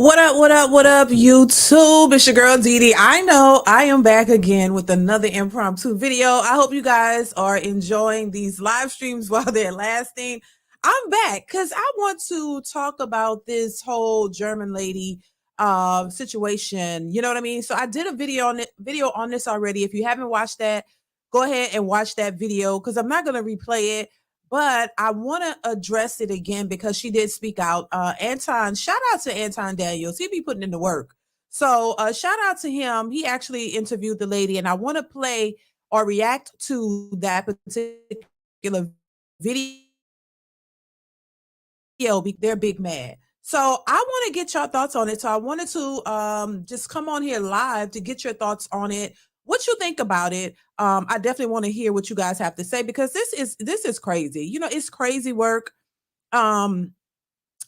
What up, what up, what up, YouTube? It's your girl DeeDee. I know I am back again with another impromptu video. I hope you guys are enjoying these live streams while they're lasting. I'm back because I want to talk about this whole German lady situation. You know what I mean? So I did a video on this already. If you haven't watched that, go ahead and watch that video because I'm not gonna replay it, but I want to address it again because she did speak out. Anton, shout out to Anton Daniels. He be putting in the work. So shout out to him. He actually interviewed the lady, and I want to play or react to that particular video. They're big mad. So I want to get your thoughts on it. So I wanted to just come on here live to get your thoughts on it. What you think about it? I definitely want to hear what you guys have to say because this is crazy. You know, it's crazy work. Um,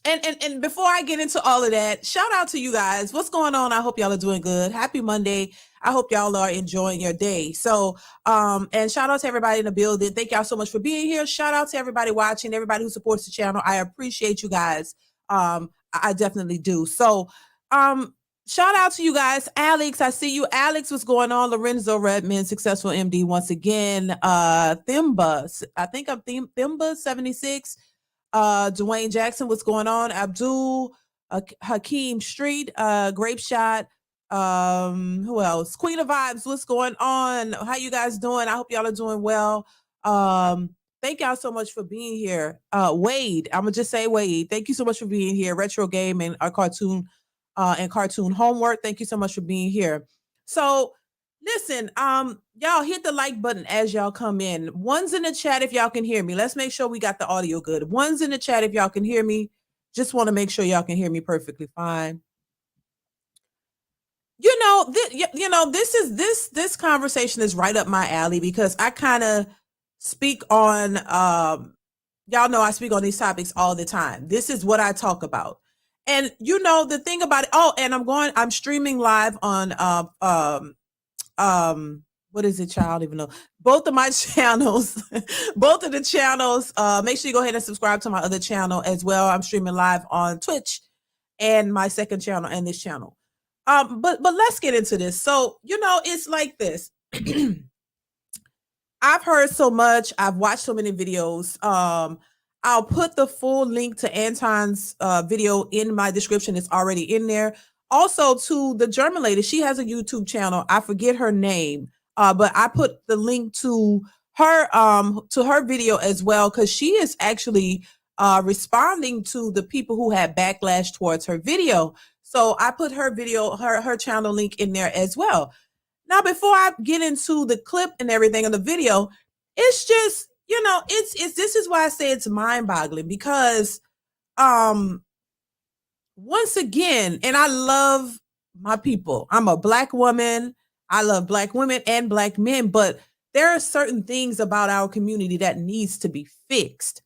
and before I get into all of that, shout out to you guys. What's going on? I hope y'all are doing good. Happy Monday. I hope y'all are enjoying your day. So, and shout out to everybody in the building. Thank y'all so much for being here. Shout out to everybody watching, everybody who supports the channel. I appreciate you guys. I definitely do. So, shout out to you guys. Alex, I see you. Alex, what's going on? Lorenzo Redmond, successful MD once again. Thimba, I think I'm Thimba 76. Dwayne Jackson, what's going on? Abdul, Hakeem Street, Grape Shot. Who else? Queen of Vibes, what's going on? How you guys doing? I hope y'all are doing well. Thank y'all so much for being here. Wade, I'm gonna just say Wade. Thank you so much for being here. Retro Game and our cartoon and cartoon homework. Thank you so much for being here. So listen, y'all hit the like button as y'all come in. One's in the chat if y'all can hear me. Let's make sure we got the audio good. One's in the chat if y'all can hear me. Just want to make sure y'all can hear me perfectly fine. This conversation is right up my alley because I kind of speak on y'all know I speak on these topics all the time. This is what I talk about. And you know the thing about it, and I'm streaming live on what is it, child? Even know both of my channels, both of the channels. Make sure you go ahead and subscribe to my other channel as well. I'm streaming live on Twitch and my second channel and this channel. But let's get into this. So, you know, it's like this. I've heard so much, I've watched so many videos. I'll put the full link to Anton's video in my description. It's already in there. Also to the German lady, she has a YouTube channel. I forget her name. But I put the link to her video as well because she is actually responding to the people who had backlash towards her video. So I put her video, her channel link in there as well. Now, before I get into the clip and everything of the video, it's just, you know, it's this is why I say it's mind-boggling because once again, and I love my people. I'm a Black woman. I love Black women and Black men, but there are certain things about our community that needs to be fixed.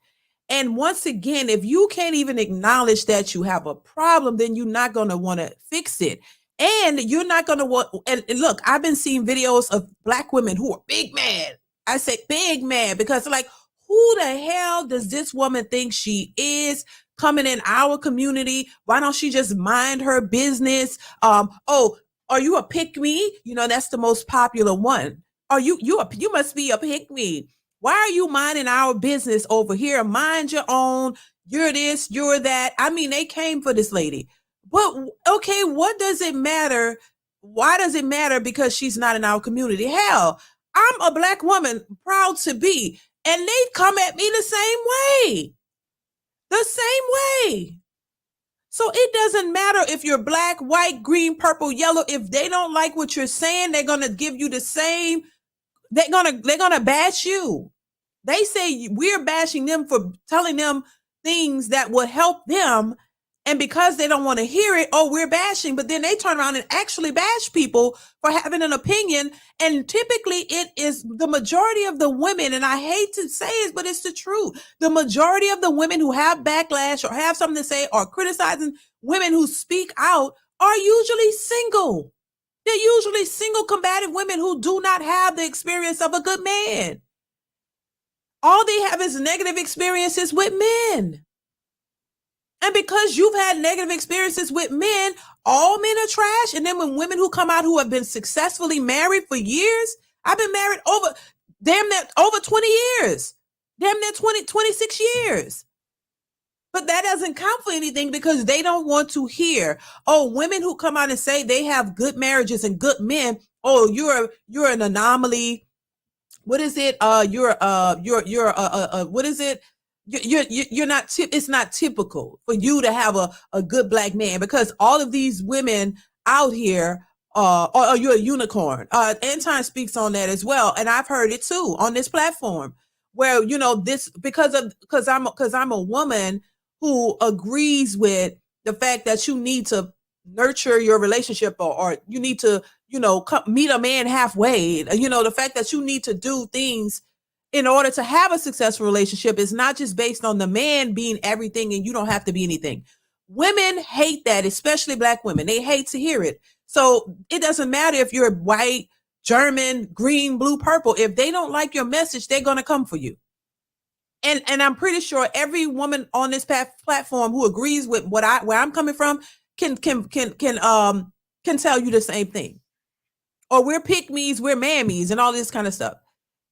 And once again, if you can't even acknowledge that you have a problem, then you're not going to want to fix it. And you're not going to want, and look, I've been seeing videos of Black women who are big mad. I say big mad because like, who the hell does this woman think she is coming in our community? Why don't she just mind her business? Oh, are you a pick me? You know, that's the most popular one. Are you must be a pick me. Why are you minding our business over here? Mind your own. You're this, you're that. I mean, they came for this lady. But okay, what does it matter? Why does it matter because she's not in our community? Hell, I'm a Black woman, proud to be. And they come at me the same way. The same way. So it doesn't matter if you're Black, white, green, purple, yellow. If they don't like what you're saying, they're going to give you the same. They're gonna bash you. They say we're bashing them for telling them things that will help them, and because they don't want to hear it, oh, we're bashing. But then they turn around and actually bash people for having an opinion. And typically, it is the majority of the women, and I hate to say it, but it's the truth. The majority of the women who have backlash or have something to say or criticizing women who speak out are usually single. They're usually single combative women who do not have the experience of a good man. All they have is negative experiences with men. And because you've had negative experiences with men, all men are trash. And then when women who come out who have been successfully married for years, I've been married over damn near over 20 years, damn near 26 years. But that doesn't count for anything because they don't want to hear, oh, women who come out and say they have good marriages and good men, oh, you're an anomaly. What is it? What is it? You're not it's not typical for you to have a good black man because all of these women out here or you're a unicorn. Anton speaks on that as well, and I've heard it too on this platform where this because I'm a woman who agrees with the fact that you need to nurture your relationship or you need to meet a man halfway. The fact that you need to do things in order to have a successful relationship is not just based on the man being everything and you don't have to be anything. Women hate that, especially black women. They hate to hear it. So it doesn't matter if you're white, German, green, blue, purple. If they don't like your message, they're going to come for you. And I'm pretty sure every woman on this platform who agrees with where I'm coming from can tell you the same thing. Or we're pick-me's, we're mammies, and all this kind of stuff.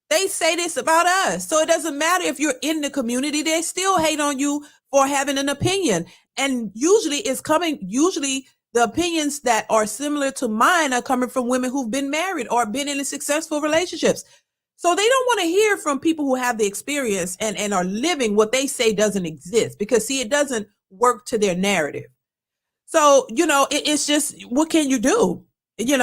They say this about us. So it doesn't matter if you're in the community, they still hate on you for having an opinion. And usually the opinions that are similar to mine are coming from women who've been married or been in successful relationships. So they don't want to hear from people who have the experience and are living what they say doesn't exist because see, it doesn't work to their narrative. So, it's just, what can you do? They've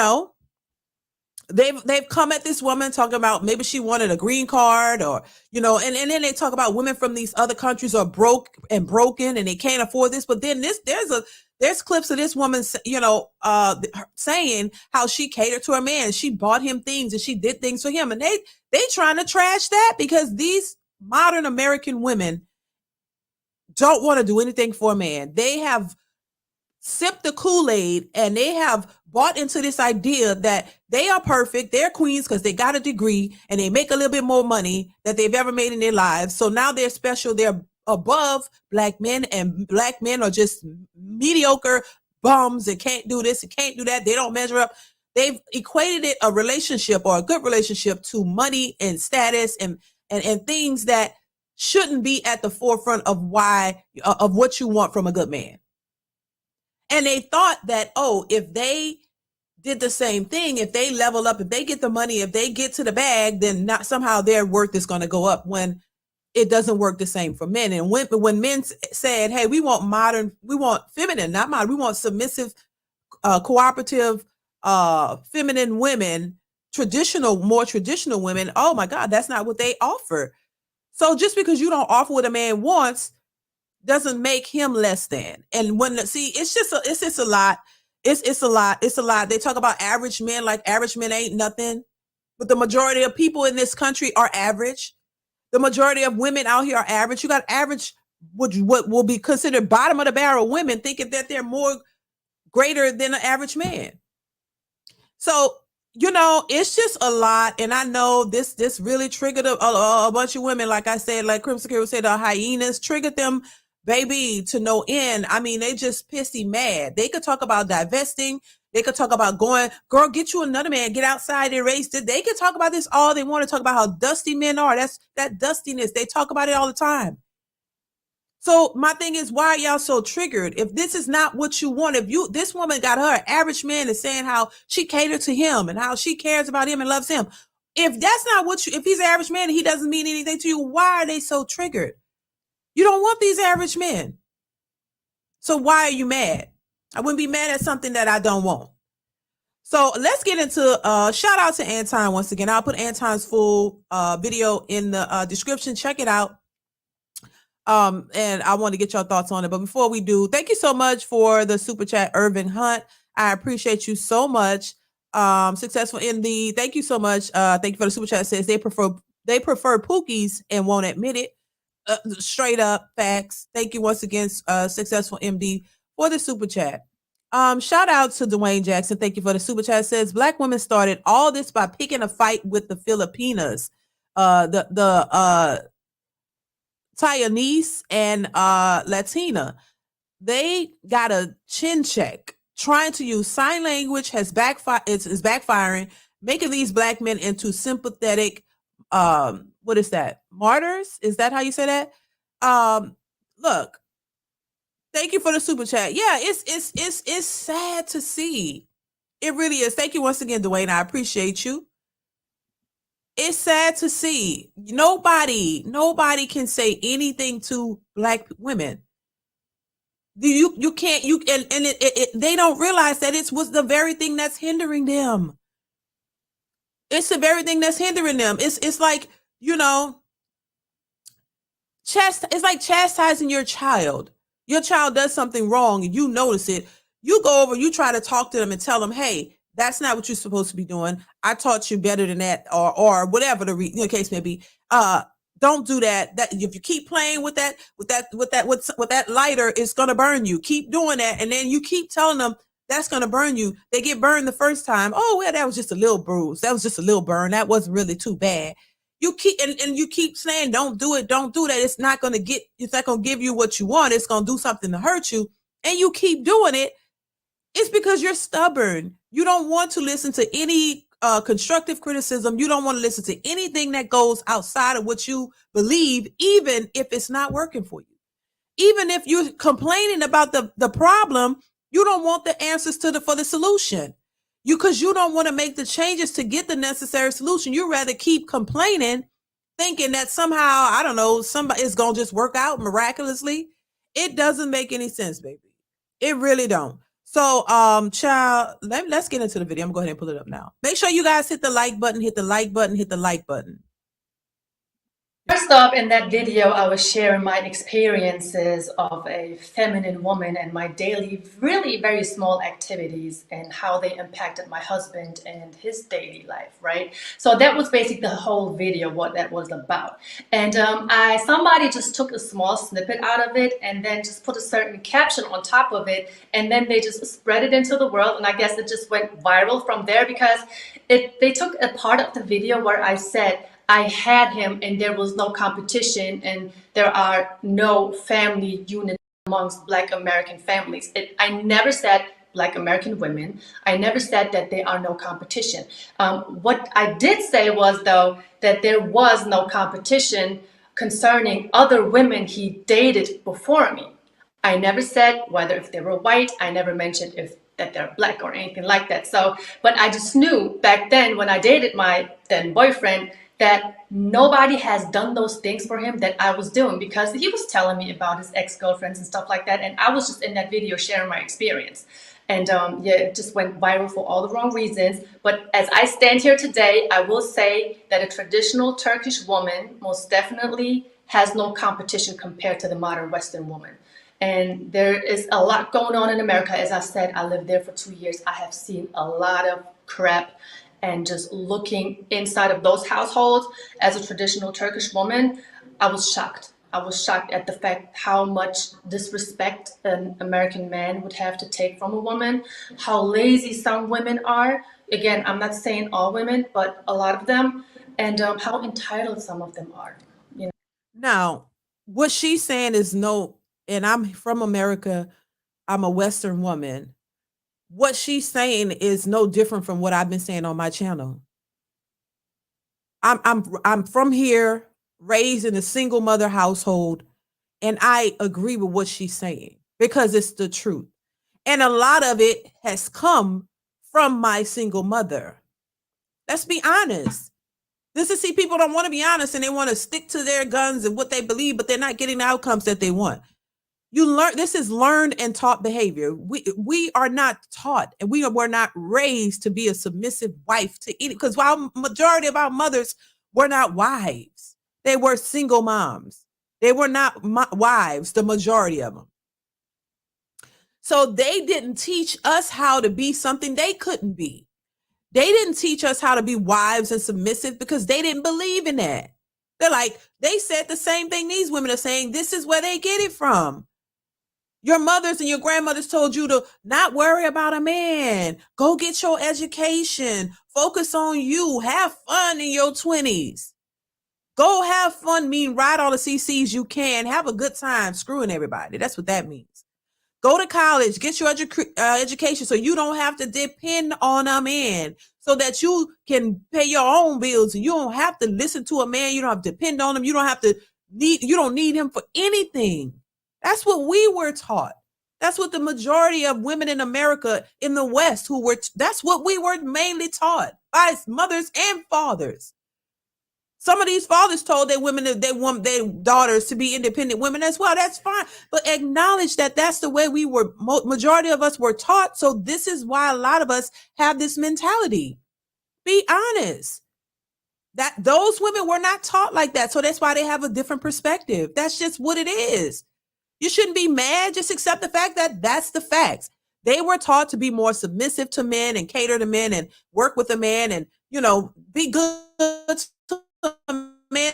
come at this woman talking about maybe she wanted a green card or, and then they talk about women from these other countries are broken and they can't afford this. But then there's clips of this woman, saying how she catered to her man. She bought him things and she did things for him. And they trying to trash that because these modern American women don't want to do anything for a man. They have sipped the Kool-Aid and they have bought into this idea that they are perfect. They're queens because they got a degree and they make a little bit more money that they've ever made in their lives. So now they're special. They're above black men, and black men are just mediocre bums and can't do this and can't do that. They don't measure up. They've equated a relationship or a good relationship to money and status and things that shouldn't be at the forefront of what you want from a good man. And they thought that, if they did the same thing, if they level up, if they get the money, if they get to the bag, then not somehow their worth is going to go up, when it doesn't work the same for men. And when men said, hey, we want feminine, not modern, we want submissive, cooperative, feminine women, more traditional women, oh my God, that's not what they offer. So just because you don't offer what a man wants doesn't make him less than. And it's just a lot. It's a lot. They talk about average men like average men ain't nothing. But the majority of people in this country are average. The majority of women out here are average. You got average, what will be considered bottom of the barrel women thinking that they're more greater than an average man. So, it's just a lot. And I know this really triggered a bunch of women. Like I said, like Crimson Carol said, the hyenas triggered them, baby, to no end. I mean, they just pissy mad. They could talk about divesting. They could talk about going, girl, get you another man, get outside, erase it. They could talk about this all they want to talk about how dusty men are. That's that dustiness. They talk about it all the time. So my thing is, why are y'all so triggered? If this is not what you want, this woman got her average man is saying how she catered to him and how she cares about him and loves him. If that's not if he's an average man and he doesn't mean anything to you, why are they so triggered? You don't want these average men. So why are you mad? I wouldn't be mad at something that I don't want. So let's get into shout out to Anton once again. I'll put Anton's full video in the description. Check it out. And I want to get your thoughts on it. But before we do, thank you so much for the super chat, Irvin Hunt. I appreciate you so much. Successful MD, thank you so much. Thank you for the super chat. It says they prefer Pookies and won't admit it. Straight up facts. Thank you once again, Successful MD, for the super chat. Shout out to Dwayne Jackson. Thank you for the super chat. It says black women started all this by picking a fight with the Filipinas. The Taiwanese and Latina. They got a chin check. Trying to use sign language has is backfiring, making these black men into sympathetic, what is that? Martyrs? Is that how you say that? Look, thank you for the super chat. Yeah, it's sad to see. It really is. Thank you once again, Dwayne. I appreciate you. It's sad to see. Nobody can say anything to black women. You can't they don't realize that it's was the very thing that's hindering them. It's the very thing that's hindering them. It's like, it's like chastising your child. Your child does something wrong and you notice it. You go over, you try to talk to them and tell them, hey, that's not what you're supposed to be doing. I taught you better than that, or whatever the case may be. Don't do that. That if you keep playing with that lighter, it's gonna burn you. Keep doing that, and then you keep telling them that's gonna burn you. They get burned the first time. Oh well, that was just a little bruise. That was just a little burn. That wasn't really too bad. You keep and you keep saying, don't do it, don't do that. It's not gonna give you what you want. It's gonna do something to hurt you, and you keep doing it. It's because you're stubborn. You don't want to listen to any constructive criticism. You don't want to listen to anything that goes outside of what you believe, even if it's not working for you. Even if you're complaining about the problem, you don't want the answers for the solution. Because you don't want to make the changes to get the necessary solution. You rather keep complaining, thinking that somehow, I don't know, somebody is going to just work out miraculously. It doesn't make any sense, baby. It really don't. So, child, let's get into the video. I'm going to go ahead and pull it up now. Make sure you guys hit the like button, hit the like button, hit the like button. First off, in that video, I was sharing my experiences of a feminine woman and my daily, really very small activities and how they impacted my husband and his daily life, right? So that was basically the whole video, what that was about. And somebody just took a small snippet out of it and then just put a certain caption on top of it, and then they just spread it into the world, and I guess it just went viral from there because they took a part of the video where I said, I had him and there was no competition and there are no family units amongst Black American families. I never said Black American women. I never said that there are no competition. What I did say was, though, that there was no competition concerning other women he dated before me. I never said whether if they were white. I never mentioned that they're Black or anything like that. So, but I just knew back then when I dated my then boyfriend that nobody has done those things for him that I was doing, because he was telling me about his ex-girlfriends and stuff like that, and I was just in that video sharing my experience. And yeah, it just went viral for all the wrong reasons. But as I stand here today, I will say that a traditional Turkish woman most definitely has no competition compared to the modern Western woman. And there is a lot going on in America. As I said, I lived there for 2 years. I have seen a lot of crap. And just looking inside of those households as a traditional Turkish woman, I was shocked. I was shocked at the fact how much disrespect an American man would have to take from a woman, how lazy some women are. Again, I'm not saying all women, but a lot of them, and how entitled some of them are. You know? Now, what she's saying is no, and I'm from America, I'm a Western woman. What she's saying is no different from what I've been saying on my channel. I'm from here, raised in a single mother household, and I agree with what she's saying because it's the truth. And a lot of it has come from my single mother. Let's be honest. This is, see, people don't want to be honest and they want to stick to their guns and what they believe, but they're not getting the outcomes that they want. You learn, this is learned and taught behavior. We are not taught, and we were not raised to be a submissive wife to any, because while majority of our mothers were not wives, they were single moms. They were not wives, the majority of them. So they didn't teach us how to be something they couldn't be. They didn't teach us how to be wives and submissive because they didn't believe in that. They're like, they said the same thing these women are saying. This is where they get it from. Your mothers and your grandmothers told you to not worry about a man. Go get your education. Focus on you. Have fun in your 20s. Go have fun, mean ride all the CCs you can. Have a good time screwing everybody. That's what that means. Go to college, get your education so you don't have to depend on a man, so that you can pay your own bills and you don't have to listen to a man. You don't have to depend on him. You don't need him for anything. That's what we were taught. That's what the majority of women in America in the West that's what we were mainly taught by mothers and fathers. Some of these fathers told their women that they want their daughters to be independent women as well. That's fine. But acknowledge that that's the way we were, majority of us were taught. So this is why a lot of us have this mentality. Be honest. That those women were not taught like that. So that's why they have a different perspective. That's just what it is. You shouldn't be mad. Just accept the fact that that's the facts. They were taught to be more submissive to men and cater to men and work with a man and, be good to a man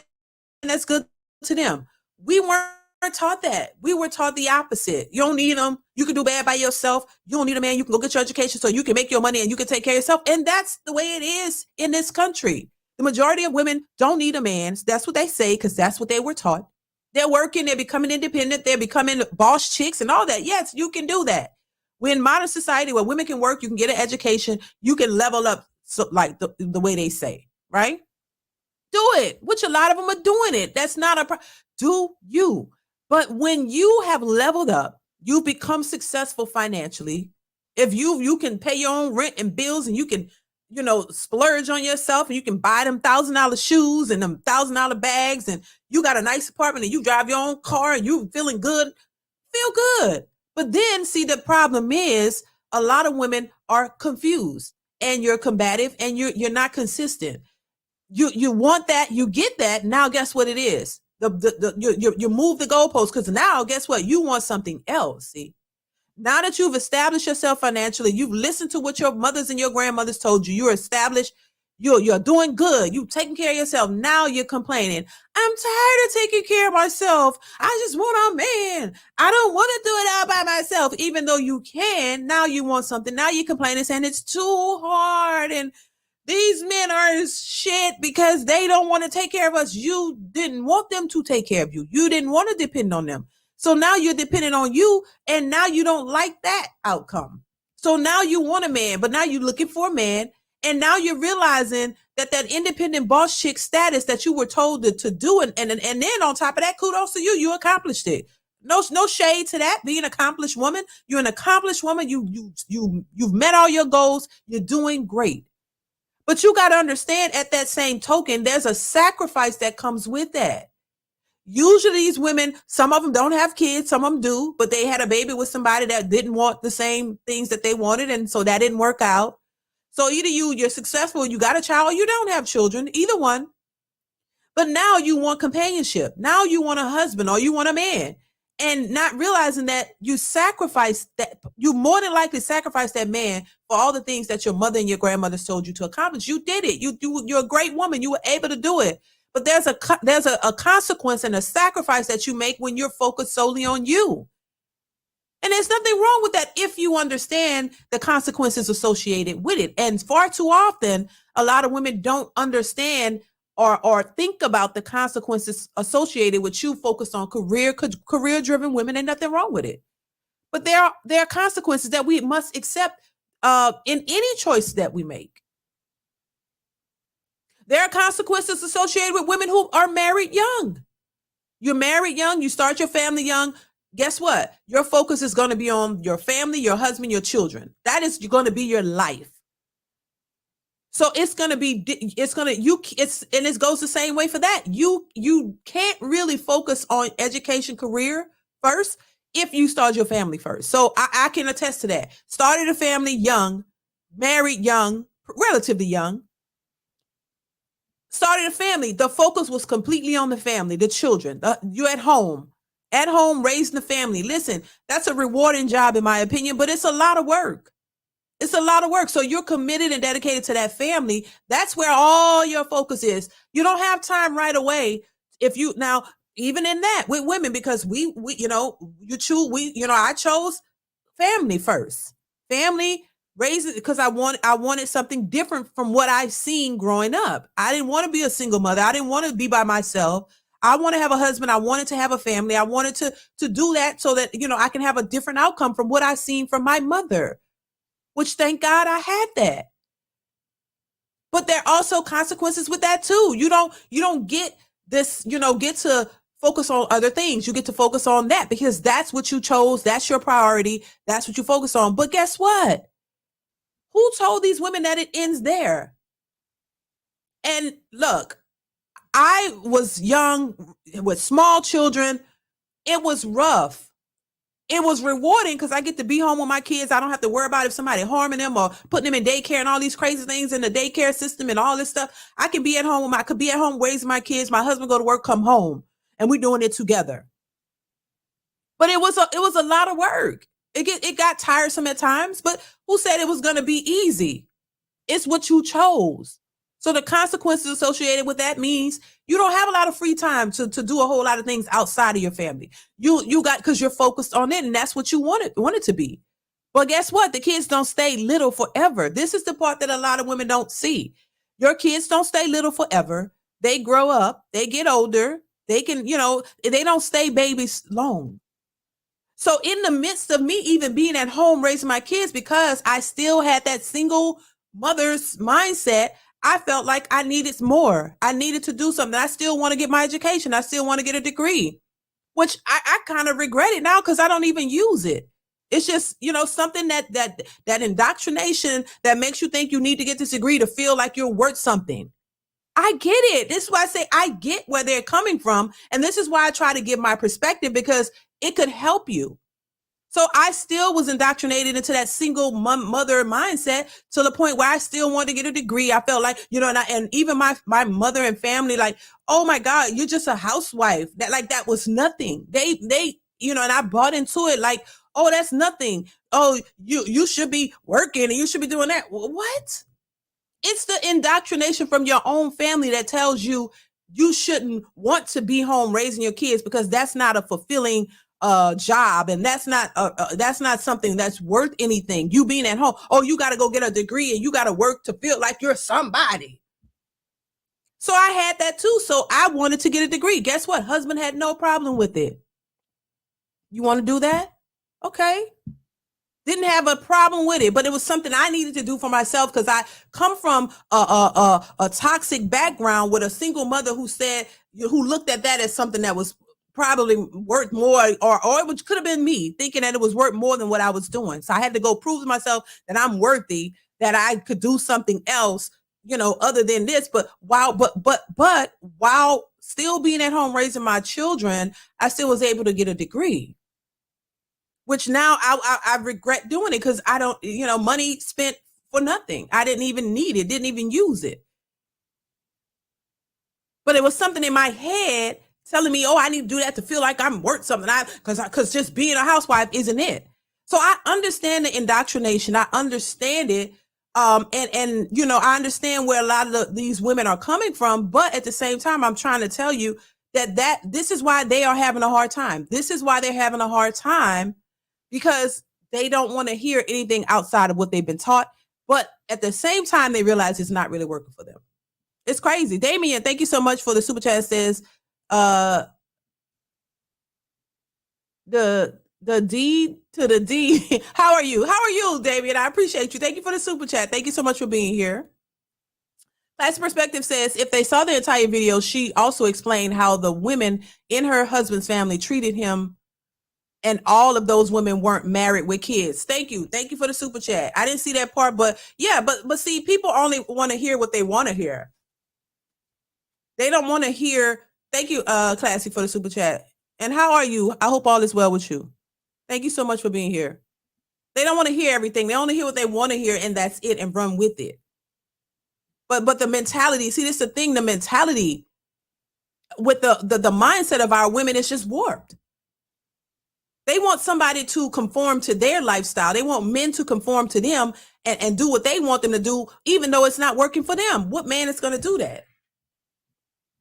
that's good to them. We weren't taught that. We were taught the opposite. You don't need them. You can do bad by yourself. You don't need a man. You can go get your education so you can make your money and you can take care of yourself. And that's the way it is in this country. The majority of women don't need a man. That's what they say because that's what they were taught. They're working. They're becoming independent. They're becoming boss chicks and all that. Yes, you can do that. We're in modern society where women can work. You can get an education. You can level up like the way they say, right? Do it, which a lot of them are doing it. That's not do you. But when you have leveled up, you become successful financially. If you can pay your own rent and bills and you can, splurge on yourself and you can buy them $1,000 shoes and them $1,000 bags and you got a nice apartment and you drive your own car and you feeling good, feel good. But then see, the problem is a lot of women are confused and you're combative and you're not consistent. You want that, you get that. Now, guess what it is? You move the goalposts because now, guess what? You want something else. See, now that you've established yourself financially, you've listened to what your mothers and your grandmothers told you. You're established. You're doing good. You're taking care of yourself. Now you're complaining. I'm tired of taking care of myself. I just want a man. I don't want to do it all by myself, even though you can. Now you want something. Now you're complaining, saying it's too hard and these men are shit because they don't want to take care of us. You didn't want them to take care of you. You didn't want to depend on them. So now you're dependent on you, and now you don't like that outcome. So now you want a man, but now you're looking for a man, and now you're realizing that independent boss chick status that you were told to do, and then on top of that, kudos to you, you accomplished it. No shade to that. Being an accomplished woman, you're an accomplished woman. You've met all your goals. You're doing great. But you got to understand, at that same token, there's a sacrifice that comes with that. Usually these women, some of them don't have kids, some of them do, but they had a baby with somebody that didn't want the same things that they wanted, and so that didn't work out. So either you're successful, you got a child, or you don't have children, either one. But now you want companionship. Now you want a husband or you want a man. And not realizing that you more than likely sacrifice that man for all the things that your mother and your grandmothers told you to accomplish. You did it. You're a great woman. You were able to do it. But there's a consequence and a sacrifice that you make when you're focused solely on you. And there's nothing wrong with that if you understand the consequences associated with it. And far too often, a lot of women don't understand or think about the consequences associated with you focused on career-driven women. Ain't nothing wrong with it. But there are consequences that we must accept in any choice that we make. There are consequences associated with women who are married young. You're married young, you start your family young. Guess what? Your focus is going to be on your family, your husband, your children. That is going to be your life. So it goes the same way for that. You can't really focus on education, career first if you start your family first. So I can attest to that. Started a family young, married young, relatively young. Started a family. The focus was completely on the family, the children. You're at home, raising the family. Listen, that's a rewarding job in my opinion, but it's a lot of work. It's a lot of work. So you're committed and dedicated to that family. That's where all your focus is. You don't have time right away. Now, even in that with women, because I chose family first. Family, raising, because I wanted something different from what I've seen growing up. I didn't want to be a single mother. I didn't want to be by myself. I want to have a husband. I wanted to have a family. I wanted to do that so that, I can have a different outcome from what I seen from my mother, which thank God I had that. But there are also consequences with that too. You don't get this, get to focus on other things. You get to focus on that because that's what you chose. That's your priority. That's what you focus on. But guess what? Who told these women that it ends there? And look, I was young with small children. It was rough. It was rewarding because I get to be home with my kids. I don't have to worry about if somebody harming them or putting them in daycare and all these crazy things in the daycare system and all this stuff. I can be at home I could be at home raising my kids. My husband go to work, come home, and we're doing it together. But it was a lot of work. It got tiresome at times, but who said it was going to be easy? It's what you chose. So the consequences associated with that means you don't have a lot of free time to do a whole lot of things outside of your family. You got, because you're focused on it and that's what you want it to be. But guess what? The kids don't stay little forever. This is the part that a lot of women don't see. Your kids don't stay little forever. They grow up, they get older, they can, they don't stay babies long. So in the midst of me even being at home raising my kids, because I still had that single mother's mindset, I felt like I needed more. I needed to do something. I still want to get my education. I still want to get a degree, which I kind of regret it now because I don't even use it. It's just, something that indoctrination that makes you think you need to get this degree to feel like you're worth something. I get it. This is why I say I get where they're coming from. And this is why I try to give my perspective, because it could help you. So I still was indoctrinated into that single mother mindset to the point where I still wanted to get a degree. I felt like, and even my mother and family, like, oh my God, you're just a housewife. That was nothing. They, and I bought into it like, oh, that's nothing. Oh, you should be working and you should be doing that. What? It's the indoctrination from your own family that tells you you shouldn't want to be home raising your kids because that's not a fulfilling job, and that's not something that's worth anything. You being at home, oh, you got to go get a degree and you got to work to feel like you're somebody. So I had that too. So I wanted to get a degree. Guess what? Husband had no problem with it. You want to do that? Okay. Didn't have a problem with it, but it was something I needed to do for myself because I come from a toxic background with a single mother who looked at that as something that was probably worth more, or it could have been me thinking that it was worth more than what I was doing. So I had to go prove to myself that I'm worthy, that I could do something else, other than this. But while still being at home raising my children, I still was able to get a degree, which now I regret doing it because I don't, money spent for nothing. I didn't even need it, didn't even use it. But it was something in my head telling me, oh, I need to do that to feel like I'm worth something. Because just being a housewife isn't it. So I understand the indoctrination. I understand it. And I understand where a lot of these women are coming from. But at the same time, I'm trying to tell you that this is why they are having a hard time. This is why they're having a hard time, because they don't want to hear anything outside of what they've been taught. But at the same time, they realize it's not really working for them. It's crazy. Damien, thank you so much for the super chat. It says, the D to the D. How are you? How are you, Damien? I appreciate you. Thank you for the super chat. Thank you so much for being here. Last Perspective says, if they saw the entire video, she also explained how the women in her husband's family treated him, and all of those women weren't married with kids. Thank you. Thank you for the super chat. I didn't see that part, but yeah, but see, people only want to hear what they want to hear. They don't want to hear. Thank you, Classy, for the super chat. And how are you? I hope all is well with you. Thank you so much for being here. They don't want to hear everything. They only hear what they want to hear, and that's it, and run with it. But the mentality, see, this is the thing, the mentality with the mindset of our women is just warped. They want somebody to conform to their lifestyle. They want men to conform to them and do what they want them to do, even though it's not working for them. What man is going to do that?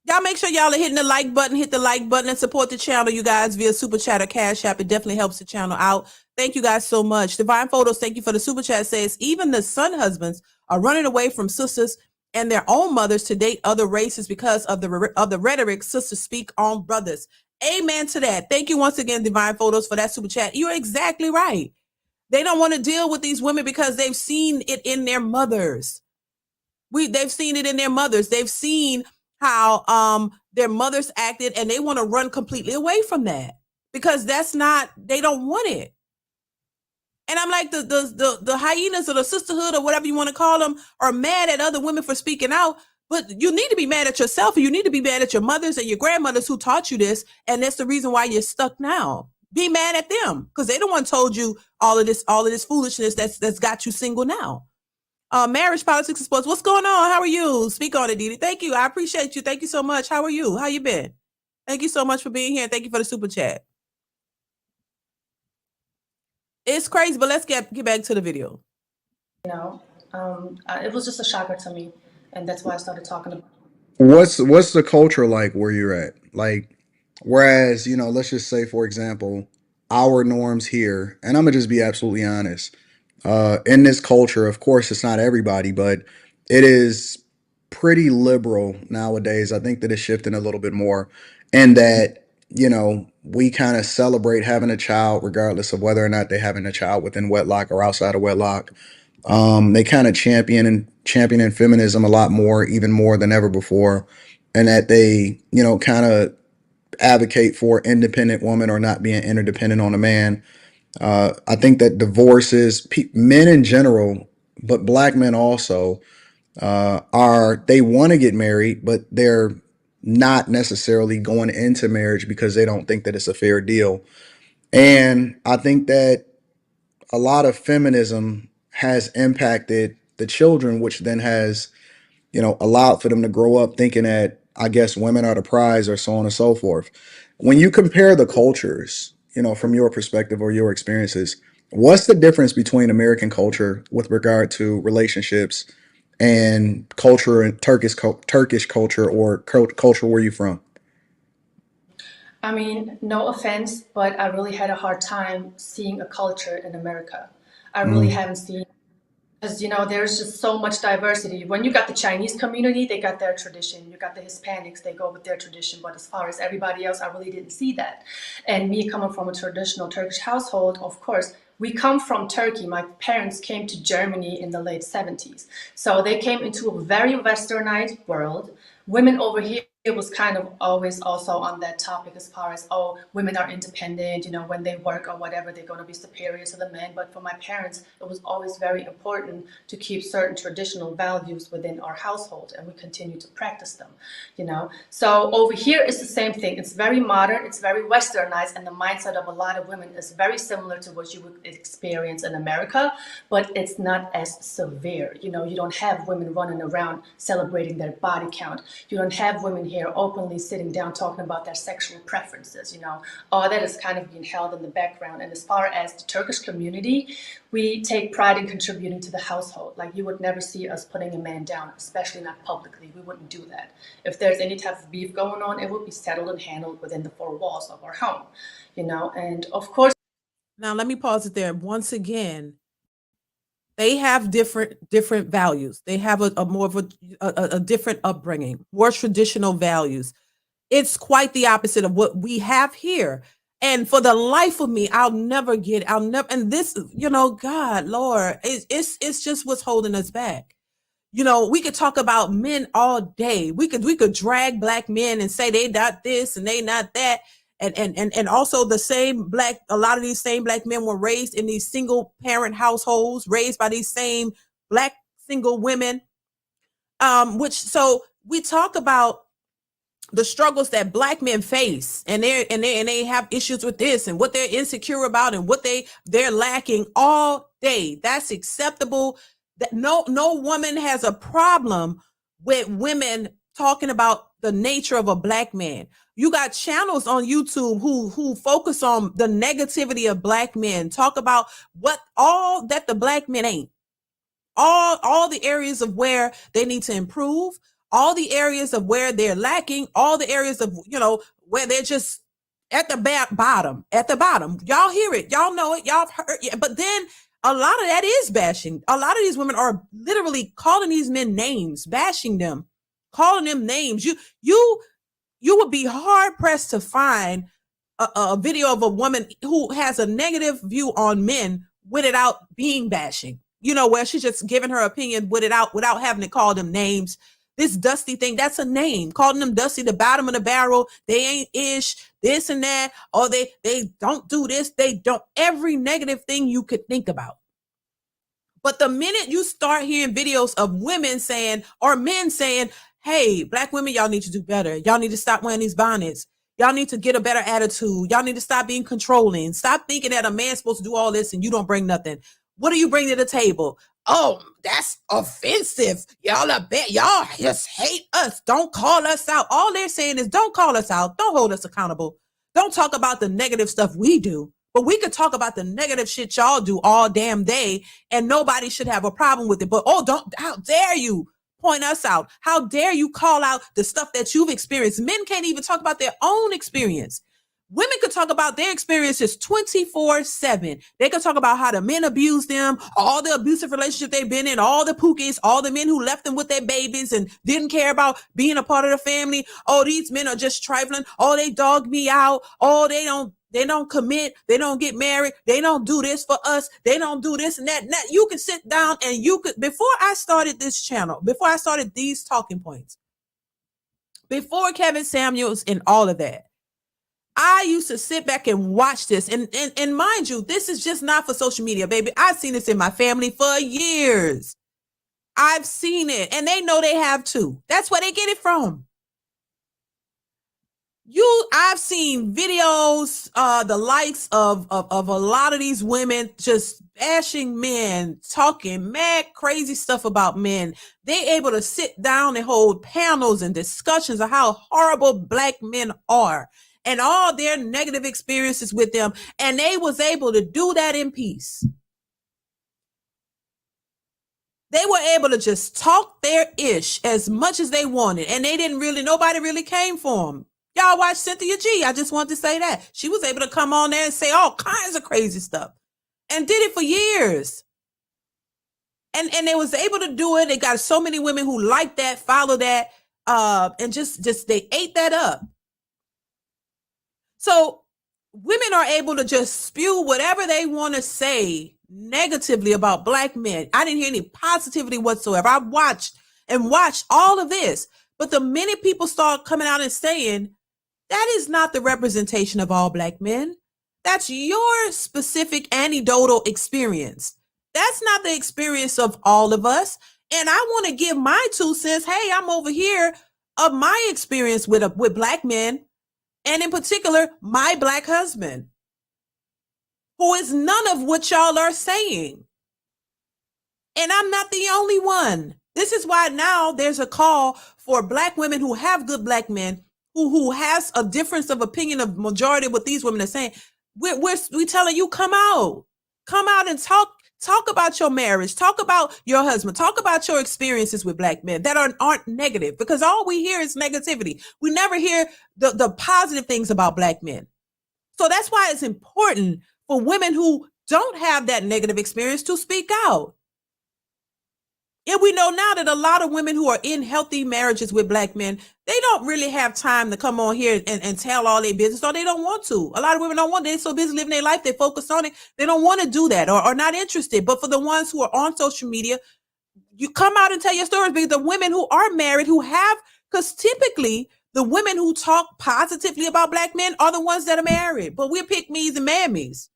Y'all make sure y'all are hitting the like button, hit the like button, and support the channel, you guys, via Super Chat or Cash App. It definitely helps the channel out. Thank you guys so much. Divine Photos, thank you for the Super Chat, says, even the son husbands are running away from sisters and their own mothers to date other races because of the rhetoric sisters speak on brothers. Amen to that. Thank you once again, Divine Photos, for that super chat. You're exactly right. They don't want to deal with these women because they've seen it in their mothers. They've seen it in their mothers. They've seen how their mothers acted, and they want to run completely away from that because they don't want it. And I'm like, the hyenas or the sisterhood or whatever you want to call them are mad at other women for speaking out. But you need to be mad at yourself, and you need to be mad at your mothers and your grandmothers who taught you this. And that's the reason why you're stuck now. Be mad at them because they the one told you all of this foolishness that's got you single now. Marriage, politics, and sports. What's going on? How are you? Speak on it, DeeDee. Thank you. I appreciate you. Thank you so much. How are you? How you been? Thank you so much for being here. Thank you for the super chat. It's crazy, but let's get back to the video. You know, it was just a shocker to me, and that's why I started talking about. What's the culture like where you're at? Like, whereas, let's just say, for example, our norms here, and I'm gonna just be absolutely honest. In this culture, of course, it's not everybody, but it is pretty liberal nowadays. I think that it's shifting a little bit more, and that we kind of celebrate having a child regardless of whether or not they're having a child within wedlock or outside of wedlock. They kind of championing feminism a lot more, even more than ever before, and that they kind of advocate for independent women or not being interdependent on a man. I think that divorces, men in general, but black men also, they want to get married, but they're not necessarily going into marriage because they don't think that it's a fair deal. And I think that a lot of feminism has impacted the children, which then has, allowed for them to grow up thinking that, I guess, women are the prize or so on and so forth. When you compare the cultures, from your perspective or your experiences, what's the difference between American culture with regard to relationships and culture and Turkish culture or culture where you from? I mean, no offense, but I really had a hard time seeing a culture in America. I really Mm. haven't seen, because there's just so much diversity. When you got the Chinese community, they got their tradition. You got the Hispanics, they go with their tradition. But as far as everybody else, I really didn't see that. And me coming from a traditional Turkish household, of course, we come from Turkey. My parents came to Germany in the late 70s. So they came into a very westernized world. Women over here, it was kind of always also on that topic as far as, oh, women are independent, when they work or whatever, they're going to be superior to the men. But for my parents, it was always very important to keep certain traditional values within our household, and we continue to practice them, So over here is the same thing. It's very modern, it's very westernized, and the mindset of a lot of women is very similar to what you would experience in America, but it's not as severe. You don't have women running around celebrating their body count. You don't have women here openly sitting down talking about their sexual preferences. All that is kind of being held in the background. And as far as the Turkish community, we take pride in contributing to the household. Like, you would never see us putting a man down, especially not publicly. We wouldn't do that. If there's any type of beef going on, it would be settled and handled within the four walls of our home. And of course. Now let me pause it there. Once again, they have different values. They have a more of a different upbringing, more traditional values. It's quite the opposite of what we have here. And for the life of me, and this, God, Lord, it's just what's holding us back. We could talk about men all day. We could drag black men and say they not this and they not that. And also a lot of these same black men were raised in these single parent households, raised by these same black single women. So we talk about the struggles that black men face, and they have issues with this and what they're insecure about and what they're lacking all day. That's acceptable. That no woman has a problem with women talking about the nature of a black man. You got channels on YouTube who focus on the negativity of black men, talk about what all that the black men ain't. All the areas of where they need to improve, all the areas of where they're lacking, all the areas of where they're just at the bottom. Y'all hear it, y'all know it, y'all have heard. Yeah, but then a lot of that is bashing. A lot of these women are literally calling these men names, bashing them, calling them names. You would be hard pressed to find a video of a woman who has a negative view on men without being bashing. You know, where she's just giving her opinion without having to call them names. This Dusty thing, that's a name. Calling them Dusty, the bottom of the barrel. They ain't ish, this and that. Or they don't do this. They don't. Every negative thing you could think about. But the minute you start hearing videos of women saying, or men saying, hey, Black women, y'all need to do better. Y'all need to stop wearing these bonnets. Y'all need to get a better attitude. Y'all need to stop being controlling. Stop thinking that a man's supposed to do all this and you don't bring nothing. What do you bring to the table? Oh, that's offensive. Y'all just hate us. Don't call us out. All they're saying is don't call us out. Don't hold us accountable. Don't talk about the negative stuff we do. But we could talk about the negative shit y'all do all damn day and nobody should have a problem with it. But how dare you point us out? How dare you call out the stuff that you've experienced? Men can't even talk about their own experience. Women could talk about their experiences 24/7. They could talk about how the men abused them, all the abusive relationship they've been in, all the pookies, all the men who left them with their babies and didn't care about being a part of the family. Oh, these men are just trifling. Oh, they dog me out. Oh, they don't commit. They don't get married. They don't do this for us. They don't do this and that. And that. You can sit down and before I started this channel, before I started these talking points, before Kevin Samuels and all of that, I used to sit back and watch this. And mind you, this is just not for social media, baby. I've seen this in my family for years. I've seen it. And they know they have too. That's where they get it from. I've seen videos, the likes of a lot of these women just bashing men, talking mad crazy stuff about men. They able to sit down and hold panels and discussions of how horrible Black men are and all their negative experiences with them. And they was able to do that in peace. They were able to just talk their ish as much as they wanted. And nobody really came for them. Y'all watch Cynthia G. I just want to say that. She was able to come on there and say all kinds of crazy stuff and did it for years. And they was able to do it. They got so many women who like that, follow that, and just they ate that up. So women are able to just spew whatever they want to say negatively about Black men. I didn't hear any positivity whatsoever. I watched all of this. But the minute people start coming out and saying, that is not the representation of all Black men. That's your specific anecdotal experience. That's not the experience of all of us. And I want to give my 2 cents. Hey, I'm over here of my experience with Black men. And in particular, my Black husband, who is none of what y'all are saying. And I'm not the only one. This is why now there's a call for Black women who have good Black men, who has a difference of opinion of majority of what these women are saying. We're telling you, come out and talk about your marriage, talk about your husband, talk about your experiences with Black men that aren't negative, because all we hear is negativity. We never hear the positive things about Black men. So that's why it's important for women who don't have that negative experience to speak out. And we know now that a lot of women who are in healthy marriages with Black men, they don't really have time to come on here and tell all their business, or they don't want to. A lot of women don't want to. They're so busy living their life, they focus on it. They don't want to do that or not interested. But for the ones who are on social media, you come out and tell your stories, because the women who are married, because typically the women who talk positively about Black men are the ones that are married. But we're pick-me's and mammies.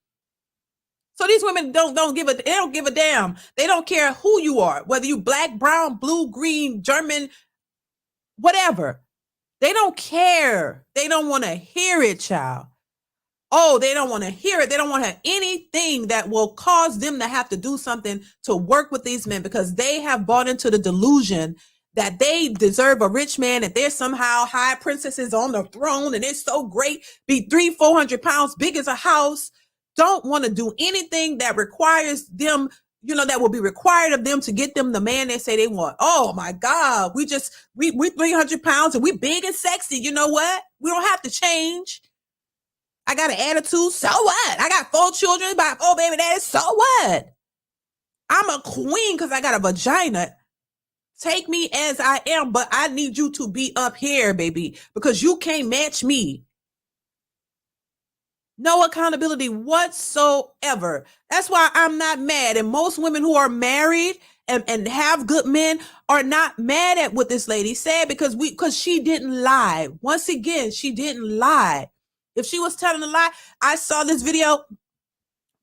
So these women don't give a damn. They don't care who you are, whether you Black, brown, blue, green, German, whatever. They don't care. They don't want to hear it, child. Oh, they don't want to hear it. They don't want to have anything that will cause them to have to do something to work with these men, because they have bought into the delusion that they deserve a rich man, that they're somehow high princesses on the throne and they're so great, be 300-400 pounds, big as a house. Don't want to do anything that requires them, that will be required of them to get them the man they say they want. Oh my God, we 300 pounds and we big and sexy. You know what? We don't have to change. I got an attitude. So what? I got 4 children. Oh, baby, that is so what? I'm a queen because I got a vagina. Take me as I am, but I need you to be up here, baby, because you can't match me. No accountability whatsoever. That's why I'm not mad. And most women who are married and have good men are not mad at what this lady said because she didn't lie. Once again, she didn't lie. If she was telling a lie, I saw this video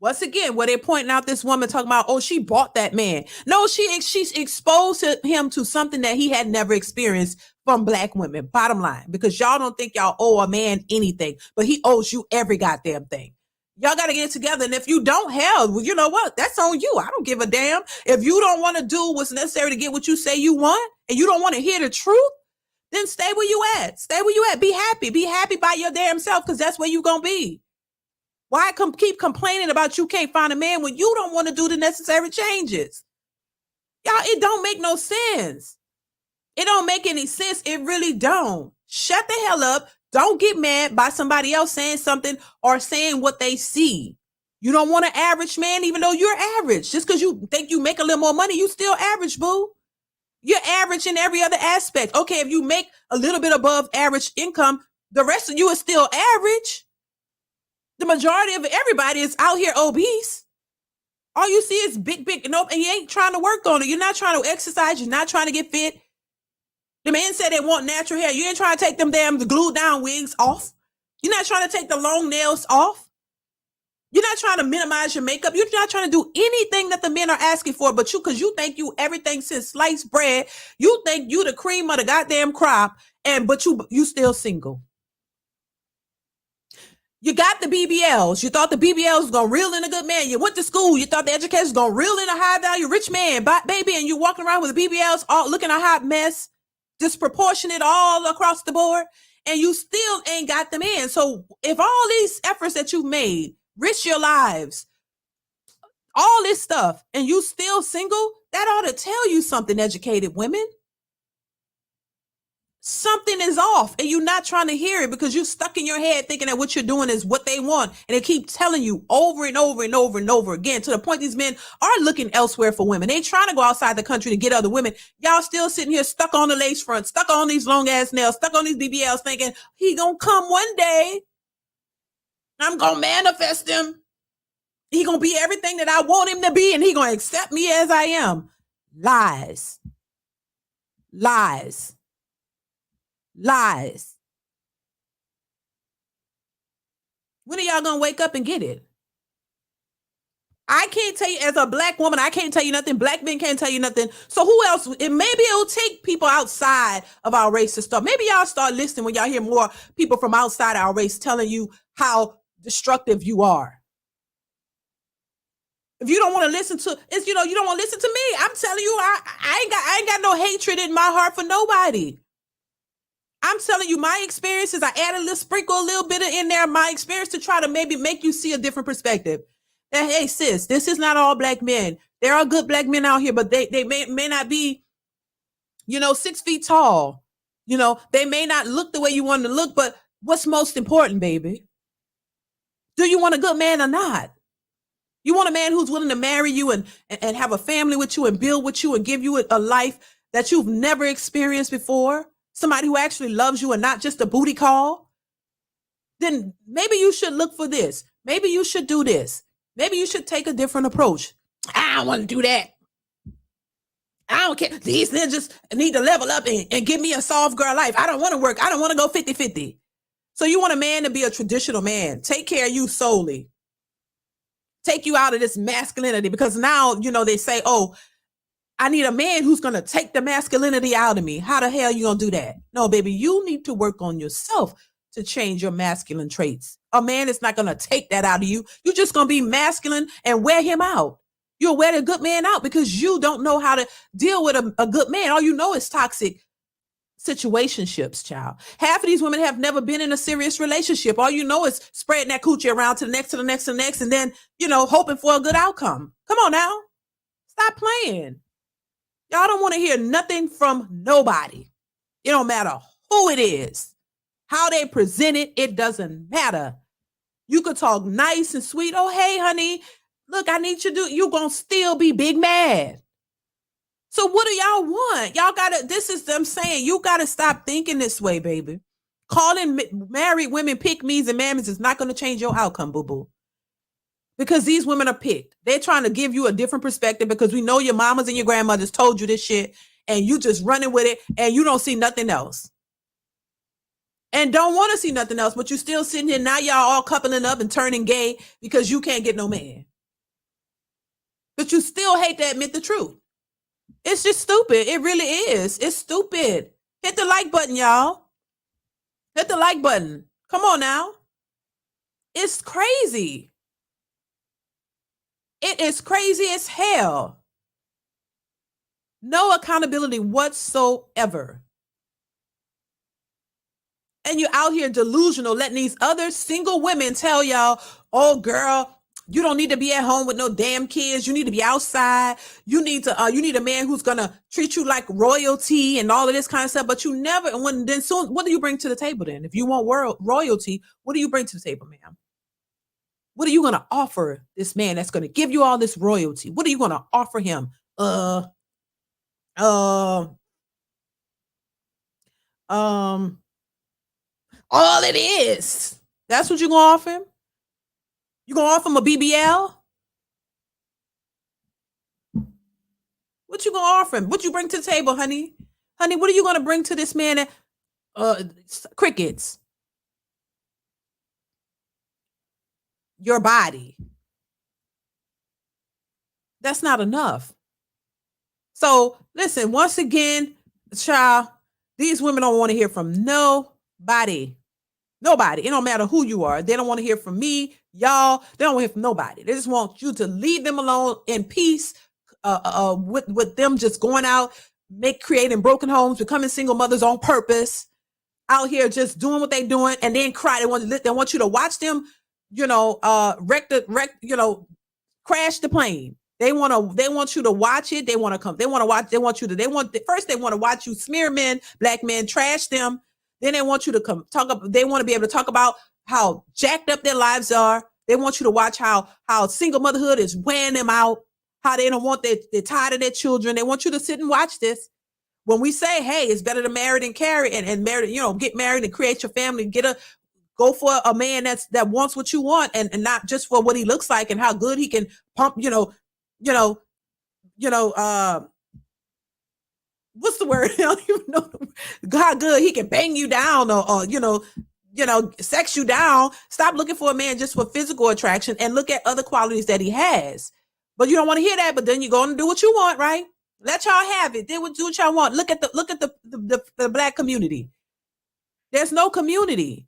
once again where they're pointing out this woman talking about, oh, she bought that man. No, she's exposed him to something that he had never experienced from Black women, bottom line, because y'all don't think y'all owe a man anything, but he owes you every goddamn thing. Y'all got to get it together. And if you don't, hell, well, you know what? That's on you. I don't give a damn. If you don't want to do what's necessary to get what you say you want, and you don't want to hear the truth, then stay where you at. Stay where you at. Be happy. Be happy by your damn self, because that's where you going to be. Why keep complaining about you can't find a man when you don't want to do the necessary changes? Y'all, it don't make no sense. It don't make any sense. It really don't. Shut the hell up. Don't get mad by somebody else saying something or saying what they see. You don't want an average man, even though you're average. Just because you think you make a little more money, you still average, boo. You're average in every other aspect. Okay, if you make a little bit above average income, the rest of you is still average. The majority of everybody is out here obese. All you see is big, and you ain't trying to work on it. You're not trying to exercise. You're not trying to get fit. The men said they want natural hair. You ain't trying to take them the glued down wigs off. You're not trying to take the long nails off. You're not trying to minimize your makeup. You're not trying to do anything that the men are asking for, but because you think you everything since sliced bread. You think you the cream of the goddamn crop, but you still single. You got the BBLs. You thought the BBLs was going to reel in a good man. You went to school. You thought the education was going to reel in a high value rich man, baby, and you walking around with the BBLs all looking a hot mess, disproportionate all across the board, and you still ain't got them in. So if all these efforts that you've made, risk your lives, all this stuff, and you still single, that ought to tell you something, educated women. Something is off, and you're not trying to hear it because you're stuck in your head thinking that what you're doing is what they want. And they keep telling you over and over and over and over again, to the point these men are looking elsewhere for women. They ain't trying to go outside the country to get other women. Y'all still sitting here stuck on the lace front, stuck on these long ass nails, stuck on these BBLs, thinking he gonna come one day. I'm gonna manifest him. He gonna be everything that I want him to be, and he gonna accept me as I am. Lies. Lies. Lies. When are y'all gonna wake up and get it? I can't tell you, as a Black woman, I can't tell you nothing. Black men can't tell you nothing. So who else? And maybe it'll take people outside of our race to start. Maybe y'all start listening when y'all hear more people from outside our race telling you how destructive you are. If you don't want to listen to, you don't want to listen to me. I'm telling you, I ain't got no hatred in my heart for nobody. I'm telling you my experiences. I added sprinkle a little bit in there, my experience, to try to maybe make you see a different perspective. That, hey, sis, this is not all Black men. There are good Black men out here, but they may not be, 6 feet tall. They may not look the way you want them to look, but what's most important, baby? Do you want a good man or not? You want a man who's willing to marry you and have a family with you and build with you and give you a life that you've never experienced before? Somebody who actually loves you and not just a booty call? Then maybe you should look for this. Maybe you should do this. Maybe you should take a different approach. I don't want to do that. I don't care. These ninjas need to level up and give me a soft girl life. I don't want to work. I don't want to go 50-50. So you want a man to be a traditional man. Take care of you solely. Take you out of this masculinity, because now, they say, oh, I need a man who's going to take the masculinity out of me. How the hell you going to do that? No, baby, you need to work on yourself to change your masculine traits. A man is not going to take that out of you. You're just going to be masculine and wear him out. You'll wear the good man out because you don't know how to deal with a good man. All you know is toxic situationships, child. Half of these women have never been in a serious relationship. All you know is spreading that coochie around to the next, to the next, to the next, and then, hoping for a good outcome. Come on now. Stop playing. Y'all don't want to hear nothing from nobody. It don't matter who it is, how they present it. It doesn't matter. You could talk nice and sweet. Oh, hey, honey, Look, I need you to do, you're going to still be big mad. So what do y'all want? Y'all got to, this is them saying, you got to stop thinking this way, baby. Calling married women pick-me's and mammies is not going to change your outcome, boo-boo. Because these women are picked. They're trying to give you a different perspective because we know your mamas and your grandmothers told you this shit and you just running with it and you don't see nothing else. And don't want to see nothing else, but you still sitting here. Now y'all all coupling up and turning gay because you can't get no man. But you still hate to admit the truth. It's just stupid. It really is. It's stupid. Hit the like button, y'all. Hit the like button. Come on now. It's crazy. It is crazy as hell. No accountability whatsoever. And you're out here delusional, letting these other single women tell y'all, oh girl, you don't need to be at home with no damn kids. You need to be outside. You need a man who's gonna treat you like royalty and all of this kind of stuff. But you never, and then soon, what do you bring to the table then? If you want royalty, what do you bring to the table, ma'am? What are you gonna offer this man that's gonna give you all this royalty? What are you gonna offer him? All it is. That's what you're going to offer him? You going to offer him a BBL? What you going to offer him? What you bring to the table, honey? Honey, what are you going to bring to this man? Crickets. Your body. That's not enough. So, listen, once again, child, these women don't want to hear from nobody. Nobody. It don't matter who you are. They don't want to hear from me, y'all. They don't want to hear from nobody. They just want you to leave them alone in peace, with them just going out, creating broken homes, becoming single mothers on purpose, out here just doing what they doing, and then cry. They want you to watch them, crash the plane. They want you to watch it. They want to watch you smear men, black men, trash them. Then they want you to come talk up. They want to be able to talk about how jacked up their lives are. They want you to watch how single motherhood is wearing them out, how they don't want they're tired of their children. They want you to sit and watch this. When we say, hey, it's better to marry than carry and marry, get married and create your family, go for a man that wants what you want and not just for what he looks like and how good he can pump, what's the word? I don't even know how good he can bang you down or sex you down. Stop looking for a man just for physical attraction and look at other qualities that he has. But you don't want to hear that, but then you're going to do what you want, right? Let y'all have it. Do what y'all want. Look at the black community. There's no community.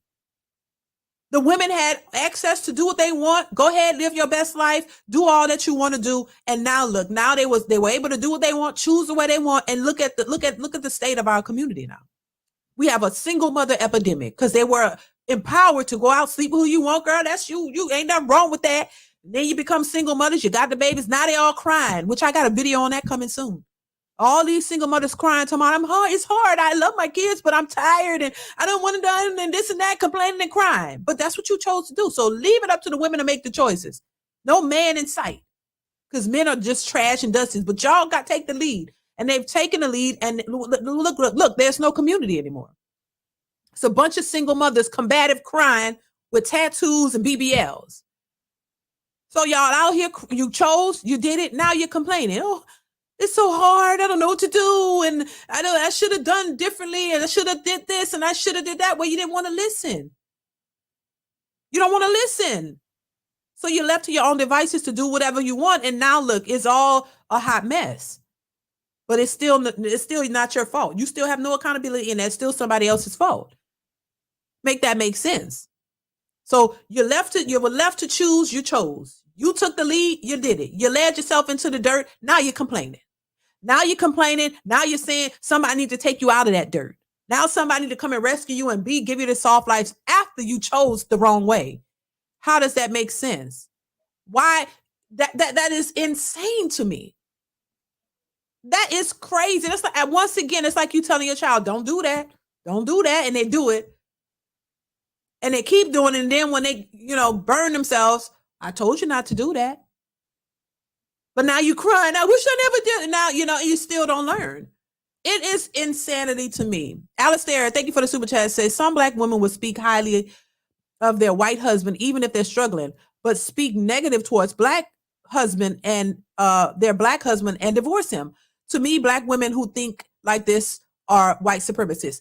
The women had access to do what they want. Go ahead, live your best life, do all that you want to do. And now look, now they were able to do what they want, choose the way they want, and look at the state of our community now. We have a single mother epidemic because they were empowered to go out, sleep with who you want, girl. That's you. You ain't nothing wrong with that. And then you become single mothers, you got the babies, now they all crying, which I got a video on that coming soon. All these single mothers crying, talking about, it's hard. I love my kids, but I'm tired and I don't want to do and this and that, complaining and crying. But that's what you chose to do. So leave it up to the women to make the choices. No man in sight. Because men are just trash and dusters. But y'all got to take the lead. And they've taken the lead. And look, there's no community anymore. It's a bunch of single mothers, combative crying with tattoos and BBLs. So y'all out here, you chose, you did it. Now you're complaining. Oh, it's so hard. I don't know what to do. And I should have done differently. And I should have did this. And I should have did that. Well, you didn't want to listen. You don't want to listen. So you're left to your own devices to do whatever you want. And now look, it's all a hot mess. But it's still not your fault. You still have no accountability and that's still somebody else's fault. Make that make sense. So you were left to choose, you chose. You took the lead, you did it. You led yourself into the dirt. Now you're complaining. Now you're saying somebody needs to take you out of that dirt. Now somebody needs to come and rescue you and give you the soft life after you chose the wrong way. How does that make sense? Why? That is insane to me. That is crazy. That's like, once again, it's like you telling your child, don't do that. Don't do that. And they do it. And they keep doing it. And then when they, burn themselves, I told you not to do that. But now you crying, I wish I never did. Now, you still don't learn. It is insanity to me. Alistair, thank you for the super chat. Says some black women would speak highly of their white husband, even if they're struggling, but speak negative towards black husband and their black husband and divorce him. To me, black women who think like this are white supremacists.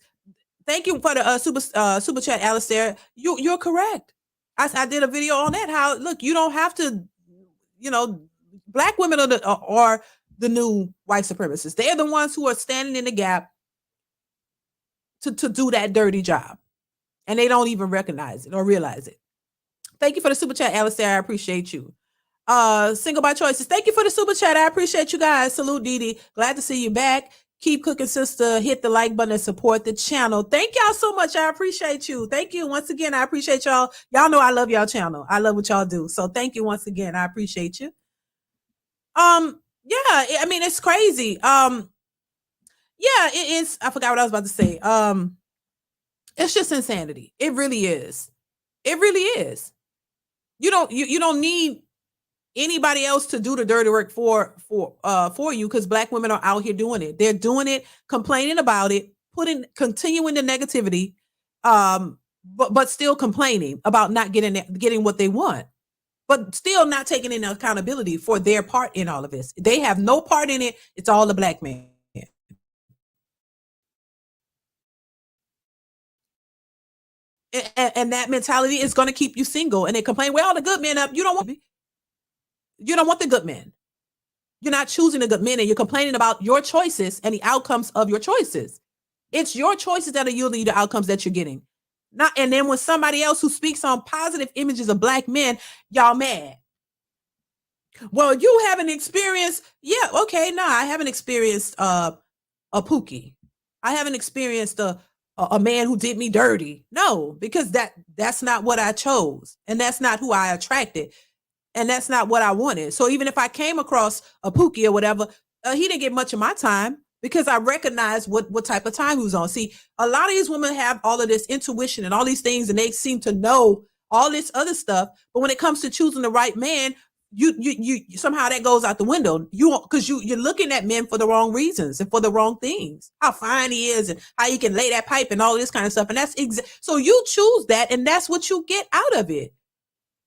Thank you for the super chat, Alistair. You're correct. I did a video on that. How look, you don't have to, black women are the new white supremacists. They're the ones who are standing in the gap to do that dirty job. And they don't even recognize it or realize it. Thank you for the super chat, Alistair. I appreciate you. Single by choices. Thank you for the super chat. I appreciate you guys. Salute, DeeDee. Glad to see you back. Keep cooking, sister. Hit the like button and support the channel. Thank y'all so much. I appreciate you. Thank you once again. I appreciate y'all. Y'all know I love y'all channel. I love what y'all do. So thank you once again. I appreciate you. Yeah, I mean, it's crazy. Yeah, it is. I forgot what I was about to say. It's just insanity. It really is. It really is. You don't need anybody else to do the dirty work for you, because black women are out here doing it. They're doing it, complaining about it, continuing the negativity, but still complaining about not getting what they want, but still not taking any accountability for their part in all of this. They have no part in it. It's all the black man. And that mentality is going to keep you single. And they complain, well, the good men up. You don't want the good men. You're not choosing the good men, and you're complaining about your choices and the outcomes of your choices. It's your choices that are yielding you the outcomes that you're getting. And then when somebody else who speaks on positive images of black men, y'all mad. Well, you haven't experienced, yeah, okay, no, I haven't experienced a Pookie. I haven't experienced a man who did me dirty. No, because that's not what I chose. And that's not who I attracted. And that's not what I wanted. So even if I came across a Pookie or whatever, he didn't get much of my time, because I recognized what type of time he was on. See, a lot of these women have all of this intuition and all these things, and they seem to know all this other stuff. But when it comes to choosing the right man, you somehow that goes out the window. Because you're looking at men for the wrong reasons and for the wrong things. How fine he is and how he can lay that pipe and all this kind of stuff. And that's so you choose that, and that's what you get out of it.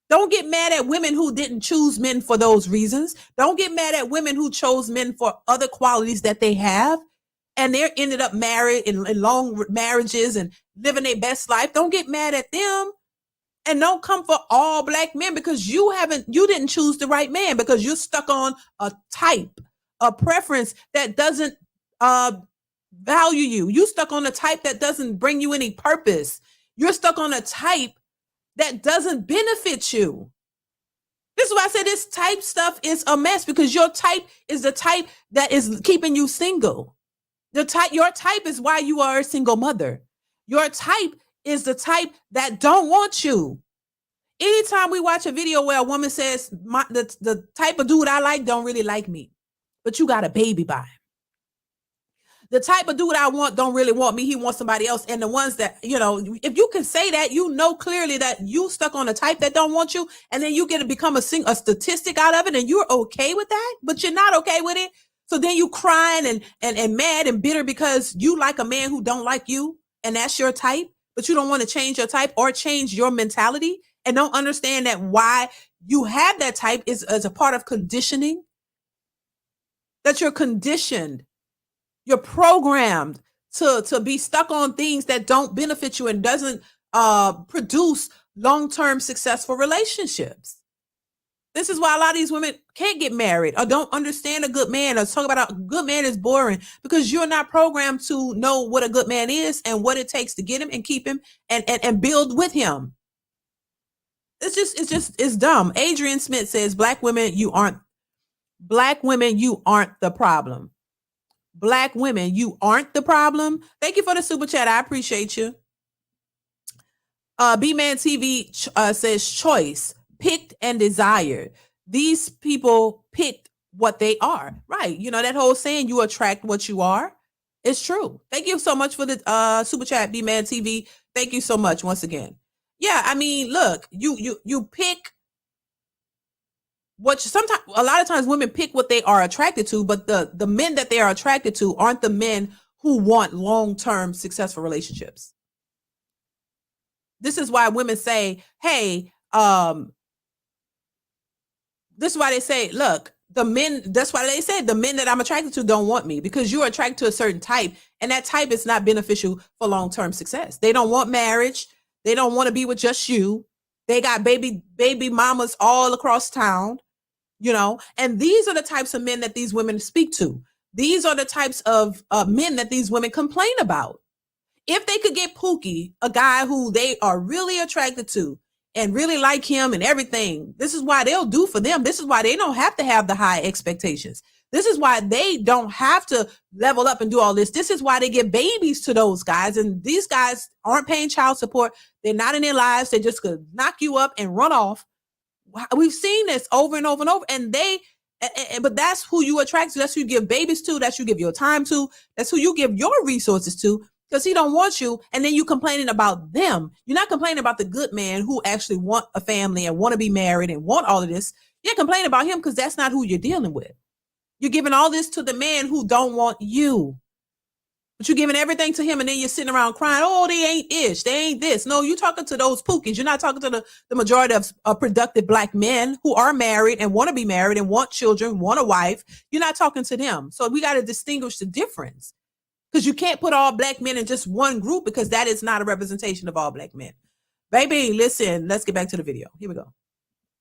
Don't get mad at women who didn't choose men for those reasons. Don't get mad at women who chose men for other qualities that they have, and they're ended up married in long marriages and living their best life. Don't get mad at them. And don't come for all black men, because you didn't choose the right man, because you're stuck on a type, a preference that doesn't value you. You stuck on a type that doesn't bring you any purpose. You're stuck on a type that doesn't benefit you. This is why I said this type stuff is a mess, because your type is the type that is keeping you single. Your type is why you are a single mother. Your type is the type that don't want you. Anytime we watch a video where a woman says, the type of dude I like don't really like me, but you got a baby by him. The type of dude I want don't really want me. He wants somebody else. And the ones that, if you can say that, clearly that you stuck on a type that don't want you, and then you get to become a statistic out of it, and you're okay with that, but you're not okay with it. So then you crying and mad and bitter because you like a man who don't like you, and that's your type, but you don't want to change your type or change your mentality, and don't understand that why you have that type is as a part of conditioning, that you're conditioned. You're programmed to be stuck on things that don't benefit you and doesn't produce long-term successful relationships. This is why a lot of these women can't get married or don't understand a good man, or talk about a good man is boring, because you're not programmed to know what a good man is and what it takes to get him and keep him and build with him. It's dumb. Adrian Smith says, black women, you aren't the problem. Black women, you aren't the problem. Thank you for the super chat. I appreciate you. B-Man TV says choice, picked and desired. These people picked what they are. Right. That whole saying, you attract what you are. It's true. Thank you so much for the super chat, B-Man TV. Thank you so much once again. Yeah, I mean, look, you pick sometimes a lot of times women pick what they are attracted to, but the men that they are attracted to aren't the men who want long-term successful relationships. This is why women say, hey, this is why they say, look, that's why they say the men that I'm attracted to don't want me, because you're attracted to a certain type, and that type is not beneficial for long-term success. They don't want marriage. They don't want to be with just you. They got baby mamas all across town, and these are the types of men that these women speak to. These are the types of men that these women complain about. If they could get Pookie, a guy who they are really attracted to and really like him and everything, this is why they'll do for them. This is why they don't have to have the high expectations. This is why they don't have to level up and do all this. This is why they give babies to those guys. And these guys aren't paying child support. They're not in their lives. They just could knock you up and run off. We've seen this over and over and over. But that's who you attract to. That's who you give babies to. That's who you give your time to. That's who you give your resources to, because he don't want you. And then you complaining about them. You're not complaining about the good man who actually want a family and want to be married and want all of this. You're complaining about him because that's not who you're dealing with. You're giving all this to the man who don't want you. But you're giving everything to him, and then you're sitting around crying, oh, they ain't ish, they ain't this. No, you're talking to those Pookies. You're not talking to the majority of productive Black men who are married and want to be married and want children, want a wife. You're not talking to them. So we got to distinguish the difference, because you can't put all Black men in just one group, because that is not a representation of all Black men. Baby, listen, let's get back to the video. Here we go.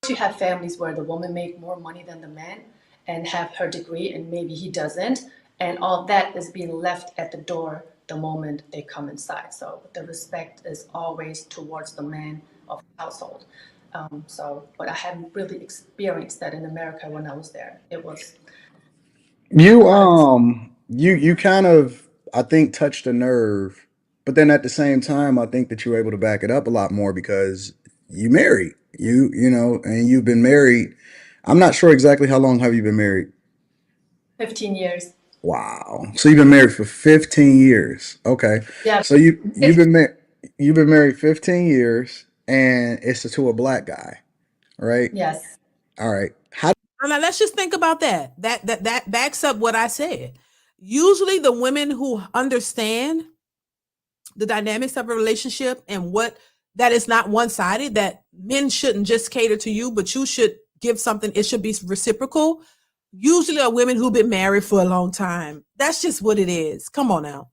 You have families where the woman make more money than the man and have her degree, and maybe he doesn't. And all that is being left at the door the moment they come inside. So the respect is always towards the man of the household. But I haven't really experienced that in America when I was there. It was You kind of, I think, touched a nerve, but then at the same time, I think that you were able to back it up a lot more because you married. And you've been married. I'm not sure exactly how long have you been married. 15 years. Wow. So you've been married for 15 years. Okay. Yeah. So you've been married 15 years, and it's to a Black guy, right? Yes. All right. Now let's just think about that. That backs up what I said. Usually the women who understand the dynamics of a relationship and what that is not one-sided, that men shouldn't just cater to you, but you should give something. It should be reciprocal. Usually are women who've been married for a long time. That's just what it is. Come on now.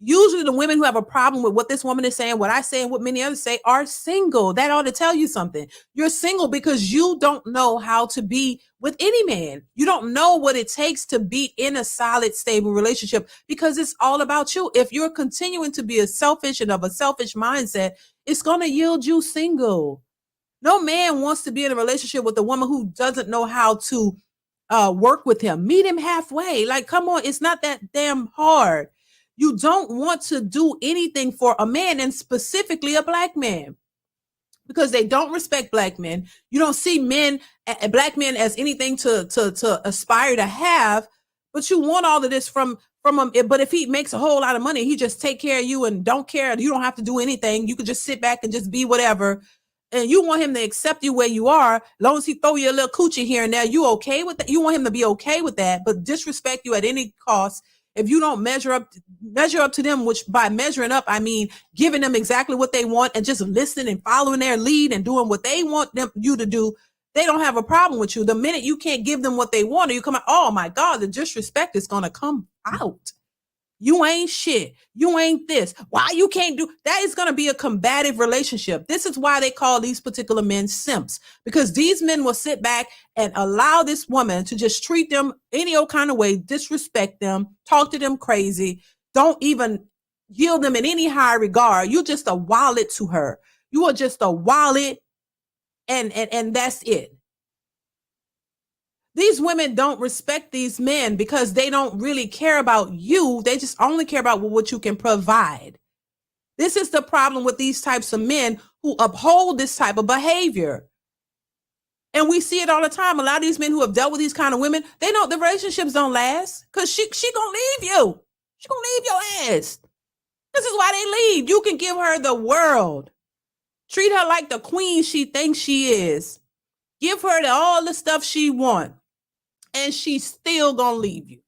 Usually the women who have a problem with what this woman is saying, what I say, and what many others say, are single. That ought to tell you something. You're single because you don't know how to be with any man. You don't know what it takes to be in a solid, stable relationship, because it's all about you. If you're continuing to be a selfish and of a selfish mindset, it's going to yield you single. No man wants to be in a relationship with a woman who doesn't know how to work with him. Meet him halfway. Like, come on, it's not that damn hard. You don't want to do anything for a man, and specifically a Black man, because they don't respect Black men. You don't see Black men as anything to aspire to have, but you want all of this from him. But if he makes a whole lot of money, he just take care of you and don't care. You don't have to do anything. You could just sit back and just be whatever. And you want him to accept you where you are, as long as he throw you a little coochie here and there. You okay with that? You want him to be okay with that, but disrespect you at any cost. If you don't measure up to them, which by measuring up, I mean giving them exactly what they want and just listening and following their lead and doing what they want you to do, they don't have a problem with you. The minute you can't give them what they want, or you come out, oh my God, the disrespect is going to come out. You ain't shit. You ain't this. Why you can't do that? Is going to be a combative relationship. This is why they call these particular men simps, because these men will sit back and allow this woman to just treat them any old kind of way, disrespect them, talk to them crazy, don't even yield them in any high regard. You're just a wallet to her. You are just a wallet, and that's it. These women don't respect these men because they don't really care about you. They just only care about what you can provide. This is the problem with these types of men who uphold this type of behavior. And we see it all the time. A lot of these men who have dealt with these kind of women, they know the relationships don't last, because she gonna leave you. She gonna leave your ass. This is why they leave. You can give her the world. Treat her like the queen she thinks she is. Give her all the stuff she want, and she's still gonna leave you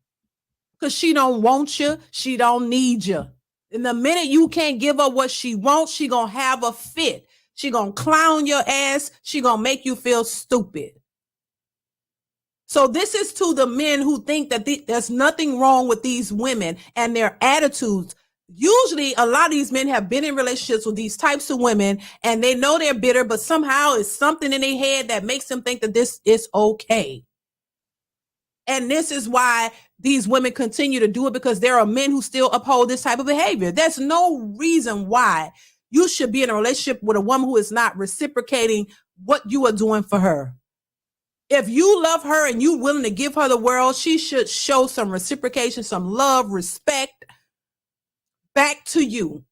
because she don't want you. She don't need you. And the minute you can't give her what she wants, she gonna have a fit. She gonna clown your ass. She gonna make you feel stupid. So this is to the men who think that there's nothing wrong with these women and their attitudes. Usually a lot of these men have been in relationships with these types of women and they know they're bitter, but somehow it's something in their head that makes them think that this is okay. And this is why these women continue to do it, because there are men who still uphold this type of behavior. There's no reason why you should be in a relationship with a woman who is not reciprocating what you are doing for her. If you love her and you're willing to give her the world, she should show some reciprocation, some love, respect back to you.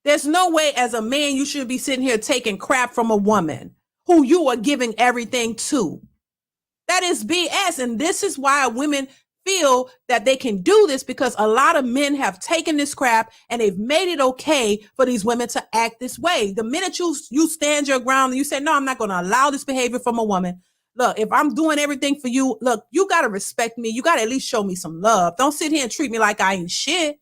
There's no way as a man you should be sitting here taking crap from a woman who you are giving everything to. That is BS. And this is why women feel that they can do this, because a lot of men have taken this crap and they've made it okay for these women to act this way. The minute you stand your ground and you say, no, I'm not going to allow this behavior from a woman. Look, if I'm doing everything for you, look, you got to respect me. You got to at least show me some love. Don't sit here and treat me like I ain't shit.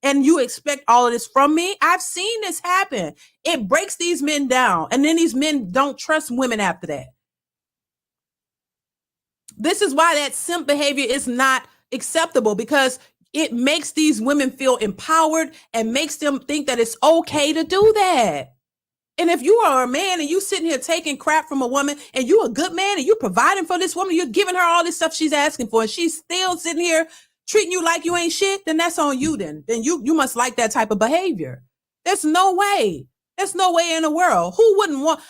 And you expect all of this from me? I've seen this happen. It breaks these men down. And then these men don't trust women after that. This is why that simp behavior is not acceptable, because it makes these women feel empowered and makes them think that it's okay to do that. And if you are a man and you sitting here taking crap from a woman and you a good man and you providing for this woman, you're giving her all this stuff she's asking for, and she's still sitting here treating you like you ain't shit, then that's on you then. Then you must like that type of behavior. There's no way. There's no way in the world. Who wouldn't want...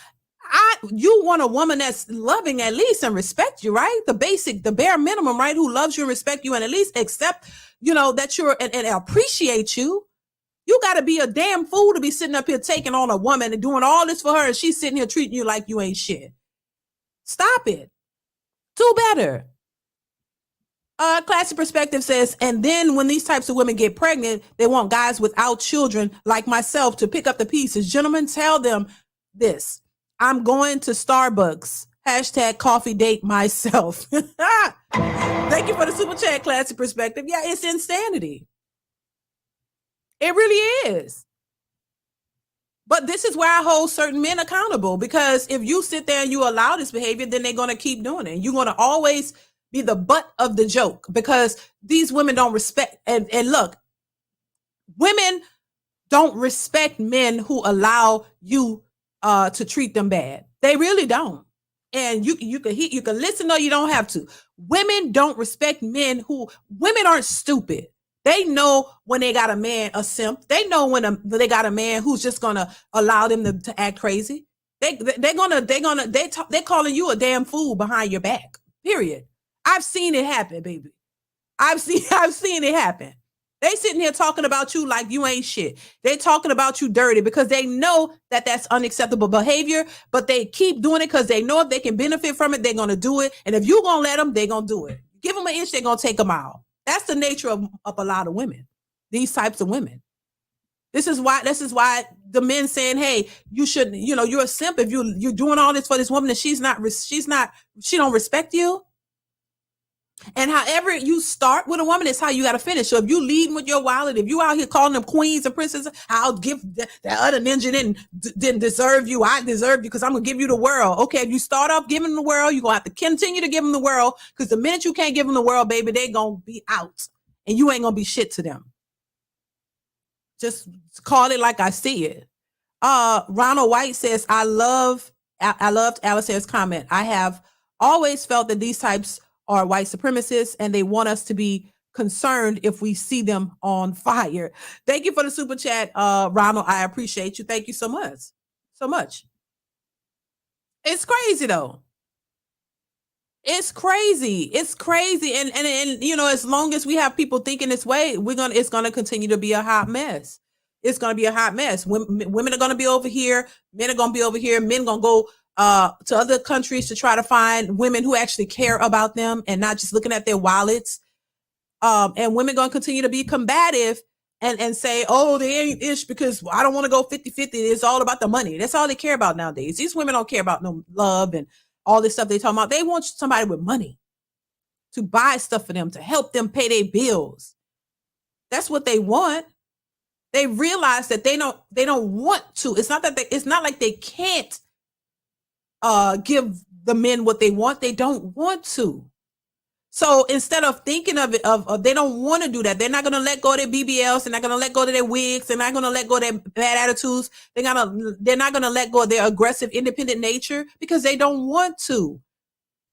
You want a woman that's loving at least and respect you, right? The bare minimum, right? Who loves you and respect you and at least accept, that you're and appreciate you. You got to be a damn fool to be sitting up here taking on a woman and doing all this for her, and she's sitting here treating you like you ain't shit. Stop it. Do better. Classic Perspective says, and then when these types of women get pregnant, they want guys without children like myself to pick up the pieces. Gentlemen, tell them this. I'm going to Starbucks. # coffee date myself. Thank you for the super chat, Classic Perspective. Yeah, it's insanity. It really is. But this is where I hold certain men accountable, because if you sit there and you allow this behavior, then they're going to keep doing it. You're going to always be the butt of the joke, because these women don't respect. And look, women don't respect men who allow you to treat them bad. They really don't. And you can listen or you don't have to. Women don't respect men women aren't stupid. They know when they got a man, a simp. They know when they got a man who's just gonna allow them to act crazy. They're calling you a damn fool behind your back. Period. I've seen it happen, baby. I've seen it happen. They sitting here talking about you like you ain't shit. They talking about you dirty because they know that that's unacceptable behavior, but they keep doing it because they know if they can benefit from it, they're going to do it. And if you're going to let them, they're going to do it. Give them an inch, they're going to take them out. That's the nature of a lot of women, these types of women. This is why the men saying, hey, you shouldn't, you're a simp if you're doing all this for this woman and she don't respect you. And however you start with a woman is how you got to finish. So if you lead with your wallet, if you out here calling them queens and princesses, I'll give that other ninja didn't deserve you. I deserve you because I'm going to give you the world. Okay, if you start off giving them the world, you're going to have to continue to give them the world, because the minute you can't give them the world, baby, they're going to be out and you ain't going to be shit to them. Just call it like I see it. Ronald White says, I loved Alistair's comment. I have always felt that these types are white supremacists and they want us to be concerned if we see them on fire. Thank you for the super chat, Ronald. I appreciate you. Thank you so much. So much. It's crazy though. It's crazy. It's crazy. And as long as we have people thinking this way, it's gonna continue to be a hot mess. It's gonna be a hot mess. Women are gonna be over here, men are gonna be over here, men gonna go to other countries to try to find women who actually care about them and not just looking at their wallets. And women going to continue to be combative and say, oh, they ain't ish because I don't want to go 50-50. It's all about the money. That's all they care about nowadays. These women don't care about no love and all this stuff they talking about. They want somebody with money to buy stuff for them, to help them pay their bills. That's what they want. They realize that they don't want to. It's not like they can't give the men what they want. They don't want to. So instead of thinking of it, of they don't want to do that. They're not going to let go of their BBLs. They're not going to let go of their wigs. They're not going to let go of their bad attitudes. They're not going to let go of their aggressive, independent nature because they don't want to.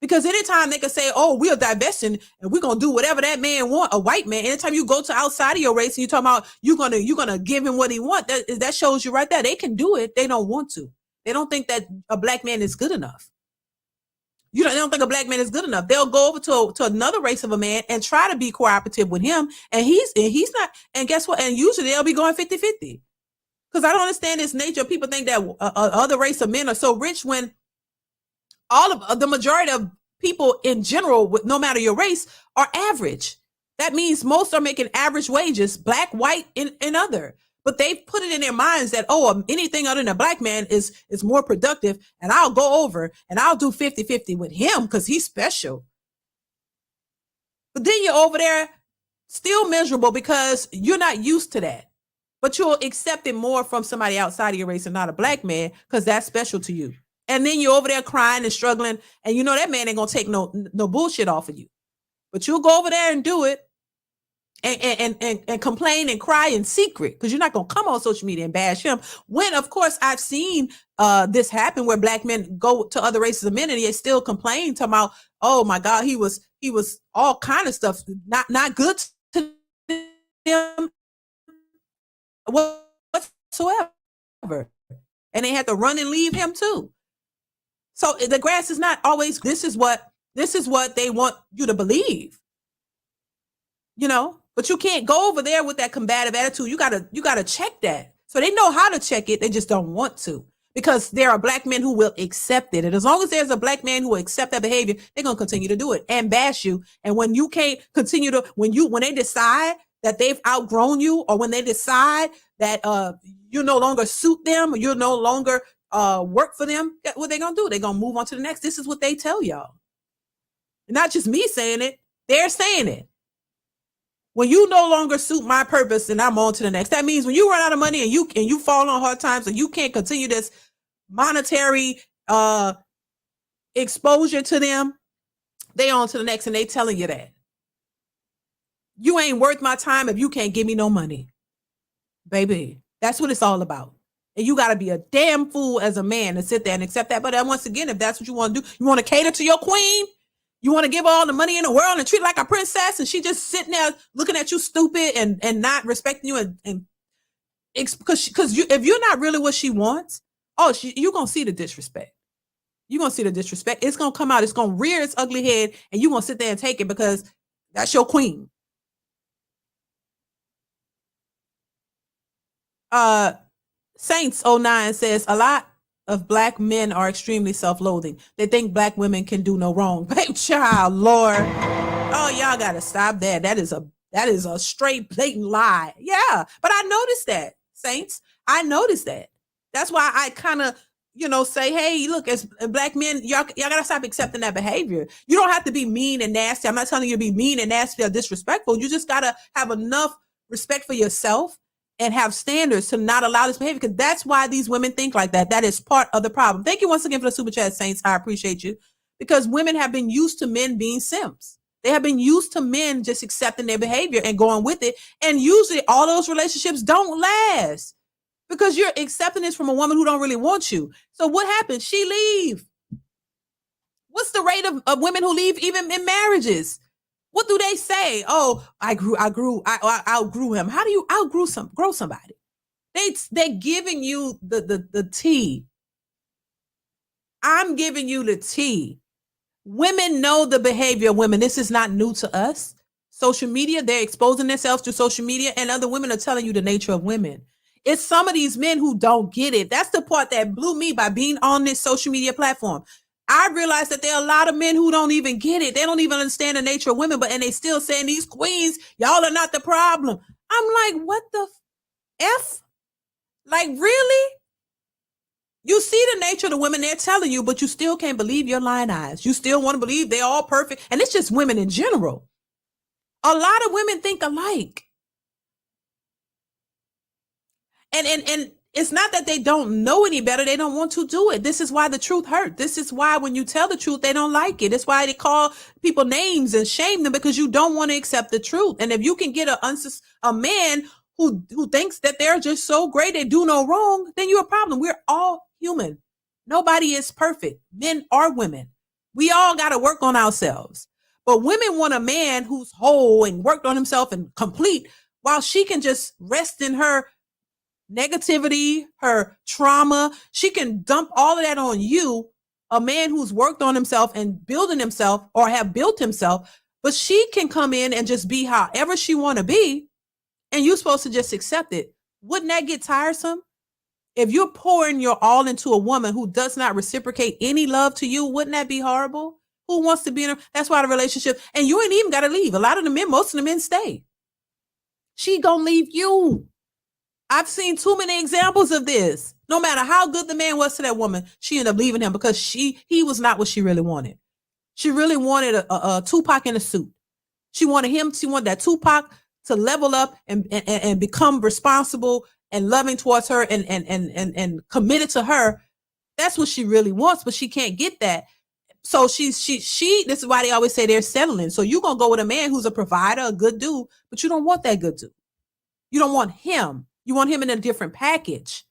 Because anytime they can say, oh, we are divesting and we're going to do whatever that man want, a white man, anytime you go to outside of your race and you're talking about you're going to give him what he want, that shows you right there. They can do it. They don't want to. They don't think that a black man is good enough. They don't think a black man is good enough. They'll go over to another race of a man and try to be cooperative with him. And he's not. And guess what? And usually they'll be going 50-50. Because I don't understand this nature. People think that other race of men are so rich when all of the majority of people in general, no matter your race, are average. That means most are making average wages, black, white, and other. But they've put it in their minds that, anything other than a black man is more productive, and I'll go over and I'll do 50-50 with him because he's special. But then you're over there still miserable because you're not used to that. But you'll accept it more from somebody outside of your race and not a black man because that's special to you. And then you're over there crying and struggling, and you know that man ain't gonna take no bullshit off of you. But you'll go over there and do it and complain and cry in secret because you're not gonna come on social media and bash him. When, of course, I've seen this happen where black men go to other races of men and they still complain, talking about, oh my God, he was all kind of stuff, not good to them whatsoever. And they had to run and leave him too. So the grass is not always, this is what they want you to believe, but you can't go over there with that combative attitude. You gotta check that. So they know how to check it. They just don't want to because there are black men who will accept it. And as long as there's a black man who will accept that behavior, they're going to continue to do it and bash you. And when you can't continue to, when they decide that they've outgrown you, or when they decide that you no longer suit them, or you're no longer work for them, what they gonna do? They're gonna move on to the next. This is what they tell y'all. Not just me saying it, they're saying it. When you no longer suit my purpose, and I'm on to the next. That means when you run out of money and you fall on hard times and you can't continue this monetary exposure to them, they on to the next, and they telling you that. You ain't worth my time if you can't give me no money. Baby, that's what it's all about. And you got to be a damn fool as a man to sit there and accept that. But once again, if that's what you want to do, you want to cater to your queen, you want to give all the money in the world and treat like a princess, and she just sitting there looking at you stupid and not respecting you, and because if you're not really what she wants, you're going to see the disrespect. You're going to see the disrespect. It's going to come out. It's going to rear its ugly head, and you're going to sit there and take it because that's your queen. Saints09 says a lot of black men are extremely self-loathing. They think black women can do no wrong. Baby child, Lord. Oh, y'all gotta stop that. That is a straight blatant lie. Yeah, but I noticed that, Saints. I noticed that. That's why I kind of, say, hey, look, as black men, y'all gotta stop accepting that behavior. You don't have to be mean and nasty. I'm not telling you to be mean and nasty or disrespectful. You just gotta have enough respect for yourself and have standards to not allow this behavior, because that's why these women think like that. That is part of the problem. Thank you once again for the super chat, Saints. I appreciate you, because women have been used to men being simps. They have been used to men just accepting their behavior and going with it. And usually all those relationships don't last because you're accepting this from a woman who don't really want you. So what happens? She leave. What's the rate of women who leave even in marriages? What do they say? Oh, I outgrew him. How do you grow somebody? They're giving you the tea. I'm giving you the tea. Women know the behavior of women. This is not new to us. Social media, they're exposing themselves to social media, and other women are telling you the nature of women. It's some of these men who don't get it. That's the part that blew me by being on this social media platform. I realized that there are a lot of men who don't even get it. They don't even understand the nature of women, and they still saying, these queens, y'all are not the problem. I'm like, what the F? Like, really? You see the nature of the women they're telling you, but you still can't believe your lying eyes. You still want to believe they're all perfect. And it's just women in general. A lot of women think alike. And it's not that they don't know any better. They don't want to do it. This is why the truth hurts. This is why when you tell the truth, they don't like it. It's why they call people names and shame them, because you don't want to accept the truth. And if you can get a man who thinks that they're just so great, they do no wrong, then you're a problem. We're all human. Nobody is perfect. Men or women. We all got to work on ourselves. But women want a man who's whole and worked on himself and complete, while she can just rest in her negativity, her trauma. She can dump all of that on you, a man who's worked on himself and building himself, or have built himself. But she can come in and just be however she want to be, and you're supposed to just accept it. Wouldn't that get tiresome? If you're pouring your all into a woman who does not reciprocate any love to you, wouldn't that be horrible? Who wants to be in a, that's why the relationship, and you ain't even got to leave. A lot of the men, most of the men stay. She gonna leave you. I've seen too many examples of this. No matter how good the man was to that woman, she ended up leaving him because he was not what she really wanted. She really wanted a Tupac in a suit. She wanted that Tupac to level up and become responsible and loving towards her and committed to her. That's what she really wants, but she can't get that. So she this is why they always say they're settling. So you're going to go with a man who's a provider, a good dude, but you don't want that good dude. You don't want him. You want him in a different package.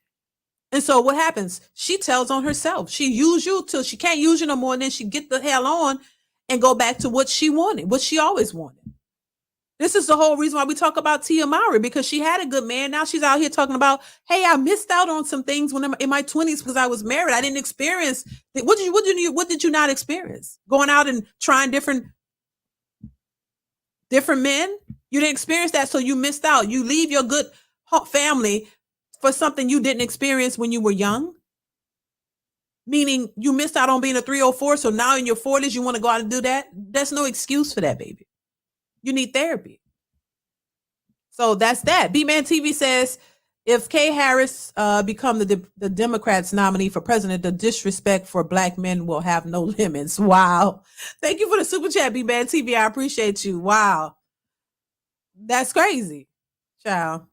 And so what happens? She tells on herself. She used you till she can't use you no more. And then she get the hell on and go back to what she wanted, what she always wanted. This is the whole reason why we talk about Tia Mowry, because she had a good man. Now she's out here talking about, hey, I missed out on some things when I'm in my 20s because I was married. I didn't experience. What did you not experience? Going out and trying different men? You didn't experience that, so you missed out. You leave your good family for something you didn't experience when you were young. Meaning you missed out on being a 304. So now in your 40s, you want to go out and do that. There's no excuse for that, baby. You need therapy. So that's that. B-Man TV says, if Kay Harris become the Democrats nominee for president, the disrespect for black men will have no limits. Wow. Thank you for the super chat, B-Man TV. I appreciate you. Wow. That's crazy. Ciao.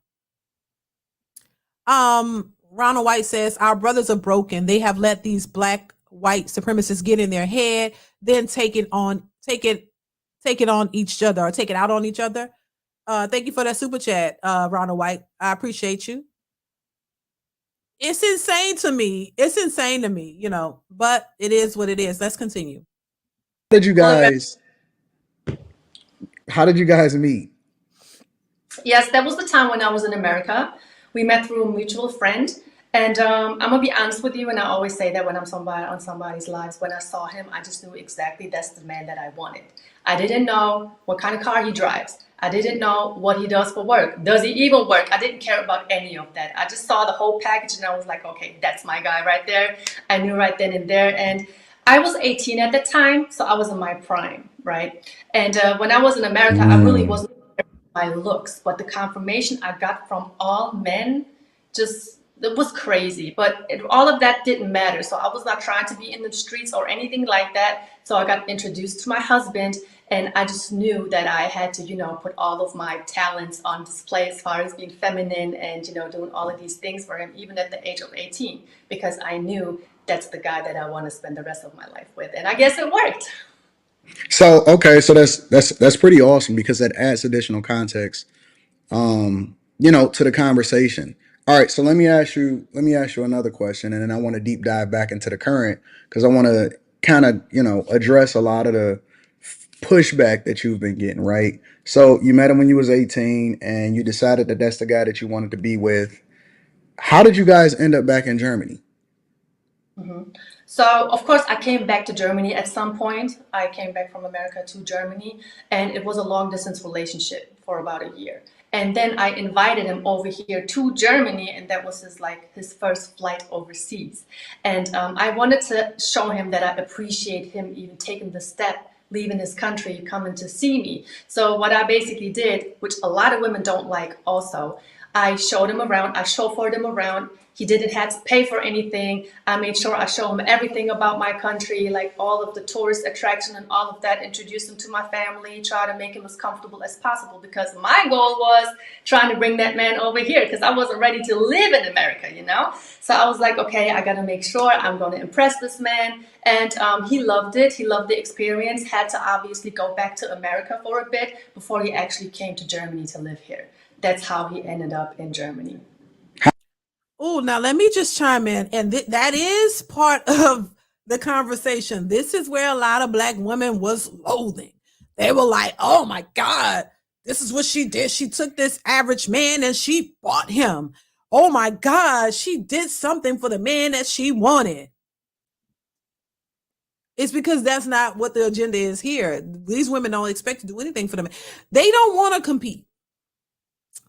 Ronald White says, our brothers are broken. They have let these black white supremacists get in their head, then take it on each other, or take it out on each other. Thank you for that super chat, Ronald White. I appreciate you. It's insane to me. But it is what it is. Let's continue. How did you guys meet? Yes, that was the time when I was in America. We met through a mutual friend. And I'm going to be honest with you, and I always say that when I'm on somebody's lives, when I saw him, I just knew exactly that's the man that I wanted. I didn't know what kind of car he drives. I didn't know what he does for work. Does he even work? I didn't care about any of that. I just saw the whole package, and I was like, okay, that's my guy right there. I knew right then and there. And I was 18 at the time, so I was in my prime, right? And when I was in America, I really wasn't my looks, but the confirmation I got from all men it was crazy. But all of that didn't matter. So I was not trying to be in the streets or anything like that. So I got introduced to my husband, and I just knew that I had to, put all of my talents on display as far as being feminine and, doing all of these things for him, even at the age of 18, because I knew that's the guy that I want to spend the rest of my life with. And I guess it worked. So, okay, so that's pretty awesome, because that adds additional context, to the conversation. All right, so let me ask you another question, and then I want to deep dive back into the current, because I want to kind of, address a lot of the pushback that you've been getting, right? So you met him when you was 18, and you decided that that's the guy that you wanted to be with. How did you guys end up back in Germany? Mm-hmm. So, of course, I came back to Germany at some point. I came back from America to Germany, and it was a long distance relationship for about a year. And then I invited him over here to Germany, and that was his first flight overseas. And I wanted to show him that I appreciate him even taking the step, leaving his country, coming to see me. So what I basically did, which a lot of women don't like also, I showed him around. I chauffeured him around. He didn't have to pay for anything. I made sure I show him everything about my country, like all of the tourist attraction and all of that, introduce him to my family, try to make him as comfortable as possible, because my goal was trying to bring that man over here because I wasn't ready to live in America, you know? So I was like, okay, I got to make sure I'm going to impress this man. And he loved it. He loved the experience, had to obviously go back to America for a bit before he actually came to Germany to live here. That's how he ended up in Germany. Oh, now let me just chime in. And that is part of the conversation. This is where a lot of Black women was loathing. They were like, oh my God, this is what she did. She took this average man and she bought him. Oh my God, she did something for the man that she wanted. It's because that's not what the agenda is here. These women don't expect to do anything for them. They don't want to compete.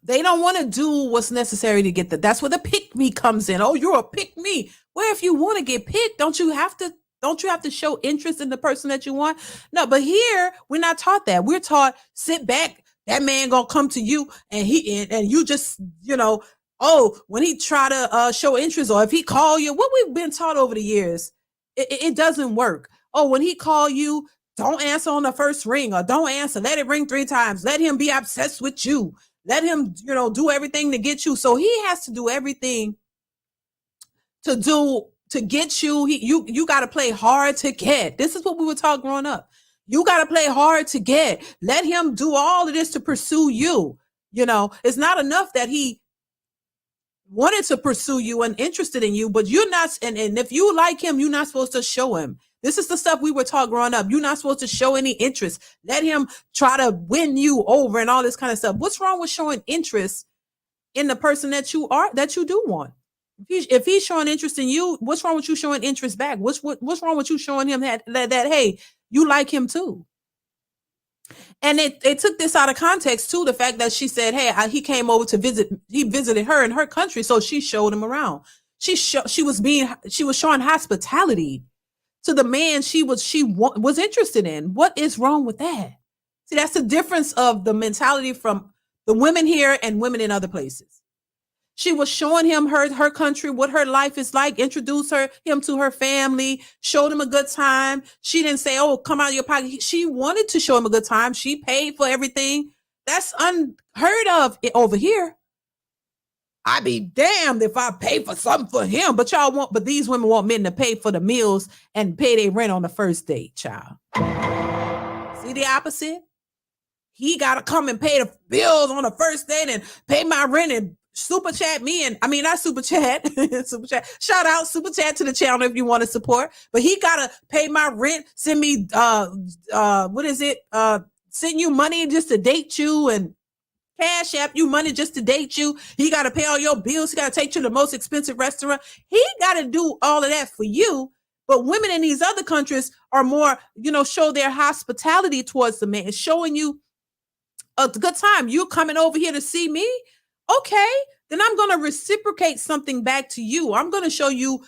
They don't want to do what's necessary to get that. That's where the pick me comes in. Oh, you're a pick me. Where if you want to get picked, don't you have to show interest in the person that you want? No, but here we're not taught that. We're taught sit back. That man gonna come to you and you just, oh, when he try to show interest, or if he call you, what we've been taught over the years, it doesn't work. Oh, when he call you, don't answer on the first ring, or don't answer. Let it ring 3 times. Let him be obsessed with you. Let him, do everything to get you. So he has to do everything to get you. You got to play hard to get. This is what we were taught growing up. You got to play hard to get. Let him do all of this to pursue you. It's not enough that he wanted to pursue you and interested in you, but you're not. And if you like him, you're not supposed to show him. This is the stuff we were taught growing up. You're not supposed to show any interest. Let him try to win you over and all this kind of stuff. What's wrong with showing interest in the person that you do want? If he's showing interest in you, what's wrong with you showing interest back? What's wrong with you showing him that hey, you like him too? And they took this out of context too. The fact that she said, hey, he came over to visit. He visited her in her country, so she showed him around. She was showing hospitality to the man she was interested in. What is wrong with that? See, that's the difference of the mentality from the women here and women in other places. She was showing him her country, what her life is like, introduced him to her family, showed him a good time. She didn't say, oh, come out of your pocket. She wanted to show him a good time. She paid for everything. That's unheard of over here. I'd be damned if I pay for something for him. But these women want men to pay for the meals and pay their rent on the first date, child. See the opposite? He got to come and pay the bills on the first date and pay my rent and super chat me. And I mean, not super chat, super chat. Shout out super chat to the channel if you want to support. But he got to pay my rent, send me, send you money just to date you and cash app you money just to date you. He got to pay all your bills. He got to take you to the most expensive restaurant. He got to do all of that for you. But women in these other countries are more, show their hospitality towards the man, showing you a good time. You coming over here to see me? Okay, then I'm going to reciprocate something back to you. I'm going to show you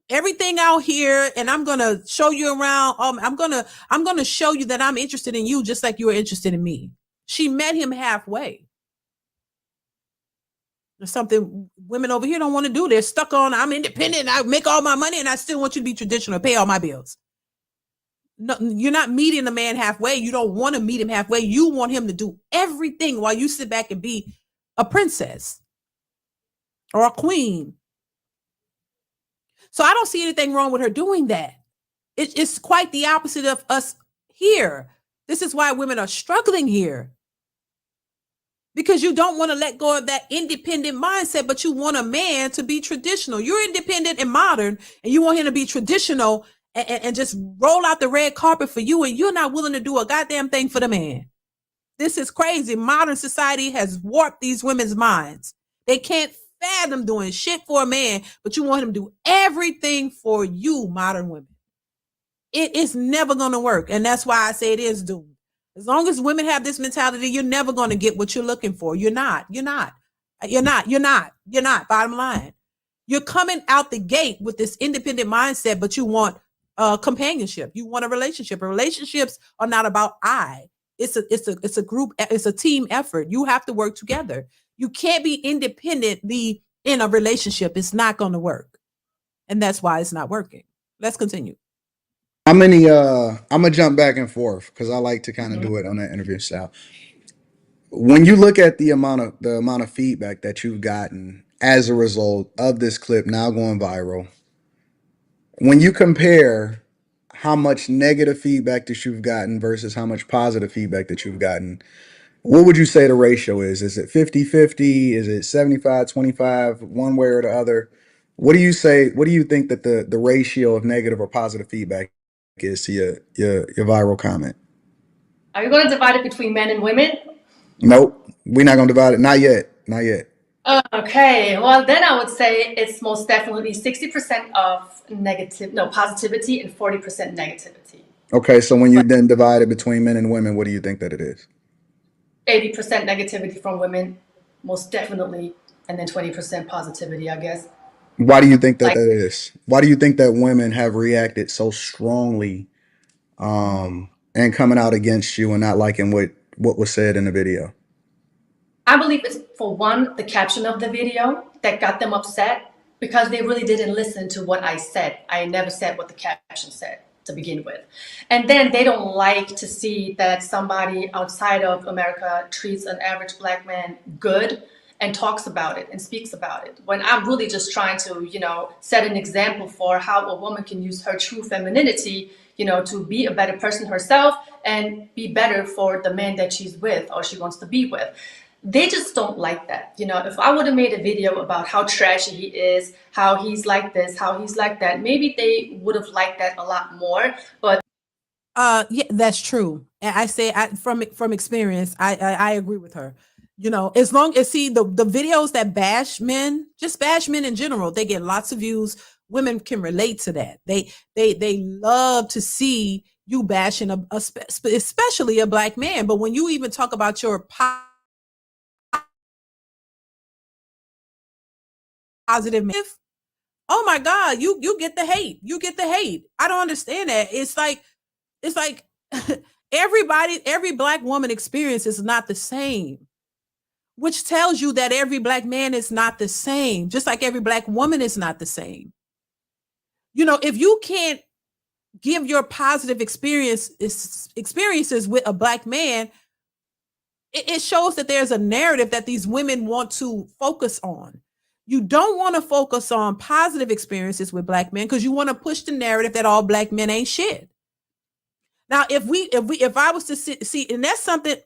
everything out here, and I'm going to show you around. I'm going to show you that I'm interested in you just like you were interested in me. She met him halfway. There's something women over here don't want to do. They're stuck on, I'm independent, I make all my money, and I still want you to be traditional, pay all my bills. No, you're not meeting the man halfway. You don't want to meet him halfway. You want him to do everything while you sit back and be a princess or a queen. So I don't see anything wrong with her doing that. It's quite the opposite of us here. This is why women are struggling here. Because you don't want to let go of that independent mindset, but you want a man to be traditional. You're independent and modern, and you want him to be traditional and just roll out the red carpet for you, and you're not willing to do a goddamn thing for the man. This is crazy. Modern society has warped these women's minds. They can't fathom doing shit for a man, but you want him to do everything for you, modern women. It is never going to work, and that's why I say it is doomed. As long as women have this mentality, you're never going to get what you're looking for. You're not. Bottom line. You're coming out the gate with this independent mindset, but you want companionship. You want a relationship. Relationships are not about I. It's a group. It's a team effort. You have to work together. You can't be independently in a relationship. It's not going to work. And that's why it's not working. Let's continue. How many I'm gonna jump back and forth because I like to kind of Mhm. do it on that interview style. When you look at the amount of feedback that you've gotten as a result of this clip now going viral, when you compare how much negative feedback that you've gotten versus how much positive feedback that you've gotten, what would you say the ratio is? Is it 50-50? Is it 75-25, one way or the other? What do you say? What do you think that the ratio of negative or positive feedback is to your viral comment? Are you going to divide it between men and women? Nope. We're not gonna divide it. Not yet. Not yet. Okay, well then I would say it's most definitely 60% of positivity and 40% negativity. Okay, so when you then divide it between men and women, what do you think that it is? 80% negativity from women, most definitely, and then 20% positivity, I guess. Why do you think that Like, that is? Why do you think that women have reacted so strongly and coming out against you and not liking what was said in the video? I believe it's, for one, the caption of the video that got them upset because they really didn't listen to what I said. I never said what the caption said to begin with. And then they don't like to see that somebody outside of America treats an average black man good and talks about it and speaks about it. When I'm really just trying to, set an example for how a woman can use her true femininity, to be a better person herself and be better for the man that she's with or she wants to be with. They just don't like that. If I would have made a video about how trashy he is, how he's like this, how he's like that, maybe they would have liked that a lot more. But Yeah, that's true. And I say from experience, I agree with her. As long as the videos that bash men, just bash men in general, they get lots of views. Women can relate to that. They love to see you bashing especially a black man. But when you even talk about your positive, oh my God, you get the hate. You get the hate. I don't understand that. It's like every black woman experience is not the same, which tells you that every black man is not the same, just like every black woman is not the same. If you can't give your positive experiences with a black man, it shows that there's a narrative that these women want to focus on. You don't want to focus on positive experiences with black men because you want to push the narrative that all black men ain't shit. Now, if I was to see, and that's something,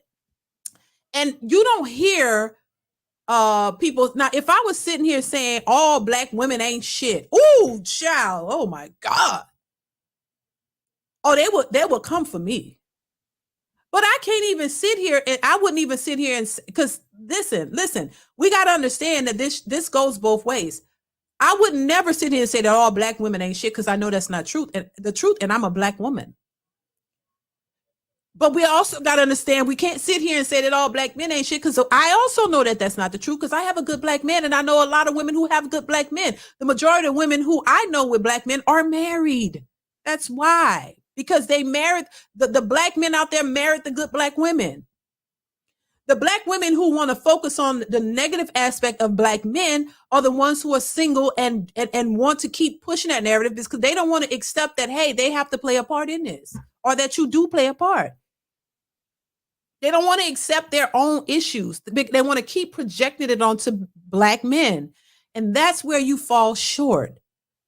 and you don't hear people. Now, if I was sitting here saying all black women ain't shit, ooh, child, oh my God. Oh, they would come for me. But I can't even sit here, and I wouldn't even sit here and, because listen, we got to understand that this goes both ways. I would never sit here and say that all black women ain't shit because I know that's not truth. And the truth, and I'm a black woman. But we also got to understand we can't sit here and say that all black men ain't shit because I also know that that's not the truth because I have a good black man and I know a lot of women who have good black men. The majority of women who I know with black men are married. That's why. Because they married, the black men out there married the good black women. The black women who want to focus on the negative aspect of black men are the ones who are single and want to keep pushing that narrative because they don't want to accept that, hey, they have to play a part in this or that you do play a part. They don't want to accept their own issues. They want to keep projecting it onto black men. And that's where you fall short.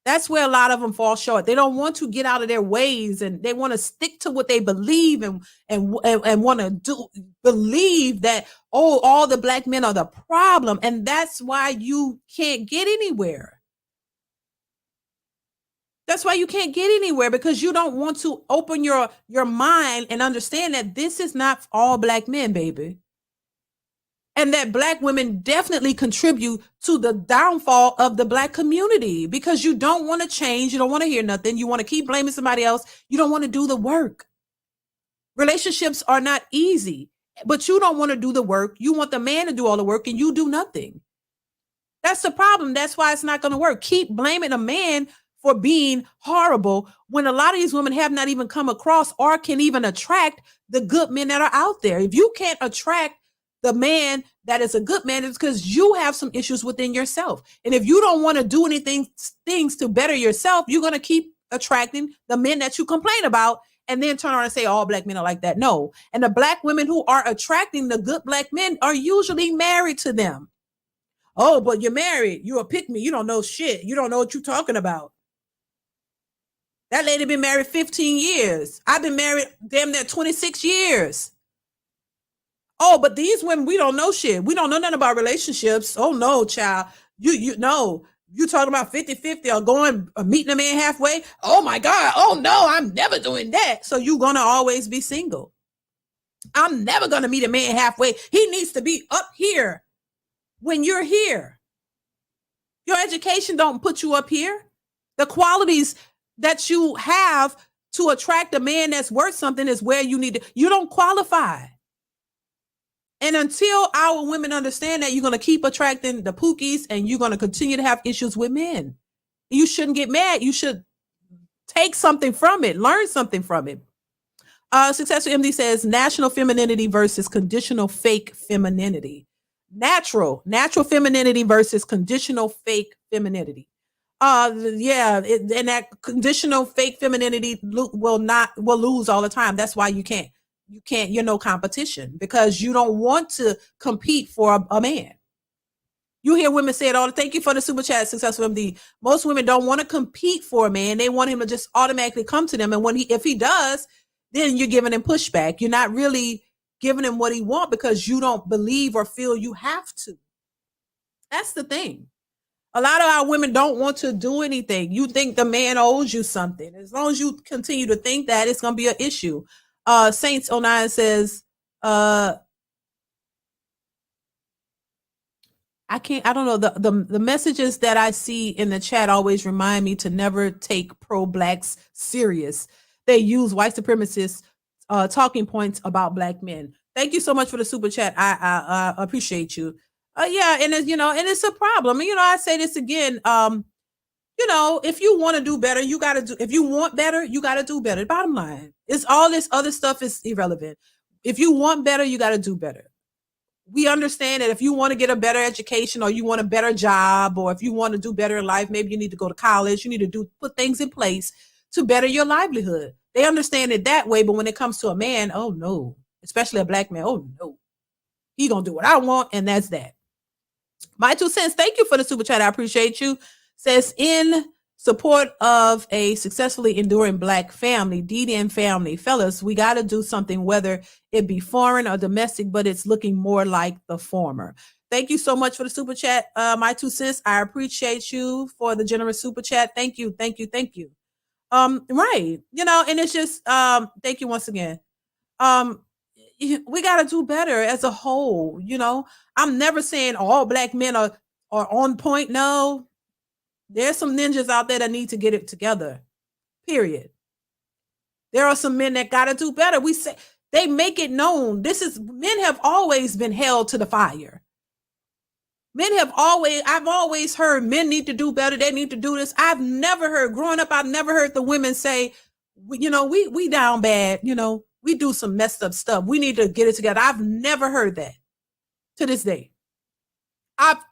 That's where a lot of them fall short. They don't want to get out of their ways and they want to stick to what they believe and want to believe that, oh, all the black men are the problem. And that's why you can't get anywhere. That's why you can't get anywhere because you don't want to open your mind and understand that this is not all black men, baby. And that black women definitely contribute to the downfall of the black community because you don't want to change. You don't want to hear nothing. You want to keep blaming somebody else. You don't want to do the work. Relationships are not easy, but you don't want to do the work. You want the man to do all the work and you do nothing. That's the problem. That's why it's not going to work. Keep blaming a man for being horrible when a lot of these women have not even come across or can even attract the good men that are out there. If you can't attract the man that is a good man is because you have some issues within yourself. And if you don't want to do things to better yourself, you're going to keep attracting the men that you complain about and then turn around and say all black men are like that. No. And the black women who are attracting the good black men are usually married to them. Oh, but you're married. You're a pick me. You don't know shit. You don't know what you're talking about. That lady been married 15 years. I've been married damn near 26 years. Oh, but these women, we don't know shit. We don't know nothing about relationships. Oh no, child. You know, you talking about 50-50 or going or meeting a man halfway. Oh my God. Oh no, I'm never doing that. So you're gonna always be single. I'm never gonna meet a man halfway. He needs to be up here when you're here. Your education don't put you up here. The qualities that you have to attract a man that's worth something is where you need to, you don't qualify. And until our women understand that, you're going to keep attracting the pookies and you're going to continue to have issues with men. You shouldn't get mad. You should take something from it, learn something from it. Successful MD says national femininity versus conditional fake femininity. Natural femininity versus conditional fake femininity. And that conditional fake femininity will lose all the time. That's why you're no competition, because you don't want to compete for a man. You hear women say it all. Thank you for the super chat, Successful MD. Most women don't want to compete for a man. They want him to just automatically come to them. And if he does, then you're giving him pushback. You're not really giving him what he wants because you don't believe or feel you have to. That's the thing. A lot of our women don't want to do anything. You think the man owes you something. As long as you continue to think that, it's going to be an issue. Saints09 says, I don't know. The messages that I see in the chat always remind me to never take pro-blacks serious. They use white supremacists talking points about black men. Thank you so much for the super chat. I appreciate you. And it's a problem. I say this again. If you want to do better, if you want better, you got to do better. Bottom line, it's all this other stuff is irrelevant. If you want better, you got to do better. We understand that if you want to get a better education or you want a better job, or if you want to do better in life, maybe you need to go to college. You need to put things in place to better your livelihood. They understand it that way. But when it comes to a man, oh no, especially a black man, oh no, he gonna do what I want. And that's that. My 2 cents. Thank you for the super chat. I appreciate you. Says, in support of a successfully enduring black family, DeeDee and family, fellas, we got to do something, whether it be foreign or domestic, but it's looking more like the former. Thank you so much for the super chat. My 2 cents. I appreciate you for the generous super chat. Thank you. Thank you. Thank you. Right. And it's just, thank you once again. We got to do better as a whole. I'm never saying all black men are on point. No, there's some ninjas out there that need to get it together. Period. There are some men that got to do better. We say they make it known. Men have always been held to the fire. I've always heard men need to do better. They need to do this. Growing up, I've never heard the women say, we down bad. We do some messed up stuff. We need to get it together. I've never heard that to this day.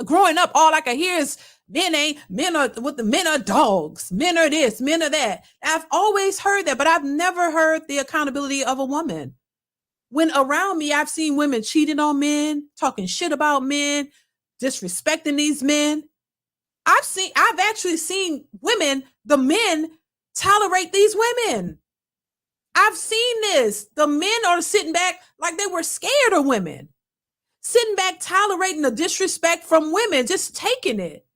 Growing up, all I can hear is men are dogs. Men are this, men are that. I've always heard that, but I've never heard the accountability of a woman. When around me, I've seen women cheating on men, talking shit about men, disrespecting these men. I've actually seen the men tolerate these women. I've seen this. The men are sitting back like they were scared of women. Sitting back, tolerating the disrespect from women, just taking it.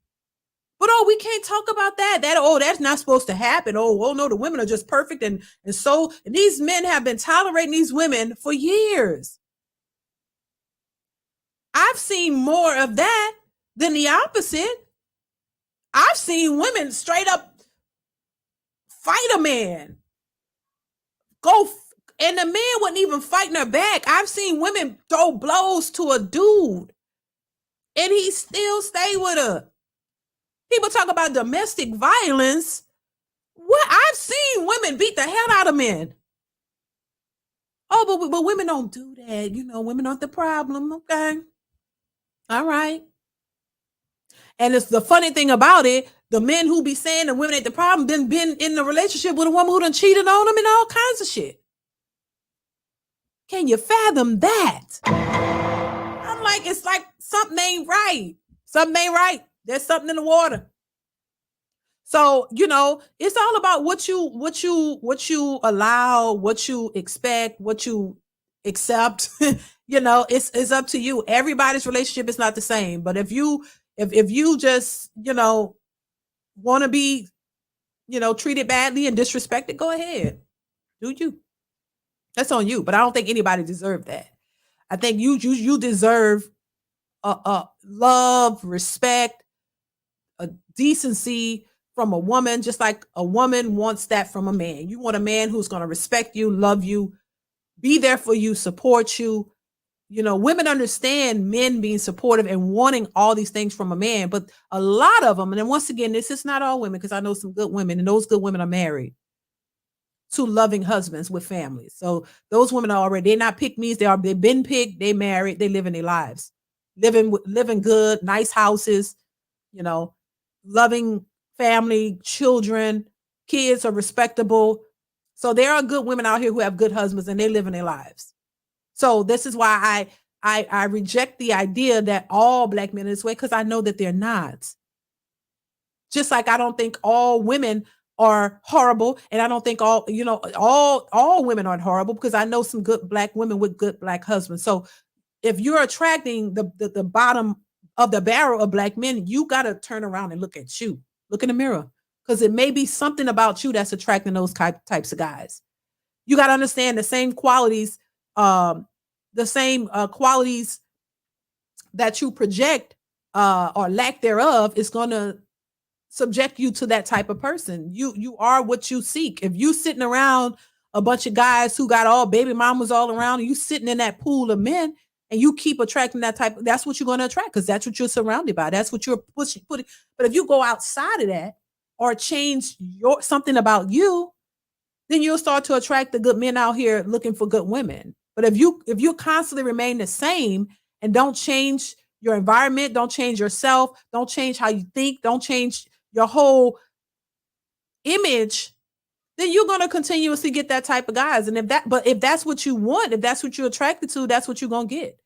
But we can't talk about that. That's not supposed to happen. Oh no, the women are just perfect. And these men have been tolerating these women for years. I've seen more of that than the opposite. I've seen women straight up fight a man. And the man wasn't even fighting her back. I've seen women throw blows to a dude and he still stay with her. People talk about domestic violence. What? I've seen women beat the hell out of men. Oh, but women don't do that. said, women aren't the problem. Okay. All right. And it's the funny thing about it, the men who be saying the women ain't the problem, then been in a relationship with a woman who done cheated on them and all kinds of shit. Can you fathom that? I'm like, it's like something ain't right. Something ain't right. There's something in the water. So, it's all about what you allow, what you expect, what you accept. It's up to you. Everybody's relationship is not the same. But if you just, want to be, treated badly and disrespected, go ahead. Do you? That's on you. But I don't think anybody deserved that. I think you deserve love, respect, a decency from a woman, just like a woman wants that from a man. You want a man who's going to respect you, love you, be there for you, support you. Women understand men being supportive and wanting all these things from a man, but a lot of them, and then once again, this is not all women, because I know some good women, and those good women are married to loving husbands with families. So those women are already, they're not pick me's, they've been picked, they married, they living their lives, living good, nice houses, loving family, children, kids are respectable. So there are good women out here who have good husbands and they live in their lives. So this is why I reject the idea that all Black men are this way, because I know that they're not. Just like I don't think all women are horrible, and I don't think all women aren't horrible, because I know some good Black women with good Black husbands. So if you're attracting the bottom of the barrel of Black men, you got to turn around and look at you. Look in the mirror, because it may be something about you that's attracting those types of guys. You got to understand the same qualities, qualities that you project or lack thereof is going to subject you to that type of person. You are what you seek. If you sitting around a bunch of guys who got all baby mamas all around, and you sitting in that pool of men, and you keep attracting that's what you're going to attract, because that's what you're surrounded by. That's what you're putting. But if you go outside of that or change something about you, then you'll start to attract the good men out here looking for good women. But if you constantly remain the same and don't change your environment, don't change yourself, don't change how you think, don't change your whole image, then you're going to continuously get that type of guys. And if that's what you want, if that's what you're attracted to, that's what you're going to get.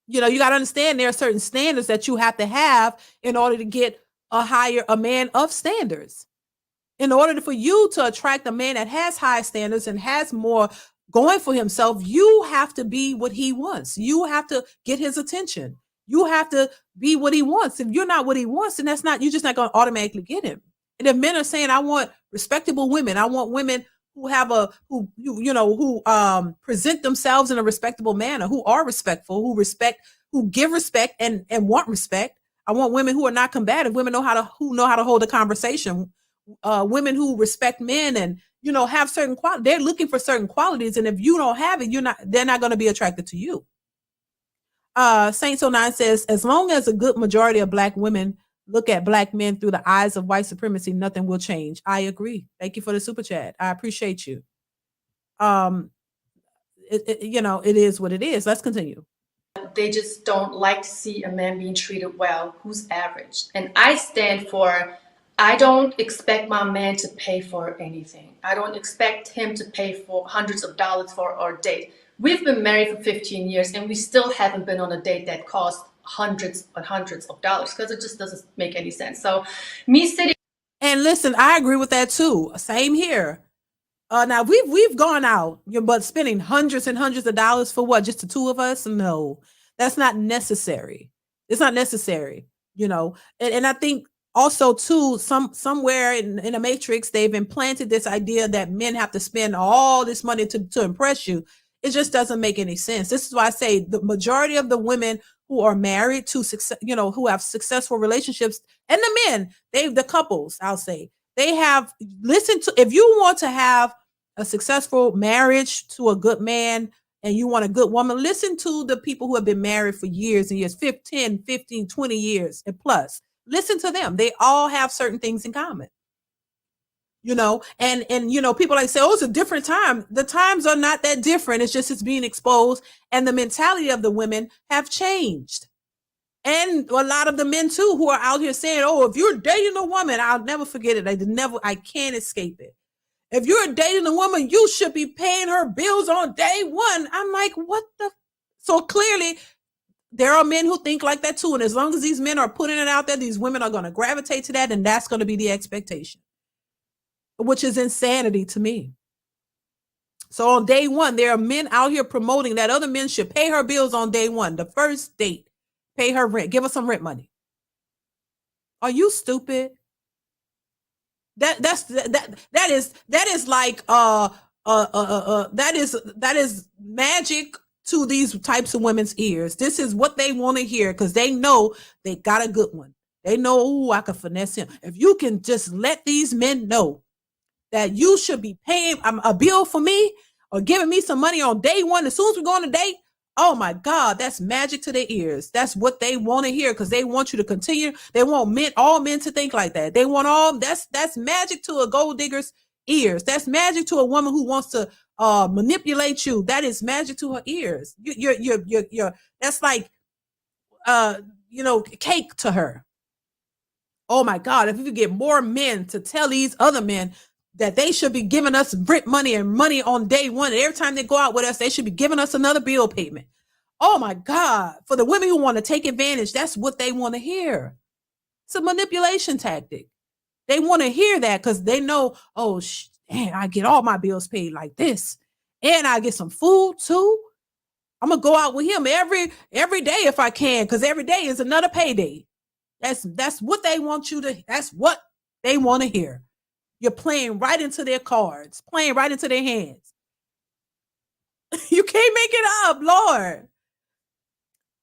You got to understand there are certain standards that you have to have in order to get a man of standards. In order for you to attract a man that has high standards and has more going for himself, you have to be what he wants. You have to get his attention. You have to be what he wants. If you're not what he wants, then you're just not going to automatically get him. And if men are saying, I want respectable women, I want women who have who present themselves in a respectable manner, who are respectful, who give respect and want respect. I want women who are not combative, women who know how to hold a conversation, women who respect men and, have certain qualities. They're looking for certain qualities. And if you don't have it, they're not going to be attracted to you. Saints 09 says, as long as a good majority of Black women look at Black men through the eyes of white supremacy, nothing will change. I agree. Thank you for the super chat. I appreciate you. It is what it is. Let's continue. They just don't like to see a man being treated well who's average. And I stand for, I don't expect my man to pay for anything. I don't expect him to pay for hundreds of dollars for our date. We've been married for 15 years and we still haven't been on a date that cost hundreds and hundreds of dollars, because it just doesn't make any sense. So me sitting. And listen, I agree with that too. Same here. Now we've gone out, but spending hundreds and hundreds of dollars for what? Just the two of us? No, that's not necessary. It's not necessary, and I think also too, somewhere in the matrix, they've implanted this idea that men have to spend all this money to impress you. It just doesn't make any sense. This is why I say the majority of the women who are married to success, who have successful relationships, and the men, the couples, I'll say, they have listened to, if you want to have a successful marriage to a good man and you want a good woman, listen to the people who have been married for years and years, 15, 20 years and plus. Listen to them. They all have certain things in common. and people like say, oh, it's a different time. The times are not that different. It's just it's being exposed, and the mentality of the women have changed. And a lot of the men too who are out here saying, oh, if you're dating a woman, I'll never forget it. I can't escape it. If you're dating a woman, you should be paying her bills on day one. I'm like, what the? So clearly there are men who think like that too. And as long as these men are putting it out there, these women are going to gravitate to that. And that's going to be the expectation, which is insanity to me. So on day one, there are men out here promoting that other men should pay her bills on day one, the first date, pay her rent, give her some rent money. Are you stupid? That is like that is magic to these types of women's ears. This is what they want to hear because they know they got a good one. They know, oh, I can finesse him. If you can just let these men know that you should be paying a bill for me or giving me some money on day one, as soon as we go on a date, oh my God, that's magic to their ears. That's what they want to hear because they want you to continue. They want all men to think like that. They want that's magic to a gold digger's ears. That's magic to a woman who wants to manipulate you. That is magic to her ears. You're that's like cake to her. Oh my God, if you get more men to tell these other men that they should be giving us rent money and money on day one. And every time they go out with us, they should be giving us another bill payment. Oh my God. For the women who want to take advantage, that's what they want to hear. It's a manipulation tactic. They want to hear that because they know, oh, man, I get all my bills paid like this. And I get some food too. I'm going to go out with him every day if I can, because every day is another payday. That's what they want that's what they want to hear. You're playing right into their cards, playing right into their hands. You can't make it up, Lord.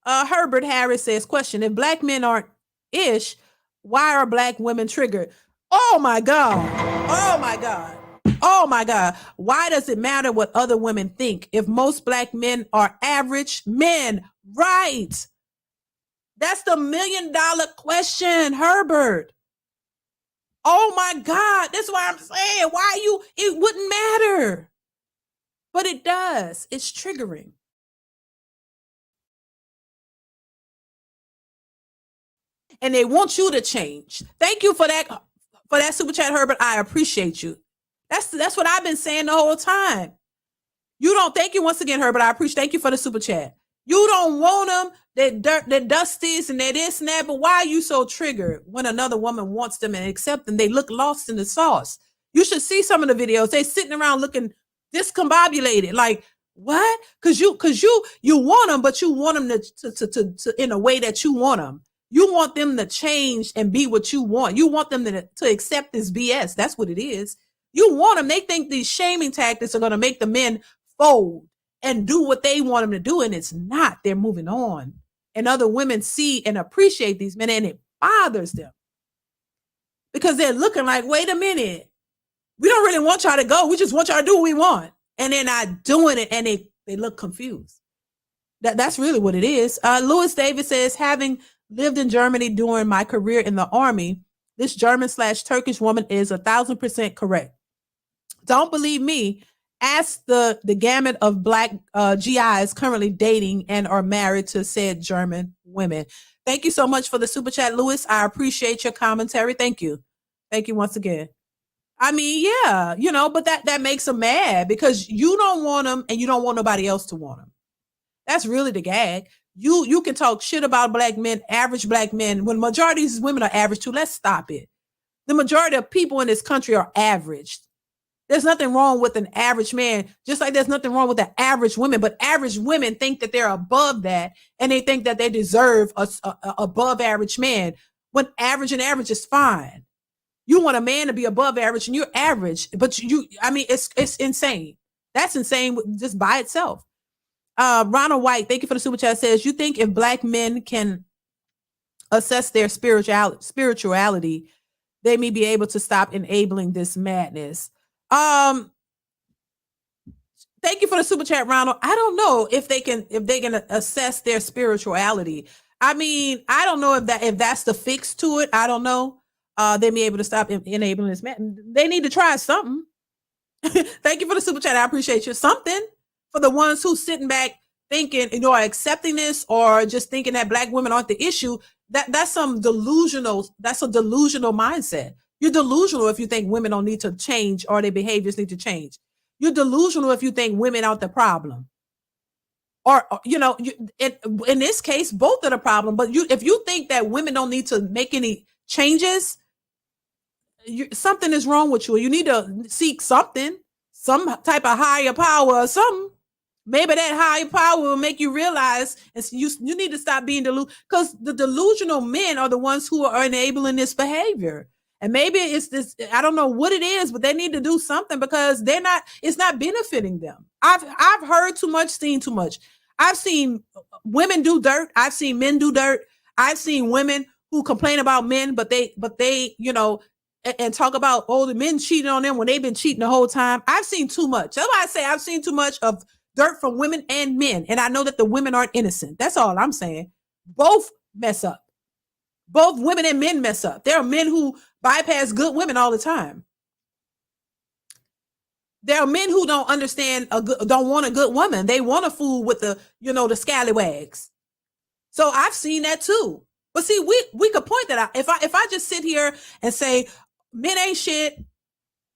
Herbert Harris says, question, if black men aren't ish, why are black women triggered? Oh my God. Oh my God. Oh my God. Why does it matter what other women think if most black men are average men? Right. That's the $1 million question, Herbert. Oh my God. That's why I'm saying it wouldn't matter. But it does. It's triggering. And they want you to change. Thank you for that super chat, Herbert. I appreciate you. That's what I've been saying the whole time. You don't, thank you once again, Herbert. I appreciate, thank you for the super chat. You don't want them, they're dusties and they're this and that, but why are you so triggered when another woman wants them and accept them? They look lost in the sauce. You should see some of the videos. They sitting around looking discombobulated. Like, what? Because you want them, but you want them to in a way that you want them. You want them to change and be what you want. You want them to accept this BS. That's what it is. You want them. They think these shaming tactics are going to make the men fold and do what they want them to do. And it's not. They're moving on. And other women see and appreciate these men, and it bothers them because they're looking like, wait a minute. We don't really want y'all to go. We just want y'all to do what we want. And they're not doing it, and they look confused. That's really what it is. Lewis Davis says, having lived in Germany during my career in the army, this German/Turkish woman is 1,000% correct. Don't believe me. Ask the gamut of black GIs currently dating and are married to said German women. Thank you so much for the super chat, Lewis. I appreciate your commentary. Thank you. Thank you once again. I mean, yeah, but that makes them mad because you don't want them and you don't want nobody else to want them. That's really the gag. You can talk shit about black men, average black men, when majority of these women are average too. Let's stop it. The majority of people in this country are average. There's nothing wrong with an average man, just like there's nothing wrong with the average women, but average women think that they're above that and they think that they deserve a above average man when average and average is fine. You want a man to be above average and you're average, but it's insane. That's insane just by itself. Ronald White, thank you for the super chat, says, you think if black men can assess their spirituality, they may be able to stop enabling this madness. Thank you for the super chat, Ronald. I don't know if they can assess their spirituality. I mean, I don't know if that's the fix to it. I don't know. they may be able to stop enabling this man. They need to try something. Thank you for the super chat. I appreciate you. Something for the ones who sitting back thinking, are accepting this or just thinking that black women aren't the issue. That's a delusional mindset. You're delusional if you think women don't need to change or their behaviors need to change. You're delusional if you think women aren't the problem. Or in this case, both are the problem. But if you think that women don't need to make any changes, something is wrong with you. You need to seek something, some type of higher power or something. Maybe that higher power will make you realize you need to stop being delusional, because the delusional men are the ones who are enabling this behavior. And maybe it's this, I don't know what it is, but they need to do something because it's not benefiting them. I've heard too much, seen too much. I've seen women do dirt. I've seen men do dirt. I've seen women who complain about men, but they, and talk about, the men cheating on them when they've been cheating the whole time. I've seen too much. That's why I say I've seen too much of dirt from women and men. And I know that the women aren't innocent. That's all I'm saying. Both mess up. Both women and men mess up. There are men who bypass good women all the time. There are men who don't understand, don't want a good woman. They want a fool with the, the scallywags. So I've seen that too. But see, we could point that out. If I just sit here and say men ain't shit,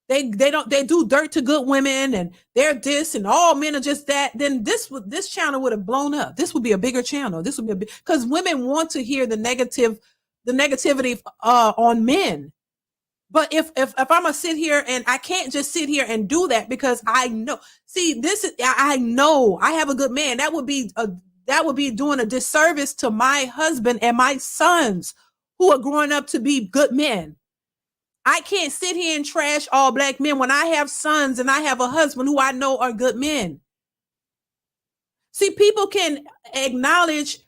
they do dirt to good women and they're this and all men are just that, then this channel would have blown up. This would be a bigger channel. This would be because women want to hear the negativity on men. But if I'm gonna sit here, and I can't just sit here and do that because I know. See, I know I have a good man. That would be doing a disservice to my husband and my sons who are growing up to be good men. I can't sit here and trash all black men when I have sons and I have a husband who I know are good men. See, people can acknowledge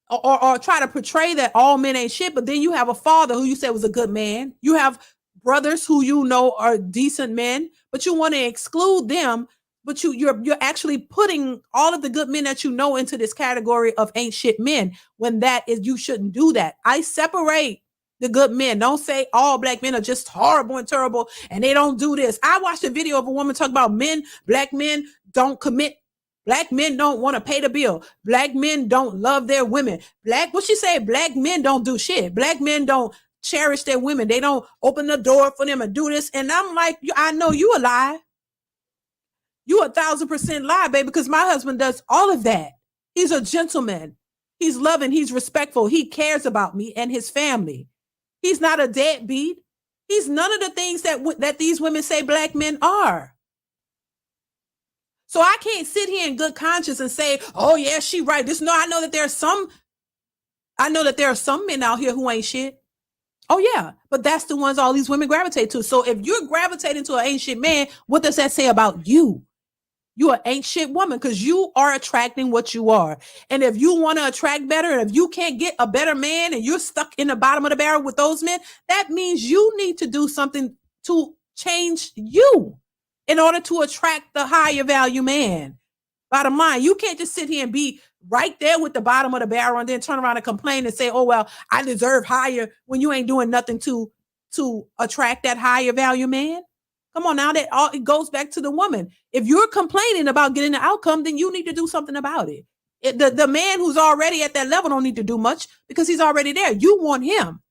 or try to portray that all men ain't shit, but then you have a father who you said was a good man. You have brothers who are decent men, but you want to exclude them. But you're actually putting all of the good men that you know into this category of ain't shit men, when that is, you shouldn't do that. I separate the good men. Don't say all black men are just horrible and terrible and they don't do this. I watched a video of a woman talk about black men don't commit. Black men don't want to pay the bill. Black men don't love their women. What she say? Black men don't do shit. Black men don't cherish their women. They don't open the door for them and do this. And I'm like, I know you a lie. You 1,000% lie, baby, because my husband does all of that. He's a gentleman. He's loving. He's respectful. He cares about me and his family. He's not a deadbeat. He's none of the things that these women say black men are. So I can't sit here in good conscience and say, oh yeah, she right. I know that there are some men out here who ain't shit. Oh yeah, but that's the ones all these women gravitate to. So if you're gravitating to an ain't shit man, what does that say about you? You an ain't shit woman because you are attracting what you are. And if you want to attract better, and if you can't get a better man and you're stuck in the bottom of the barrel with those men, that means you need to do something to change you in order to attract the higher value man. Bottom line, you can't just sit here and be right there with the bottom of the barrel and then turn around and complain and say, oh, well, I deserve higher, when you ain't doing nothing to attract that higher value man. Come on now, it goes back to the woman. If you're complaining about getting the outcome, then you need to do something about it. The man who's already at that level don't need to do much because he's already there. You want him.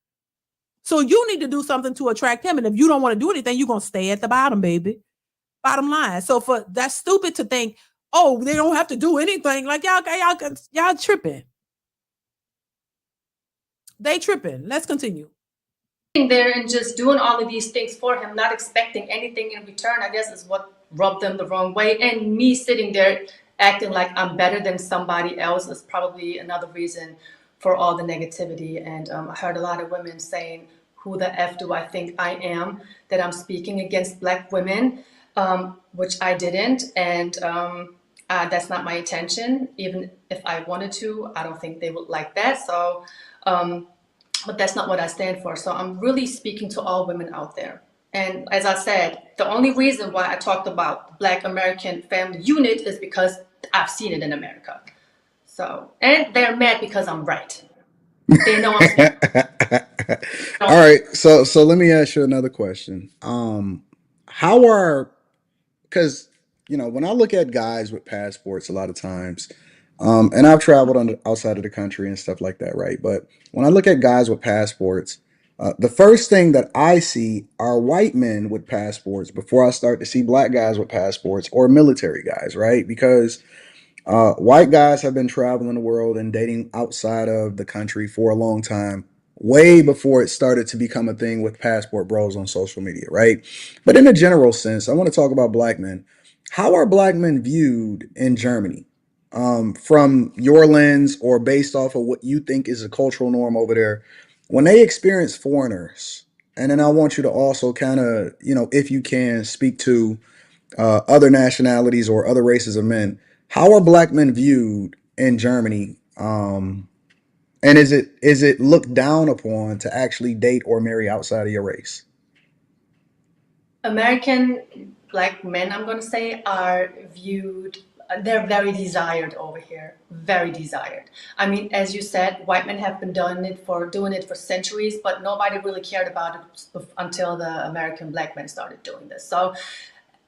So you need to do something to attract him. And if you don't want to do anything, you're going to stay at the bottom, baby. Bottom line. So that's stupid to think, oh, they don't have to do anything. Like y'all tripping. They tripping. Let's continue. There and just doing all of these things for him, not expecting anything in return, I guess is what rubbed them the wrong way. And me sitting there acting like I'm better than somebody else is probably another reason for all the negativity. And I heard a lot of women saying, who the F do I think I am, that I'm speaking against black women, which I didn't. And that's not my intention. Even if I wanted to, I don't think they would like that. So, but that's not what I stand for. So I'm really speaking to all women out there. And as I said, the only reason why I talked about the Black American family unit is because I've seen it in America. So, and they're mad because I'm right. They know I'm speaking. All right, so let me ask you another question. How are because when I look at guys with passports, a lot of times, and I've traveled outside of the country and stuff like that, right? But when I look at guys with passports, the first thing that I see are white men with passports before I start to see black guys with passports or military guys, right? Because white guys have been traveling the world and dating outside of the country for a long time, way before it started to become a thing with passport bros on social media, right? But in a general sense, I want to talk about black men. How are black men viewed in Germany? From your lens or based off of what you think is a cultural norm over there, when they experience foreigners, and then I want you to also kind of, if you can, speak to other nationalities or other races of men. How are black men viewed in Germany? And is it looked down upon to actually date or marry outside of your race? American black men, I'm going to say, are viewed, they're very desired over here, very desired. I mean, as you said, white men have been doing it for centuries, but nobody really cared about it until the American black men started doing this. So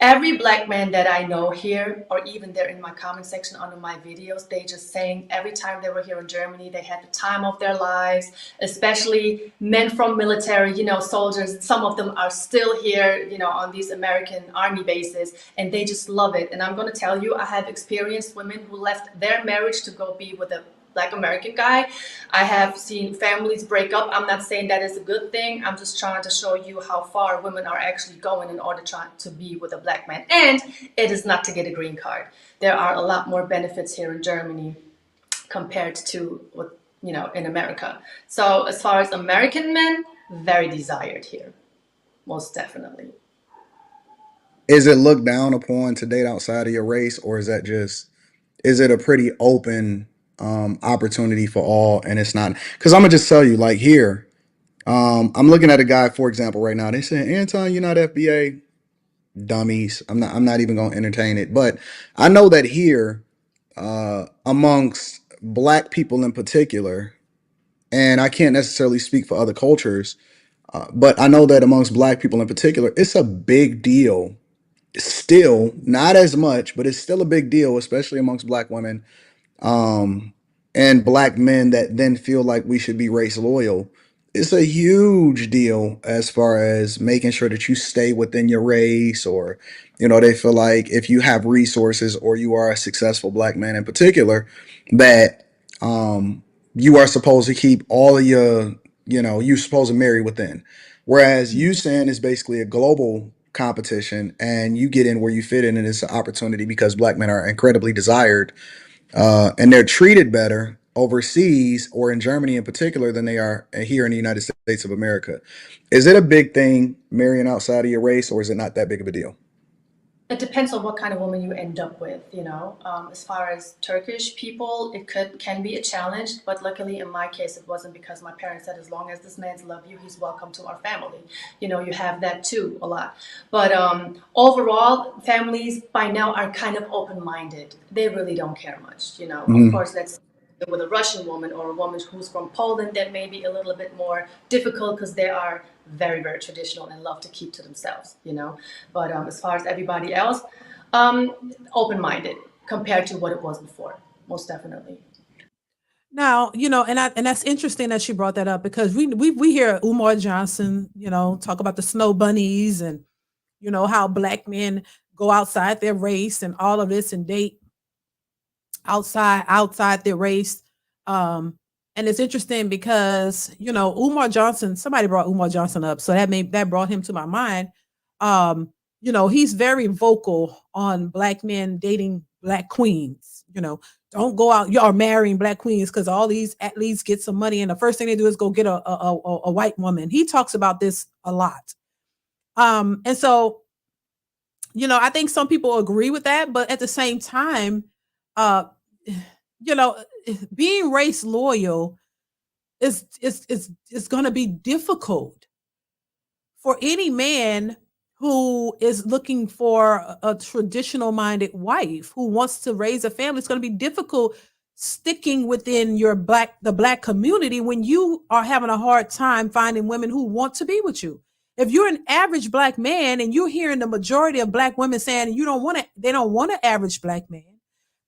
every black man that I know here, or even they're in my comment section under my videos, they just saying every time they were here in Germany, they had the time of their lives, especially men from military, soldiers. Some of them are still here, on these American army bases, and they just love it. And I'm going to tell you, I have experienced women who left their marriage to go be with a Black American guy. I have seen families break up. I'm not saying that is a good thing. I'm just trying to show you how far women are actually going in order to be with a black man. And it is not to get a green card. There are a lot more benefits here in Germany compared to what, in America. So as far as American men, very desired here, most definitely. Is it looked down upon to date outside of your race, or is it a pretty open opportunity for all? And it's not because I'm gonna just tell you, like here, I'm looking at a guy, for example, right now. They saying, Anton, you're not FBA. Dummies. I'm not even gonna entertain it. But I know that here, amongst black people in particular, and I can't necessarily speak for other cultures, but I know that amongst black people in particular, it's a big deal. Still, not as much, but it's still a big deal, especially amongst black women, um, and black men that then feel like we should be race loyal. It's a huge deal as far as making sure that you stay within your race, or, they feel like if you have resources or you are a successful black man in particular, that you are supposed to keep all of you're supposed to marry within. Whereas you saying is basically a global competition and you get in where you fit in, and it's an opportunity because black men are incredibly desired and they're treated better overseas or in Germany in particular than they are here in the United States of America. Is it a big thing marrying outside of your race, or is it not that big of a deal? It depends on what kind of woman you end up with. As far as Turkish people, it can be a challenge, but luckily in my case, it wasn't, because my parents said, as long as this man's love you, he's welcome to our family. You have that too a lot. But overall, families by now are kind of open-minded. They really don't care much. Of Mhm. course, let's with a Russian woman or a woman who's from Poland, that may be a little bit more difficult because they are very, very traditional and love to keep to themselves. But as far as everybody else, open-minded compared to what it was before, most definitely. Now, and that's interesting that she brought that up because we hear Umar Johnson, talk about the snow bunnies and how black men go outside their race and all of this and date outside their race. And it's interesting because Umar Johnson, somebody brought Umar Johnson up, so that brought him to my mind. He's very vocal on black men dating black queens. Don't go out, you're marrying black queens because all these athletes get some money, and the first thing they do is go get a white woman. He talks about this a lot. And so I think some people agree with that, but at the same time, uh, you know, being race loyal is going to be difficult for any man who is looking for a traditional minded wife who wants to raise a family. It's going to be difficult sticking within the black community when you are having a hard time finding women who want to be with you. If you're an average black man and you're hearing the majority of black women saying they don't want an average black man,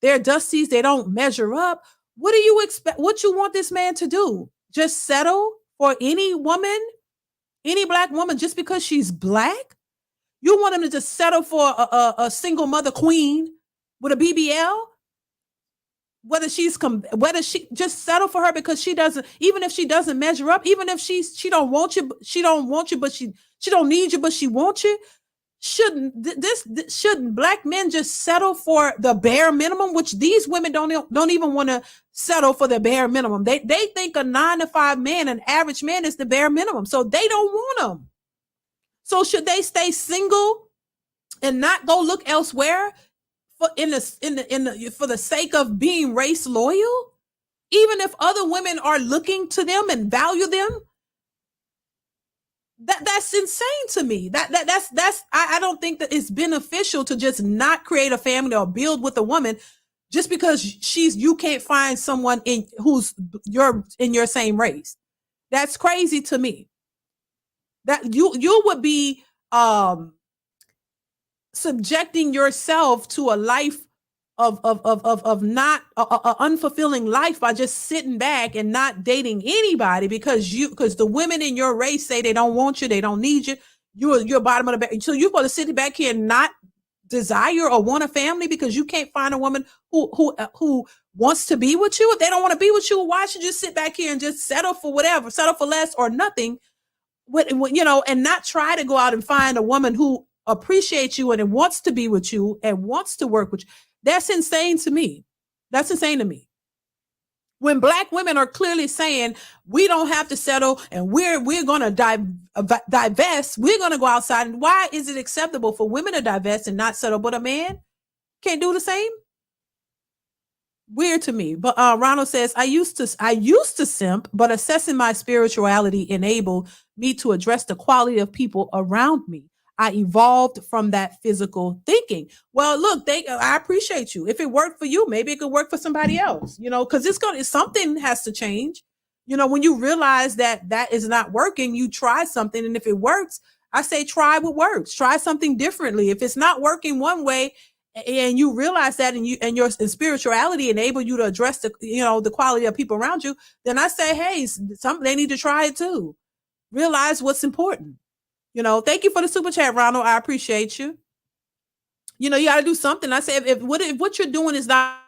they're dusties, they don't measure up. What do you expect? What you want this man to do? Just settle for any woman, any black woman, just because she's black? You want him to just settle for a single mother queen with a BBL? Whether she just settle for her because she doesn't, even if she doesn't measure up, even if she don't want you, but she don't need you, but she wants you. Shouldn't black men just settle for the bare minimum, which these women don't even want to settle for the bare minimum. They think a 9-to-5 man, an average man, is the bare minimum, so they don't want them. So should they stay single and not go look elsewhere for the sake of being race loyal? Even if other women are looking to them and value them, that's insane to me. I don't think that it's beneficial to just not create a family or build with a woman just because you can't find someone who's in your same race. That's crazy to me. That you would be subjecting yourself to a life of not unfulfilling life by just sitting back and not dating anybody because the women in your race say they don't want you, they don't need you, you're bottom of the barrel. So you're going to sit back here and not desire or want a family because you can't find a woman who wants to be with you. If they don't want to be with you, why should you sit back here and just settle for less or nothing, and not try to go out and find a woman who appreciates you and wants to be with you and wants to work with you? That's insane to me. That's insane to me. When black women are clearly saying we don't have to settle and we're going to divest, we're going to go outside. And why is it acceptable for women to divest and not settle, but a man can't do the same? Weird to me. But Ronald says, I used to simp, but assessing my spirituality enabled me to address the quality of people around me. I evolved from that physical thinking. Well, look, I appreciate you. If it worked for you, maybe it could work for somebody else, because something has to change. When you realize that is not working, you try something. And if it works, I say, try what works, try something differently. If it's not working one way and you realize that and your spirituality enable you to address the quality of people around you, then I say, hey, they need to try it too. Realize what's important. Thank you for the super chat, Ronald. I appreciate you. You got to do something. I say, if what you're doing is not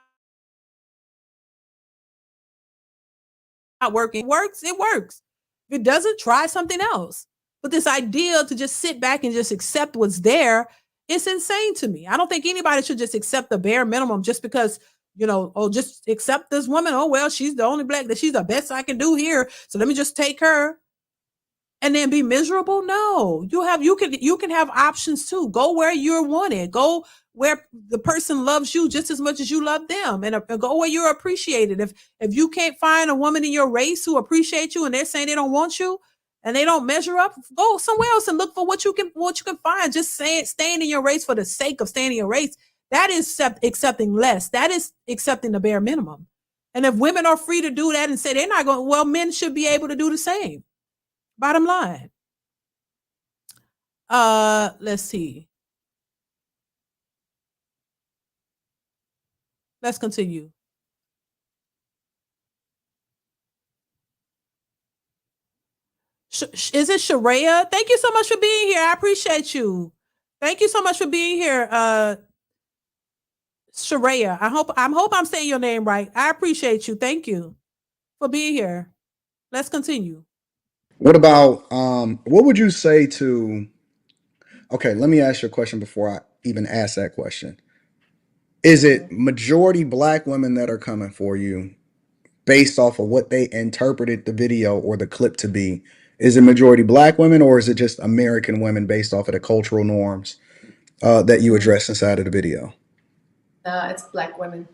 working, it works. If it doesn't, try something else. But this idea to just sit back and just accept what's there, it's insane to me. I don't think anybody should just accept the bare minimum just because, just accept this woman. Oh, well, she's the only black, that she's the best I can do here, so let me just take her. And then be miserable? No, you can have options too. Go where you're wanted. Go where the person loves you just as much as you love them, and go where you're appreciated. If you can't find a woman in your race who appreciates you and they're saying they don't want you and they don't measure up, go somewhere else and look for what you can find. Just staying in your race for the sake of staying in your race, that is accepting less. That is accepting the bare minimum. And if women are free to do that and say they're not going, well, men should be able to do the same. Bottom line. Let's see. Let's continue. Is it Sharia? Thank you so much for being here. I appreciate you. Thank you so much for being here, Sharia. I hope I'm saying your name right. I appreciate you. Thank you for being here. Let's continue. What about what would you say to? Okay, let me ask you a question before I even ask that question. Is it majority black women that are coming for you based off of what they interpreted the video or the clip to be? Is it majority black women, or is it just American women based off of the cultural norms that you address inside of the video? It's black women.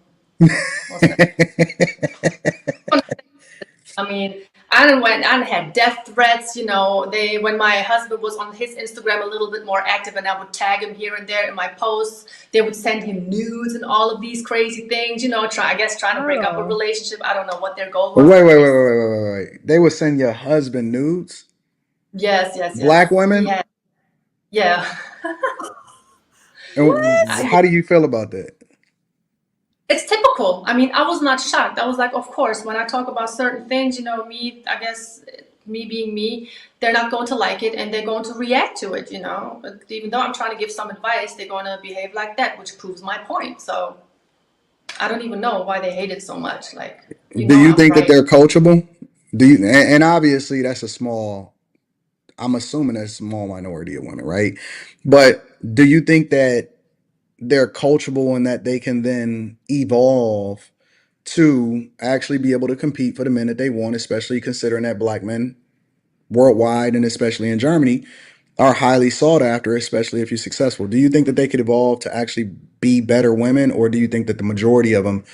I mean, I had death threats, when my husband was on his Instagram a little bit more active and I would tag him here and there in my posts, they would send him nudes and all of these crazy things, trying to break up a Girl. relationship. I don't know what their goal But was. wait. They would send your husband nudes? Yes. Black He women? had, yeah. And how do you feel about that? It's typical. I mean, I was not shocked. I was like, of course, when I talk about certain things, me being me, they're not going to like it and they're going to react to it, But even though I'm trying to give some advice, they're going to behave like that, which proves my point. So I don't even know why they hate it so much. Like, Do you I'm think that right. they're coachable? Do you, and obviously that's a small, I'm assuming that's a small minority of women, right? But do you think that they're coachable and that they can then evolve to actually be able to compete for the men that they want, especially considering that black men worldwide and especially in Germany are highly sought after, especially if you're successful? Do you think that they could evolve to actually be better women, or do you think that the majority of them,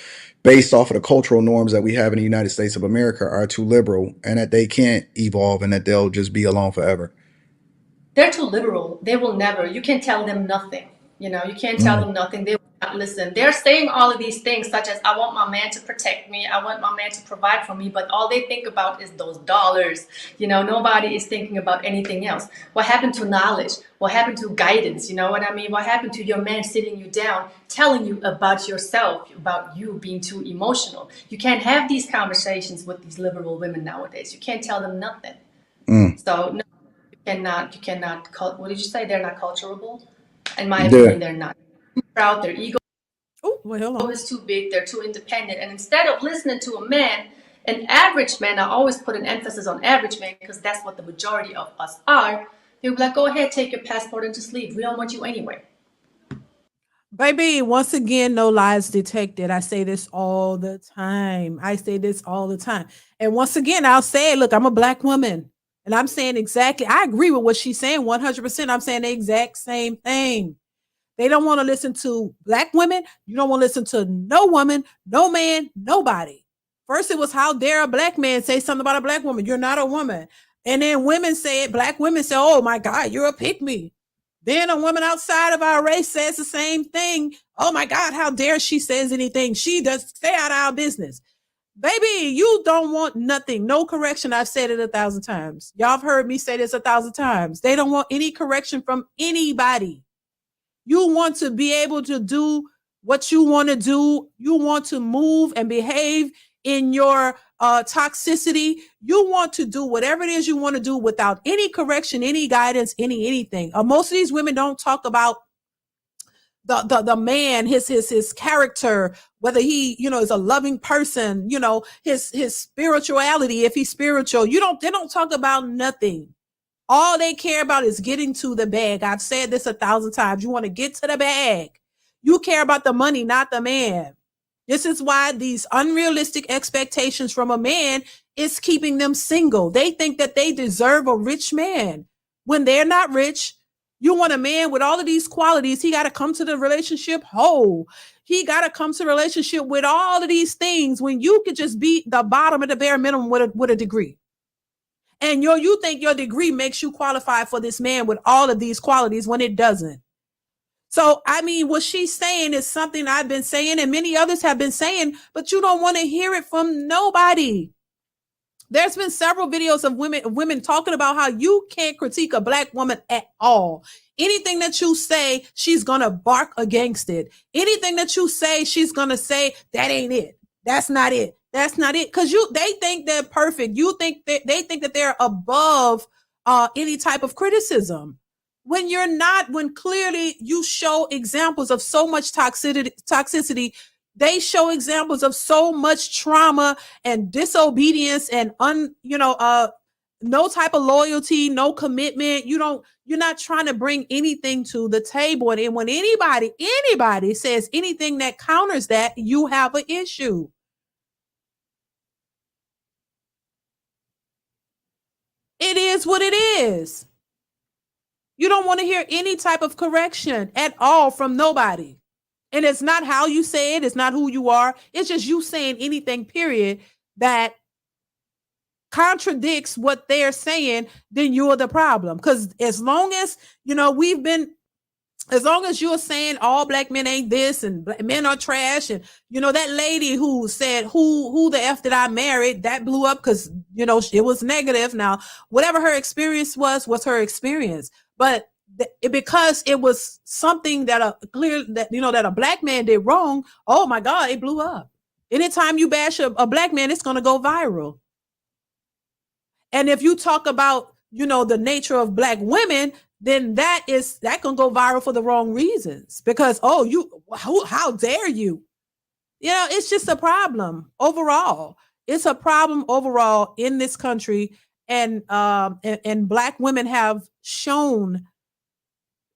based off of the cultural norms that we have in the United States of America, are too liberal and that they can't evolve and that they'll just be alone forever? They're too liberal. They will never. You can tell them nothing. You can't tell them nothing. They will not listen. They're saying all of these things, such as, I want my man to protect me. I want my man to provide for me. But all they think about is those dollars. Nobody is thinking about anything else. What happened to knowledge? What happened to guidance? You know what I mean? What happened to your man sitting you down, telling you about yourself, about you being too emotional? You can't have these conversations with these liberal women nowadays. You can't tell them nothing. So, no. You cannot, what did you say? They're not culturable? In my Yeah. opinion, they're not. Too proud, their ego Oh, wait, hold on. is too big, they're too independent. And instead of listening to a man, an average man, I always put an emphasis on average man because that's what the majority of us are. They'll be like, go ahead, take your passport and just leave. We don't want you anyway. Baby, once again, no lies detected. I say this all the time. And once again, I'll say, look, I'm a black woman. And I'm saying exactly, I agree with what she's saying 100%. I'm saying the exact same thing. They don't want to listen to black women. You don't want to listen to no woman, no man, nobody. First, it was, how dare a black man say something about a black woman? You're not a woman. And then women say it, black women say, oh my God, you're a pick me. Then a woman outside of our race says the same thing. Oh my God, how dare she says anything? She does, stay out of our business. Baby, you don't want nothing. No correction. I've said it 1,000 times. Y'all have heard me say this 1,000 times. They don't want any correction from anybody. You want to be able to do what you want to do. You want to move and behave in your toxicity. You want to do whatever it is you want to do without any correction, any guidance, anything. Most of these women don't talk about the man, his character, whether he is a loving person, his spirituality, if he's spiritual. They don't talk about nothing. All they care about is getting to the bag. I've said this 1,000 times. You want to get to the bag. You care about the money, not the man. This is why these unrealistic expectations from a man is keeping them single. They think that they deserve a rich man when they're not rich. You want a man with all of these qualities. He got to come to the relationship whole. He got to come to the relationship with all of these things when you could just be the bottom of the bare minimum with a degree. And you think your degree makes you qualify for this man with all of these qualities when it doesn't. So, I mean, what she's saying is something I've been saying and many others have been saying, but you don't want to hear it from nobody. There's been several videos of women talking about how you can't critique a black woman at all. Anything that you say, she's going to bark against it. Anything that you say, she's going to say, that ain't it. That's not it. That's not it. Because they think they're perfect. They think that they're above any type of criticism. When you're not, when clearly you show examples of so much toxicity, they show examples of so much trauma and disobedience and no type of loyalty, no commitment. You're not trying to bring anything to the table. And when anybody says anything that counters that, you have an issue. It is what it is. You don't want to hear any type of correction at all from nobody. And it's not how you say it. It's not who you are. It's just you saying anything, period, that contradicts what they're saying, then you're the problem. Because as long as, you know, as long as you're saying all black men ain't this and men are trash, and you know that lady who said who the f did I marry, that blew up because you know it was negative. Now whatever her experience was her experience, but because it was something that that a black man did wrong, oh my god, it blew up. Anytime you bash a black man, it's going to go viral. And if you talk about, you know, the nature of black women, then that can go viral for the wrong reasons, because how dare you? You know, it's just a problem overall. It's a problem overall in this country, and black women have shown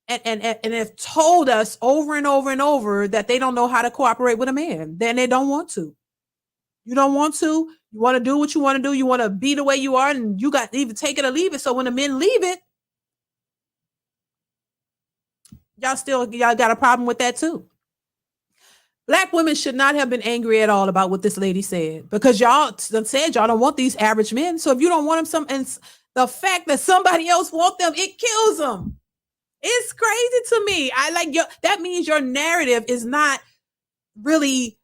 and have told us over and over and over that they don't know how to cooperate with a man. Then they don't want to. You don't want to. You want to do what you want to do. You want to be the way you are, and you got to either take it or leave it. So when the men leave it, y'all got a problem with that too. Black women should not have been angry at all about what this lady said, because y'all said y'all don't want these average men. So if you don't want them, and the fact that somebody else wants them, it kills them. It's crazy to me. That means your narrative is not really,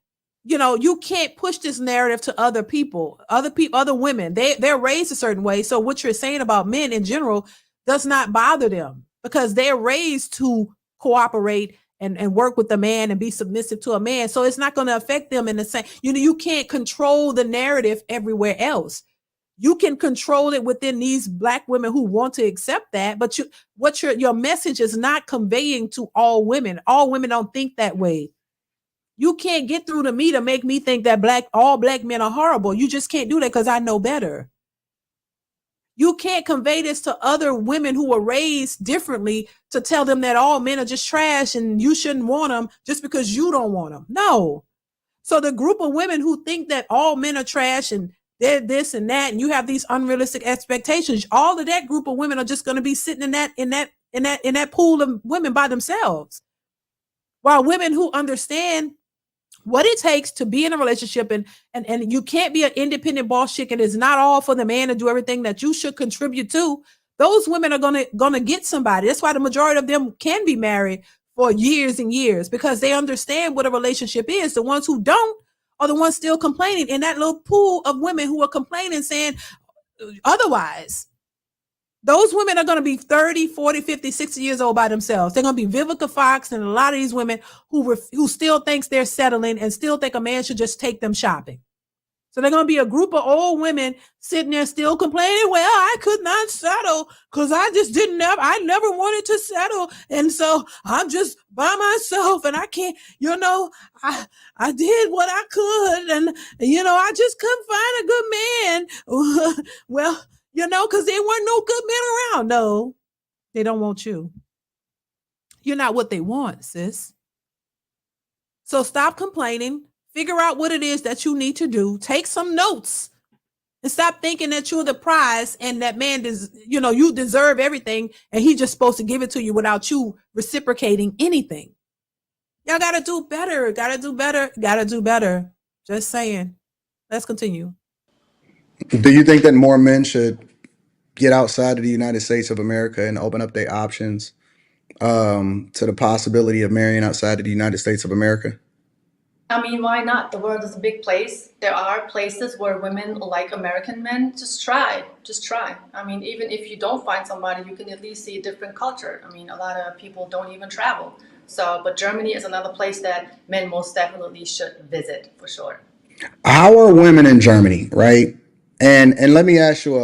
you know, you can't push this narrative to other people, other women. They're raised a certain way. So what you're saying about men in general does not bother them, because they're raised to cooperate and work with the man and be submissive to a man. So it's not going to affect them in the same, you know, you can't control the narrative everywhere else. You can control it within these black women who want to accept that, but your message is not conveying to all women. All women don't think that way. You can't get through to me to make me think that all black men are horrible. You just can't do that, because I know better. You can't convey this to other women who were raised differently to tell them that all men are just trash and you shouldn't want them just because you don't want them. No. So the group of women who think that all men are trash and they're this and that, and you have these unrealistic expectations, all of that group of women are just going to be sitting in that pool of women by themselves. While women who understand what it takes to be in a relationship, and you can't be an independent boss chick, and it's not all for the man to do everything that you should contribute to, those women are gonna get somebody. That's why the majority of them can be married for years and years, because they understand what a relationship is. The ones who don't are the ones still complaining in that little pool of women who are complaining, saying otherwise. Those women are going to be 30, 40, 50, 60 years old by themselves. They're going to be Vivica Fox and a lot of these women who still thinks they're settling and still think a man should just take them shopping. So they're going to be a group of old women sitting there still complaining, well, I could not settle because I just I never wanted to settle. And so I'm just by myself and I can't, you know, I did what I could. And, you know, I just couldn't find a good man. Well, you know, because there weren't no good men around. No, they don't want you. You're not what they want, sis. So stop complaining. Figure out what it is that you need to do. Take some notes and stop thinking that you're the prize and that man you deserve everything and he's just supposed to give it to you without you reciprocating anything. Y'all got to do better. Got to do better. Got to do better. Just saying. Let's continue. Do you think that more men should get outside of the United States of America and open up their options to the possibility of marrying outside of the United States of America? I mean, why not? The world is a big place. There are places where women like American men. Just try. I mean, even if you don't find somebody, you can at least see a different culture. I mean, a lot of people don't even travel. So, but Germany is another place that men most definitely should visit for sure. How are women in Germany, right? And let me ask you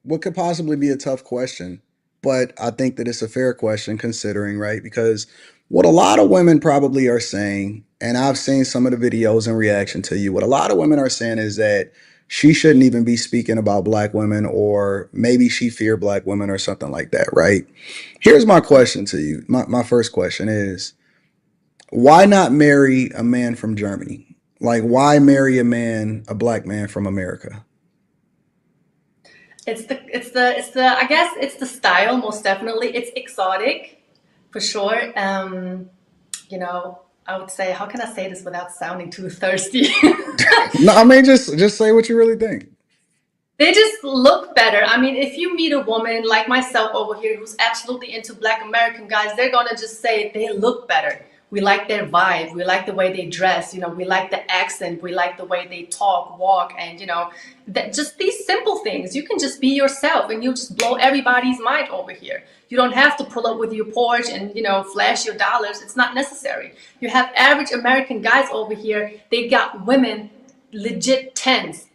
what could possibly be a tough question, but I think that it's a fair question considering, right? Because what a lot of women probably are saying, and I've seen some of the videos in reaction to you, what a lot of women are saying is that she shouldn't even be speaking about black women, or maybe she fear black women or something like that, right? Here's my question to you. My first question is, why not marry a man from Germany? Like, why marry a black man from America? It's the I guess it's the style, most definitely. It's exotic for sure. You know, I would say, how can I say this without sounding too thirsty? No, I mean, just say what you really think. They just look better. I mean, if you meet a woman like myself over here who's absolutely into Black American guys, they're gonna just say they look better. We like their vibe. We like the way they dress. You know, we like the accent. We like the way they talk, walk, and you know, that just these simple things. You can just be yourself, and you'll just blow everybody's mind over here. You don't have to pull up with your Porsche and you know flash your dollars. It's not necessary. You have average American guys over here. They got women legit tens.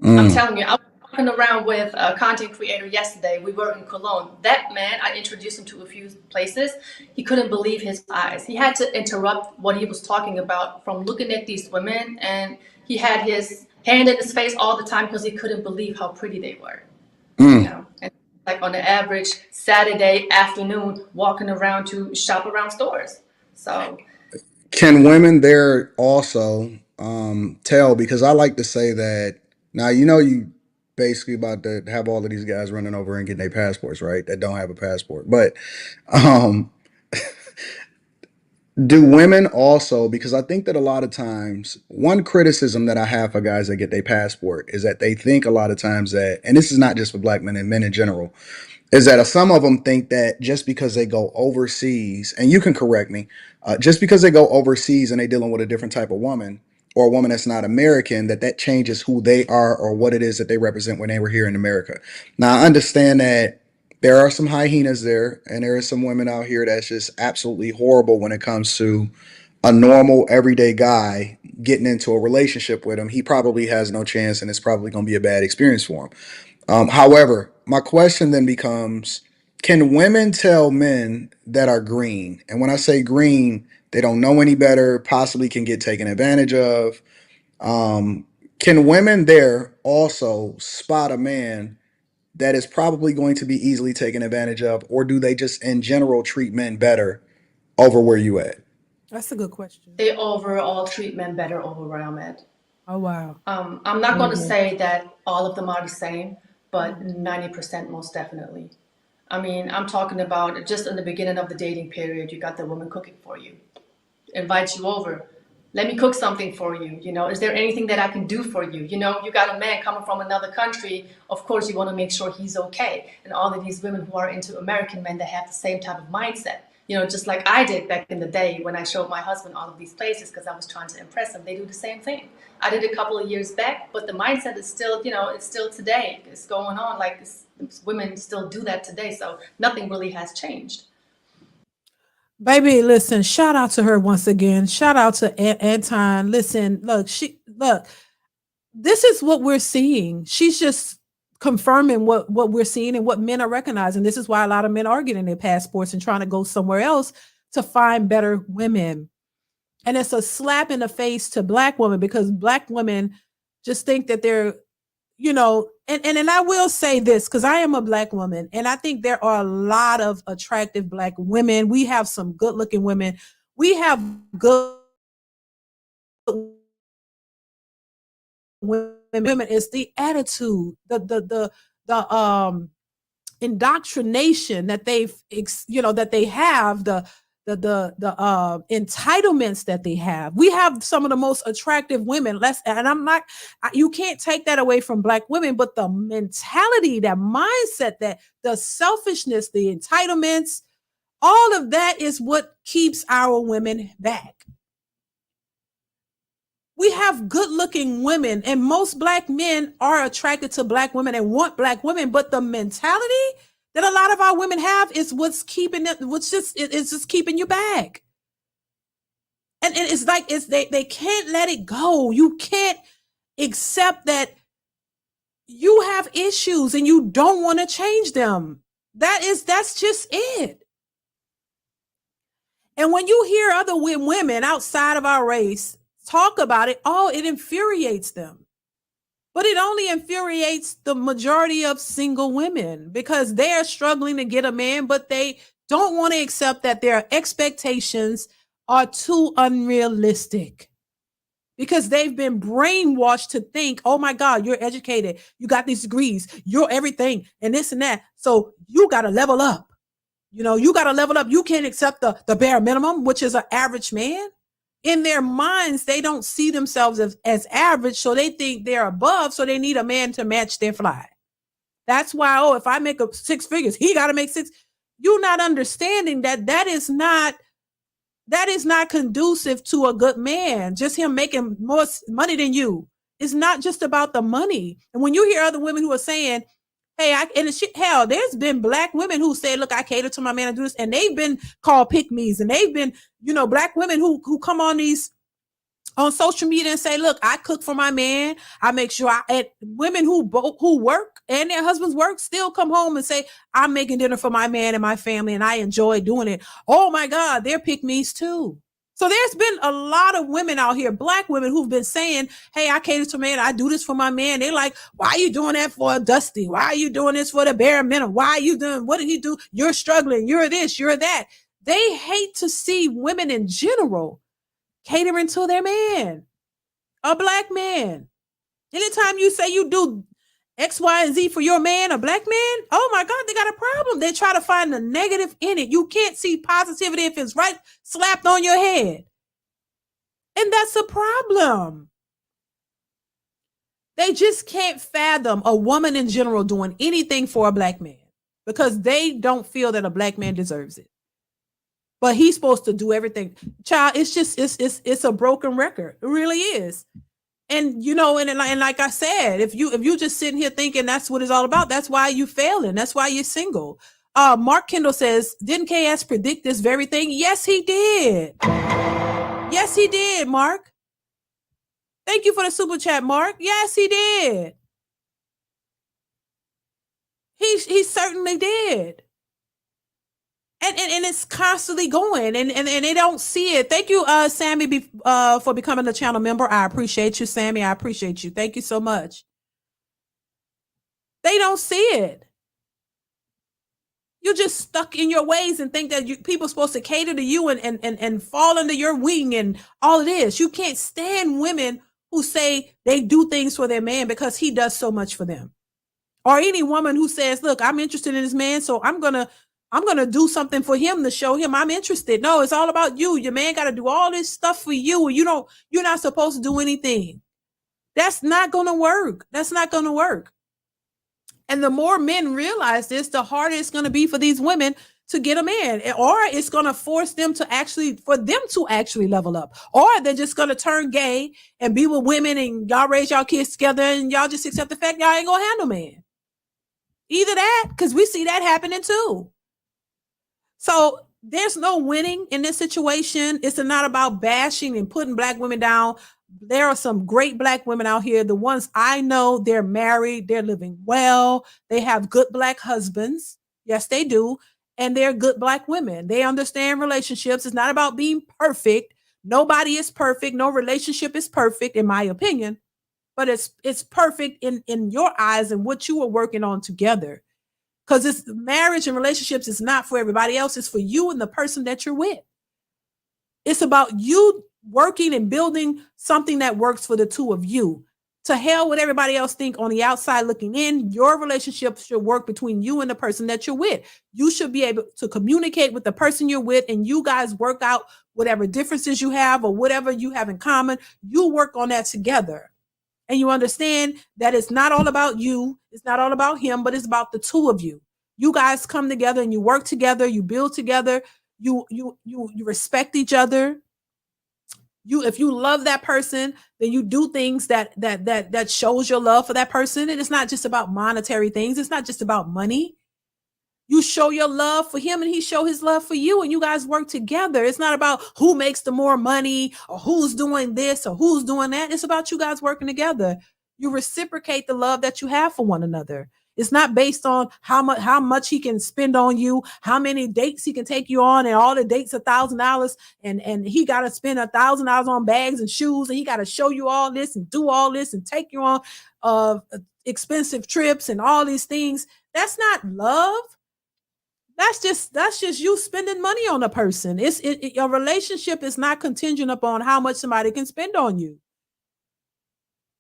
I'm telling you, I was walking around with a content creator yesterday. We were in Cologne. That man, I introduced him to a few places. He couldn't believe his eyes. He had to interrupt what he was talking about from looking at these women, and he had his hand in his face all the time because he couldn't believe how pretty they were. You know, and like on the average Saturday afternoon, walking around to shop around stores. So Can women there also tell? Because I like to say that now, you know, you basically about to have all of these guys running over and getting their passports, right? That don't have a passport. But um, do women also, because I think that a lot of times, one criticism that I have for guys that get their passport is that they think a lot of times that, and this is not just for black men and men in general, is that some of them think that just because they go overseas, and you can correct me, just because they go overseas and they dealing with a different type of woman or a woman that's not American, that that changes who they are or what it is that they represent when they were here in America. Now, I understand that there are some hyenas there, and there are some women out here that's just absolutely horrible when it comes to a normal everyday guy getting into a relationship with him. He probably has no chance, and it's probably going to be a bad experience for him. However, my question then becomes, can women tell men that are green? And when I say green, they don't know any better, possibly can get taken advantage of. Can women there also spot a man that is probably going to be easily taken advantage of, or do they just in general treat men better over where you at? That's a good question. they overall treat men better over where I'm at. Oh wow. I'm not going to Mhm. say that all of them are the same, but Mhm. 90% most definitely. I mean, I'm talking about just in the beginning of the dating period, you got the woman cooking for you, invites you over. Let me cook something for you. You know, is there anything that I can do for you? You know, you got a man coming from another country. Of course, you want to make sure he's okay. And all of these women who are into American men that have the same type of mindset. You know, just like I did back in the day when I showed my husband all of these places because I was trying to impress him. They do the same thing. I did a couple of years back, but the mindset is still, you know, it's still today. It's going on like this, women still do that today. So nothing really has changed. Baby, listen, shout out to her once again. Shout out to Anton. Listen, look, this is what we're seeing. She's just confirming what we're seeing and what men are recognizing. This is why a lot of men are getting their passports and trying to go somewhere else to find better women. And it's a slap in the face to black women because black women just think that they're, you know, and I will say this because I am a black woman and I think there are a lot of attractive black women. We have some good looking women. We have good women. It's the attitude, the indoctrination that they've that they have, the entitlements that they have. We have some of the most attractive women. And I'm not, you can't take that away from black women, but the mentality, that mindset, that the selfishness, the entitlements, all of that is what keeps our women back. We have good looking women, and most black men are attracted to black women and want black women, but the mentality that a lot of our women have is what's keeping it, it's just keeping you back. And it's like they can't let it go. You can't accept that you have issues and you don't want to change them. That's just it. And when you hear other women outside of our race talk about it, oh, it infuriates them. But it only infuriates the majority of single women because they're struggling to get a man, but they don't want to accept that their expectations are too unrealistic because they've been brainwashed to think, oh my God, you're educated, you got these degrees, you're everything, and this and that. So you got to level up. You know, you got to level up. You can't accept the bare minimum, which is an average man. in their minds, they don't see themselves as average. So they think they're above. So they need a man to match their fly. That's why, oh, if I make up 6 figures, he got to make 6. You're not understanding that is not conducive to a good man. Just him making more money than you. It's not just about the money. And when you hear other women who are saying, hey, hell, there's been black women who say, look, I cater to my man and do this. And they've been called pick-me's. And they've been, black women who come on social media and say, look, I cook for my man. I make sure and women who work and their husbands work still come home and say, I'm making dinner for my man and my family and I enjoy doing it. Oh my God, they're pick-me's too. So there's been a lot of women out here, black women, who've been saying, hey, I cater to man. I do this for my man. They're like, why are you doing that for Dusty? Why are you doing this for the bare minimum? Why are you doing, what did he do? You're struggling. You're this, you're that. They hate to see women in general catering to their man, a black man. Anytime you say you do X, Y, and Z for your man, a black man, oh my God, they got a problem. They try to find the negative in it. You can't see positivity if it's right slapped on your head. And that's a problem. They just can't fathom a woman in general doing anything for a black man because they don't feel that a black man deserves it. But he's supposed to do everything. Child, it's a broken record. It really is. And and like I said, if you just sitting here thinking that's what it's all about, that's why you failing. That's why you're single. Mark Kendall says, didn't KS predict this very thing? Yes, he did. Yes, he did, Mark. Thank you for the super chat, Mark. Yes, he did. He certainly did. And it's constantly going and they don't see it. Thank you, Sammy, for becoming a channel member. I appreciate you, Sammy. I appreciate you. Thank you so much. They don't see it. You're just stuck in your ways and think that people are supposed to cater to you and fall under your wing and all of this. You can't stand women who say they do things for their man because he does so much for them. Or any woman who says, look, I'm interested in this man, so I'm going to do something for him to show him I'm interested. No, it's all about you. Your man got to do all this stuff for you. And you're not supposed to do anything. That's not going to work. That's not going to work. And the more men realize this, the harder it's going to be for these women to get a man, or it's going to force them to actually level up, or they're just going to turn gay and be with women and y'all raise y'all kids together and y'all just accept the fact y'all ain't going to handle man. Either that, because we see that happening too. So there's no winning in this situation. It's not about bashing and putting black women down. There are some great black women out here. The ones I know, they're married, they're living well, they have good black husbands. Yes, they do. And they're good black women. They understand relationships. It's not about being perfect. Nobody is perfect. No relationship is perfect, in my opinion. But it's perfect in your eyes and what you are working on together. Because it's marriage and relationships is not for everybody else. It's for you and the person that you're with. It's about you working and building something that works for the two of you. To hell what everybody else think on the outside looking in. Your relationship should work between you and the person that you're with. You should be able to communicate with the person you're with, and you guys work out whatever differences you have or whatever you have in common. You work on that together. And you understand that it's not all about you. It's not all about him, but it's about the two of you. You guys come together and you work together. You build together. You respect each other. If you love that person, then you do things that shows your love for that person. And it's not just about monetary things. It's not just about money. You show your love for him and he show his love for you, and you guys work together. It's not about who makes the more money or who's doing this or who's doing that. It's about you guys working together. You reciprocate the love that you have for one another. It's not based on how much he can spend on you, how many dates he can take you on, and all the dates $1,000, and he got to spend $1,000 on bags and shoes, and he got to show you all this and do all this and take you on expensive trips and all these things. That's not love. That's just you spending money on a person. Your relationship is not contingent upon how much somebody can spend on you.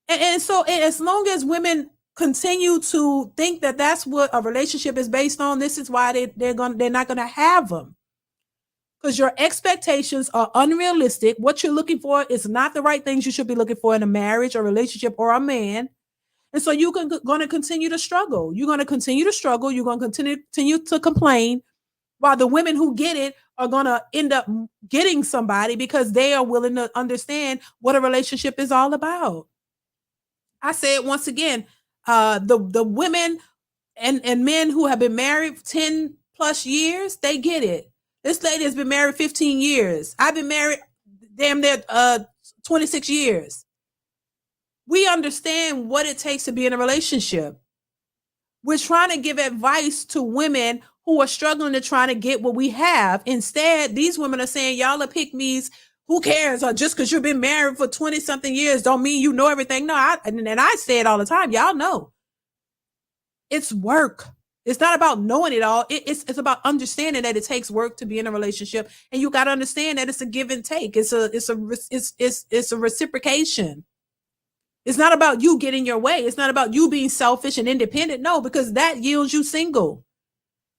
And so as long as women continue to think that that's what a relationship is based on, this is why they're not going to have them. because your expectations are unrealistic. What you're looking for is not the right things you should be looking for in a marriage or relationship or a man. And so you're going to continue to struggle. You're going to continue to struggle. You're going to continue to complain, while the women who get it are going to end up getting somebody because they are willing to understand what a relationship is all about. I say it once again, the women and men who have been married 10 plus years, they get it. This lady has been married 15 years. I've been married damn near 26 years. We understand what it takes to be in a relationship. We're trying to give advice to women who are struggling to try to get what we have. Instead, these women are saying, y'all are pick-me's. Who cares? Or just because you've been married for 20 something years don't mean you know everything. No, I say it all the time. Y'all know. It's work. It's not about knowing it all. It's about understanding that it takes work to be in a relationship, and you got to understand that it's a give and take. It's a reciprocation. It's not about you getting your way. It's not about you being selfish and independent. No, because that yields you single.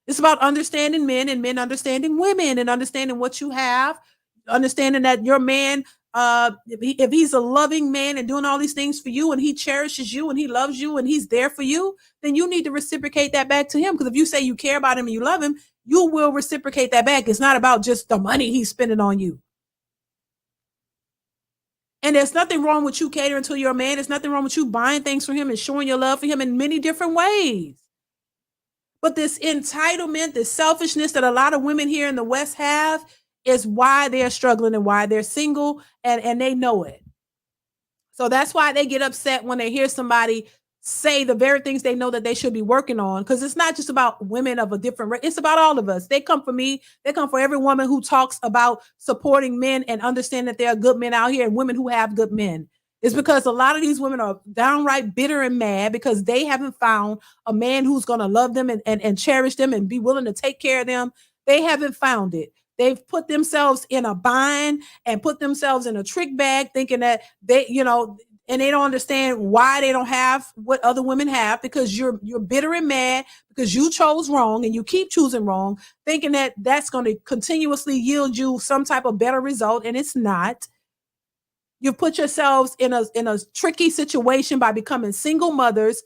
It's about understanding men and men understanding women and understanding what you have, understanding that your man, if he's a loving man and doing all these things for you and he cherishes you and he loves you and he's there for you, then you need to reciprocate that back to him. Because if you say you care about him and you love him, you will reciprocate that back. It's not about just the money he's spending on you. And there's nothing wrong with you catering to your man. There's nothing wrong with you buying things for him and showing your love for him in many different ways. But this entitlement, this selfishness that a lot of women here in the West have is why they're struggling and why they're single, and they know it. So that's why they get upset when they hear somebody say the very things they know that they should be working on, because it's not just about women of a different race. It's about all of us. They come for me. They come for every woman who talks about supporting men and understand that there are good men out here and women who have good men. It's because a lot of these women are downright bitter and mad because they haven't found a man who's going to love them and cherish them and be willing to take care of them. They haven't found it. They've put themselves in a bind and put themselves in a trick bag thinking that they, and they don't understand why they don't have what other women have, because you're bitter and mad because you chose wrong and you keep choosing wrong, thinking that that's going to continuously yield you some type of better result, and it's not. You've put yourselves in a tricky situation by becoming single mothers,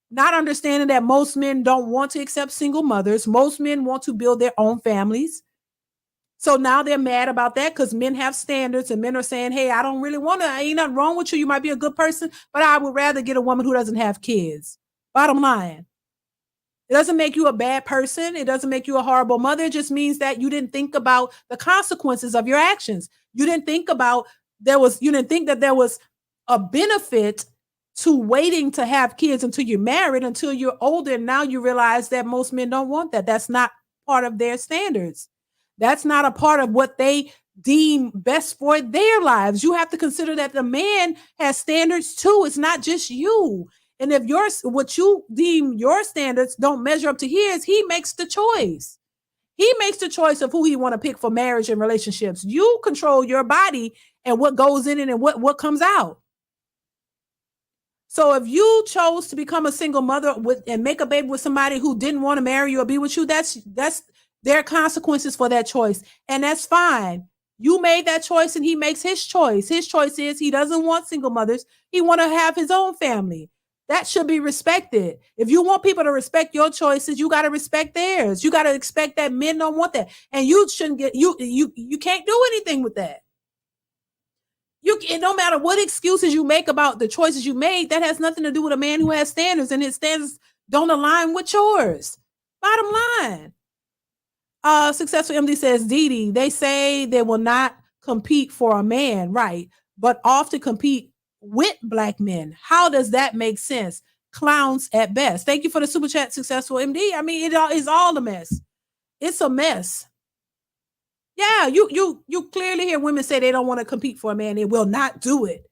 not understanding that most men don't want to accept single mothers. Most men want to build their own families. So now they're mad about that because men have standards and men are saying, hey, I don't really want to, ain't nothing wrong with you. You might be a good person, but I would rather get a woman who doesn't have kids. Bottom line. It doesn't make you a bad person. It doesn't make you a horrible mother. It just means that you didn't think about the consequences of your actions. You didn't think that there was a benefit to waiting to have kids until you're married, until you're older. And now you realize that most men don't want that. That's not part of their standards. That's not a part of what they deem best for their lives. You have to consider that the man has standards too. It's not just you. And if what you deem your standards don't measure up to his, he makes the choice. He makes the choice of who he want to pick for marriage and relationships. You control your body and what goes in it and what comes out. So if you chose to become a single mother and make a baby with somebody who didn't want to marry you or be with you, that's there are consequences for that choice. And that's fine. You made that choice and he makes his choice. His choice is he doesn't want single mothers. He want to have his own family. That should be respected. If you want people to respect your choices, you got to respect theirs. You got to expect that men don't want that. And you shouldn't you can't do anything with that. No matter what excuses you make about the choices you made, that has nothing to do with a man who has standards and his standards don't align with yours. Bottom line. Successful MD says, DeeDee, they say they will not compete for a man, right? But often compete with Black men. How does that make sense? Clowns at best. Thank you for the super chat, Successful MD. I mean, it is all a mess. It's a mess. Yeah, you clearly hear women say they don't want to compete for a man. They will not do it.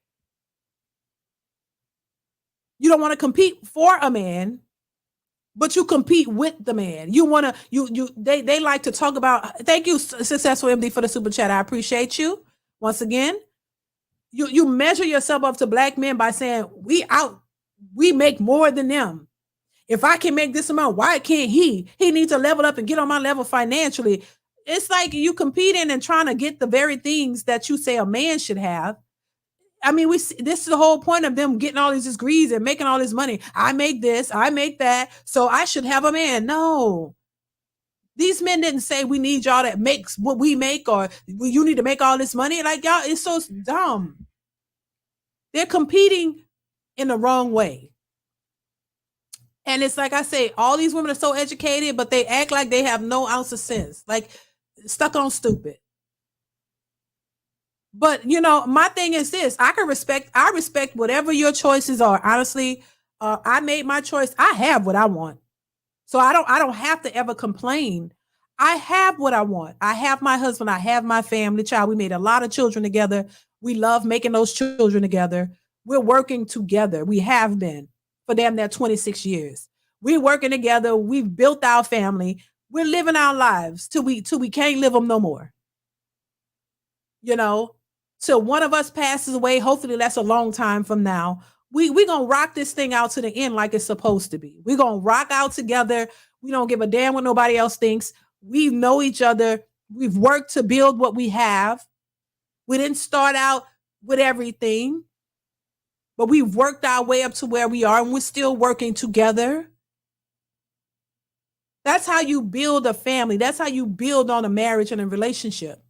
You don't want to compete for a man, but you compete with the man. You want to, they like to talk about, thank you, Successful MD, for the super chat. I appreciate you. Once again, you measure yourself up to Black men by saying, we make more than them. If I can make this amount, why can't he? He needs to level up and get on my level financially. it's like you competing and trying to get the very things that you say a man should have. I mean, this is the whole point of them getting all these degrees and making all this money. I make this, I make that, so I should have a man. No. These men didn't say we need y'all that makes what we make, or you need to make all this money. Like, y'all, it's so dumb. They're competing in the wrong way. And it's like I say, all these women are so educated, but they act like they have no ounce of sense, like stuck on stupid. But my thing is this: I respect whatever your choices are. Honestly, I made my choice. I have what I want, so I don't have to ever complain. I have what I want. I have my husband. I have my family, child. We made a lot of children together. We love making those children together. We're working together. We have been for damn near 26 years. We're working together. We've built our family. We're living our lives till we can't live them no more. Till one of us passes away. Hopefully that's a long time from now. We're going to rock this thing out to the end like it's supposed to be. We're going to rock out together. We don't give a damn what nobody else thinks. We know each other. We've worked to build what we have. We didn't start out with everything, but we've worked our way up to where we are, and we're still working together. That's how you build a family. That's how you build on a marriage and a relationship.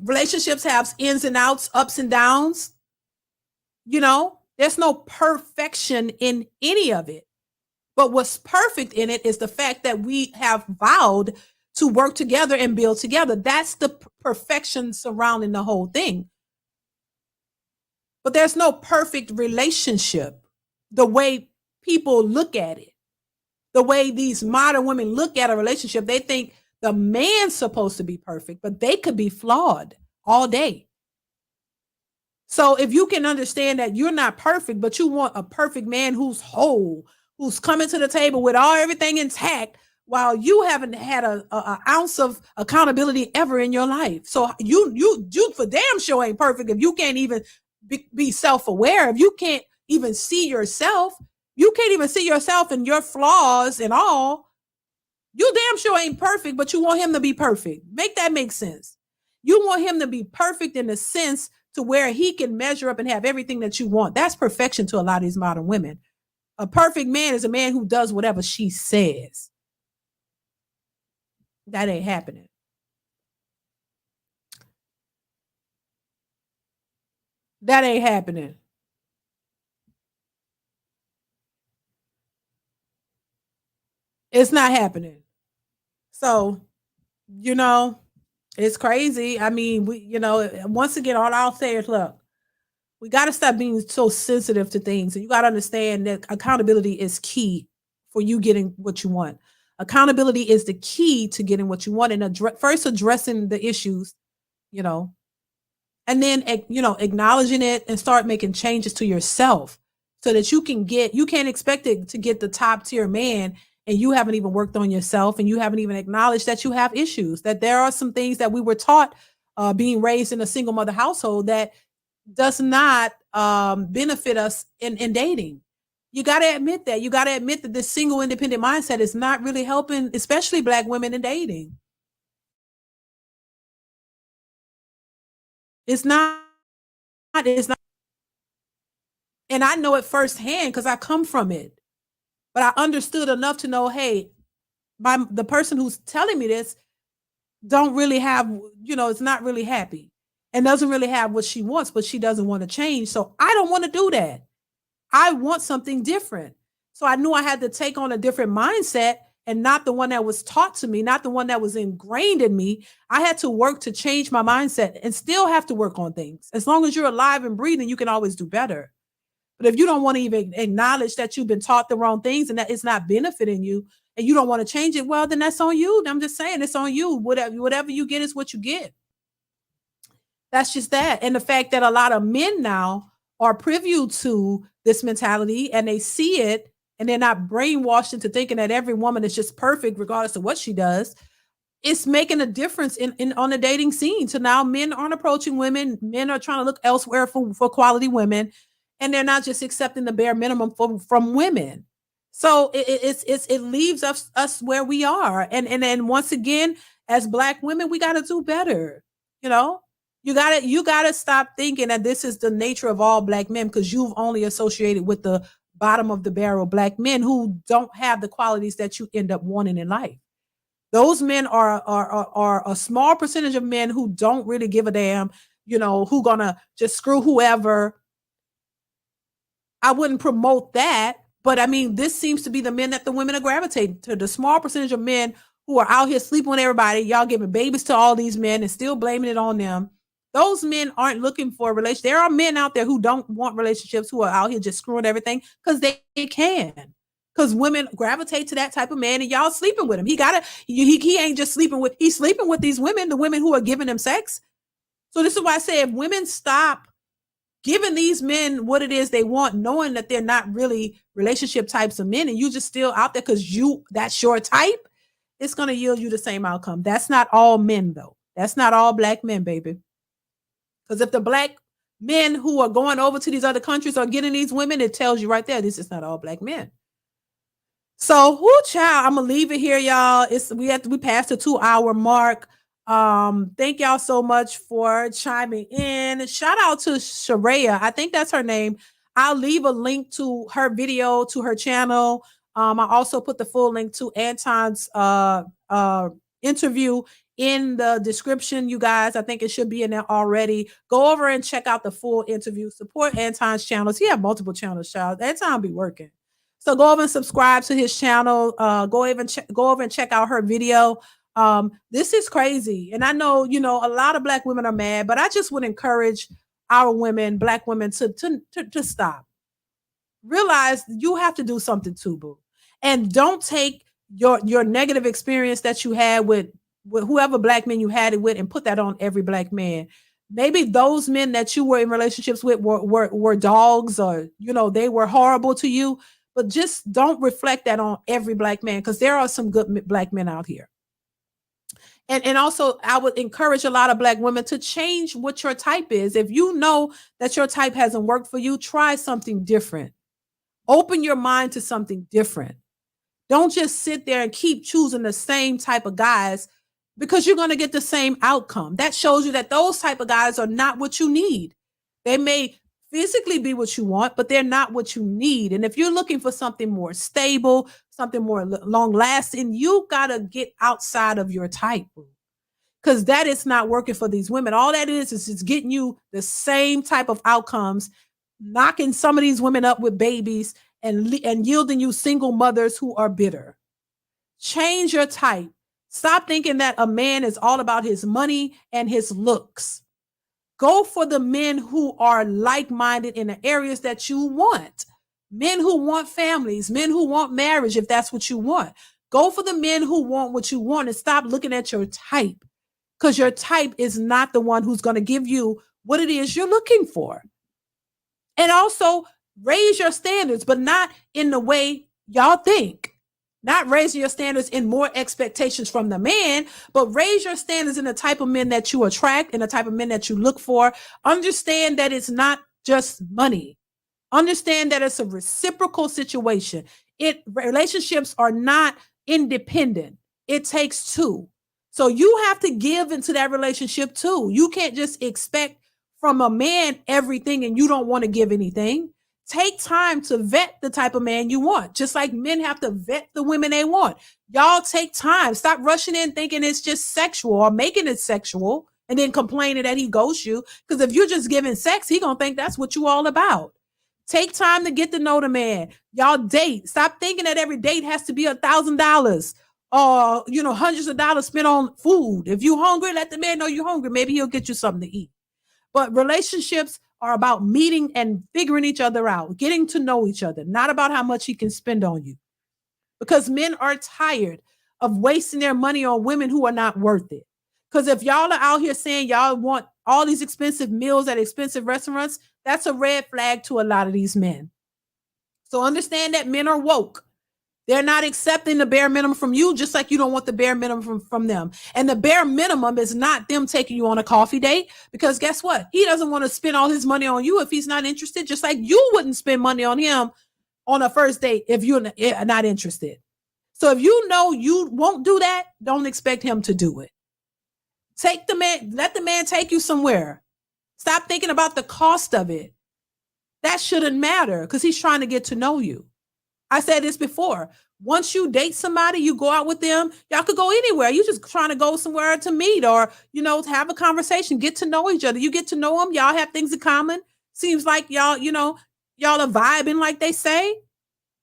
Relationships have ins and outs, ups and downs. There's no perfection in any of it. But what's perfect in it is the fact that we have vowed to work together and build together. That's the perfection surrounding the whole thing. But there's no perfect relationship. The way people look at it, the way these modern women look at a relationship, they think the man's supposed to be perfect, but they could be flawed all day. So if you can understand that you're not perfect, but you want a perfect man who's whole, who's coming to the table with everything intact, while you haven't had an ounce of accountability ever in your life. So you for damn sure ain't perfect if you can't even be self-aware. If you can't even see yourself, you can't even see yourself and your flaws and all. You damn sure ain't perfect, but you want him to be perfect. Make that make sense. You want him to be perfect in the sense to where he can measure up and have everything that you want. That's perfection to a lot of these modern women. A perfect man is a man who does whatever she says. That ain't happening. That ain't happening. It's not happening. So, it's crazy. I mean, once again, all I'll say is, look, we got to stop being so sensitive to things. And you got to understand that accountability is key for you getting what you want. Accountability is the key to getting what you want. And first addressing the issues, and then, acknowledging it and start making changes to yourself so that you can't expect it to get the top tier man. And you haven't even worked on yourself, and you haven't even acknowledged that you have issues, that there are some things that we were taught being raised in a single mother household that does not benefit us in dating. You got to admit that. You got to admit that this single independent mindset is not really helping, especially Black women in dating. It's not. It's not. And I know it firsthand because I come from it. But I understood enough to know, hey, the person who's telling me this don't really have, is not really happy and doesn't really have what she wants, but she doesn't want to change. So I don't want to do that. I want something different. So I knew I had to take on a different mindset, and not the one that was taught to me, not the one that was ingrained in me. I had to work to change my mindset and still have to work on things. As long as you're alive and breathing, you can always do better. But if you don't want to even acknowledge that you've been taught the wrong things and that it's not benefiting you, and you don't want to change it, well, then that's on you. I'm just saying, it's on you. Whatever you get is what you get. That's just that. And the fact that a lot of men now are privy to this mentality, and they see it, and they're not brainwashed into thinking that every woman is just perfect regardless of what she does. It's making a difference in on the dating scene. So now men aren't approaching women. Men are trying to look elsewhere for quality women. And they're not just accepting the bare minimum from women. So it leaves us where we are. And then once again, as Black women, we got to do better. You know, you gotta stop thinking that this is the nature of all Black men, because you've only associated with the bottom of the barrel Black men who don't have the qualities that you end up wanting in life. Those men are a small percentage of men who don't really give a damn, who gonna just screw whoever. I wouldn't promote that, but I mean, this seems to be the men that the women are gravitating to. The small percentage of men who are out here sleeping with everybody, y'all giving babies to all these men and still blaming it on them. Those men aren't looking for a relationship. There are men out there who don't want relationships, who are out here just screwing everything because they can. Because women gravitate to that type of man, and y'all sleeping with him. He ain't just sleeping with, he's sleeping with these women, the women who are giving him sex. So this is why I say, if women stop giving these men what it is they want, knowing that they're not really relationship types of men, and you just still out there because that's your type, it's going to yield you the same outcome. That's not all men, though. That's not all Black men, baby. Because if the Black men who are going over to these other countries are getting these women, it tells you right there, this is not all Black men. So, child, I'm gonna leave it here, y'all. We passed the 2-hour mark. Thank y'all so much for chiming in. Shout out to Sharia. I think that's her name. I'll leave a link to her video, to her channel. I also put the full link to Anton's interview in the description, you guys. I think it should be in there already. Go over and check out the full interview. Support Anton's channels. He have multiple channels, child. Anton be working. So go over and subscribe to his channel. Go over and check out her video. This is crazy. And I know, a lot of Black women are mad, but I just would encourage our women, Black women, to stop. Realize you have to do something too, boo. And don't take your negative experience that you had with whoever Black men you had it with and put that on every Black man. Maybe those men that you were in relationships with were dogs, or, they were horrible to you, but just don't reflect that on every Black man, because there are some good Black men out here. And also, I would encourage a lot of Black women to change what your type is. If you know that your type hasn't worked for you, try something different. Open your mind to something different. Don't just sit there and keep choosing the same type of guys, because you're going to get the same outcome. That shows you that those type of guys are not what you need. They may physically be what you want, but they're not what you need. And if you're looking for something more stable, something more long lasting, you got to get outside of your type, because that is not working for these women. All that is just getting you the same type of outcomes, knocking some of these women up with babies and yielding you single mothers who are bitter. Change your type. Stop thinking that a man is all about his money and his looks. Go for the men who are like-minded in the areas that you want. Men who want families, men who want marriage, if that's what you want. Go for the men who want what you want, and stop looking at your type, because your type is not the one who's going to give you what it is you're looking for. And also raise your standards, but not in the way y'all think. Not raising your standards in more expectations from the man, but raise your standards in the type of men that you attract and the type of men that you look for. Understand that it's not just money. Understand that it's a reciprocal situation. Relationships are not independent. It takes two. So you have to give into that relationship too. You can't just expect from a man everything and you don't want to give anything. Take time to vet the type of man you want, just like men have to vet the women they want. Y'all take time. Stop rushing in thinking it's just sexual or making it sexual and then complaining that he ghosts you. Because if you're just giving sex, he gonna think that's what you all about. Take time to get to know the man. Y'all date. Stop thinking that every date has to be $1,000 or, hundreds of dollars spent on food. If you're hungry, let the man know you're hungry. Maybe he'll get you something to eat. But relationships are about meeting and figuring each other out, getting to know each other, not about how much he can spend on you. Because men are tired of wasting their money on women who are not worth it. Because if y'all are out here saying y'all want all these expensive meals at expensive restaurants, that's a red flag to a lot of these men. So understand that men are woke. They're not accepting the bare minimum from you, just like you don't want the bare minimum from them. And the bare minimum is not them taking you on a coffee date, because guess what? He doesn't want to spend all his money on you if he's not interested, just like you wouldn't spend money on him on a first date if you're not interested. So if you know you won't do that, don't expect him to do it. Take the man, let the man take you somewhere. Stop thinking about the cost of it. That shouldn't matter because he's trying to get to know you. I said this before. Once you date somebody, you go out with them, y'all could go anywhere. You just trying to go somewhere to meet or, have a conversation, get to know each other. You get to know them. Y'all have things in common. Seems like y'all, y'all are vibing like they say.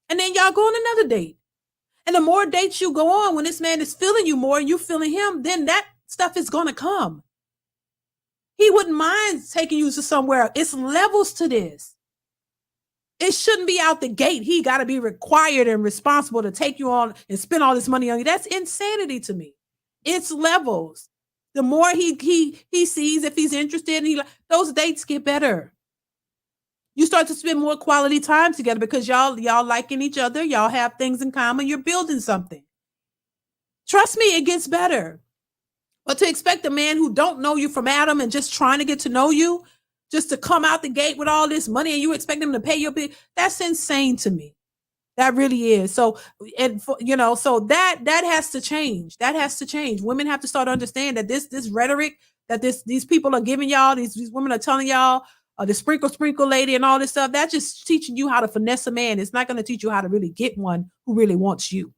And then y'all go on another date. And the more dates you go on, when this man is feeling you more and you feeling him, then that stuff is going to come. He wouldn't mind taking you to somewhere. It's levels to this. It shouldn't be out the gate. He got to be required and responsible to take you on and spend all this money on you. That's insanity to me. It's levels. The more he sees if he's interested, and those dates get better. You start to spend more quality time together because y'all liking each other. Y'all have things in common. You're building something. Trust me, it gets better. But to expect a man who don't know you from Adam and just trying to get to know you, just to come out the gate with all this money and you expect him to pay your bill, that's insane to me. That really is. So, so that has to change. That has to change. Women have to start to understand that this rhetoric that these people are giving y'all, these women are telling y'all, the sprinkle lady and all this stuff, that's just teaching you how to finesse a man. It's not going to teach you how to really get one who really wants you.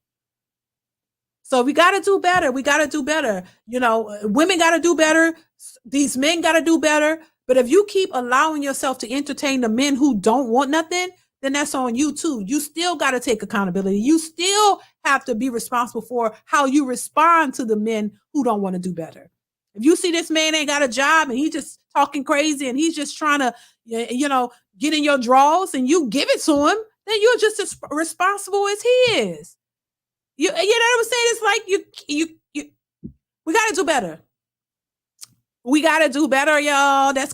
So we got to do better. We got to do better. Women got to do better. These men got to do better. But if you keep allowing yourself to entertain the men who don't want nothing, then that's on you too. You still got to take accountability. You still have to be responsible for how you respond to the men who don't want to do better. If you see this man ain't got a job and he's just talking crazy and he's just trying to, get in your drawers and you give it to him, then you're just as responsible as he is. You know what I'm saying? It's like we got to do better. We got to do better, y'all. I'm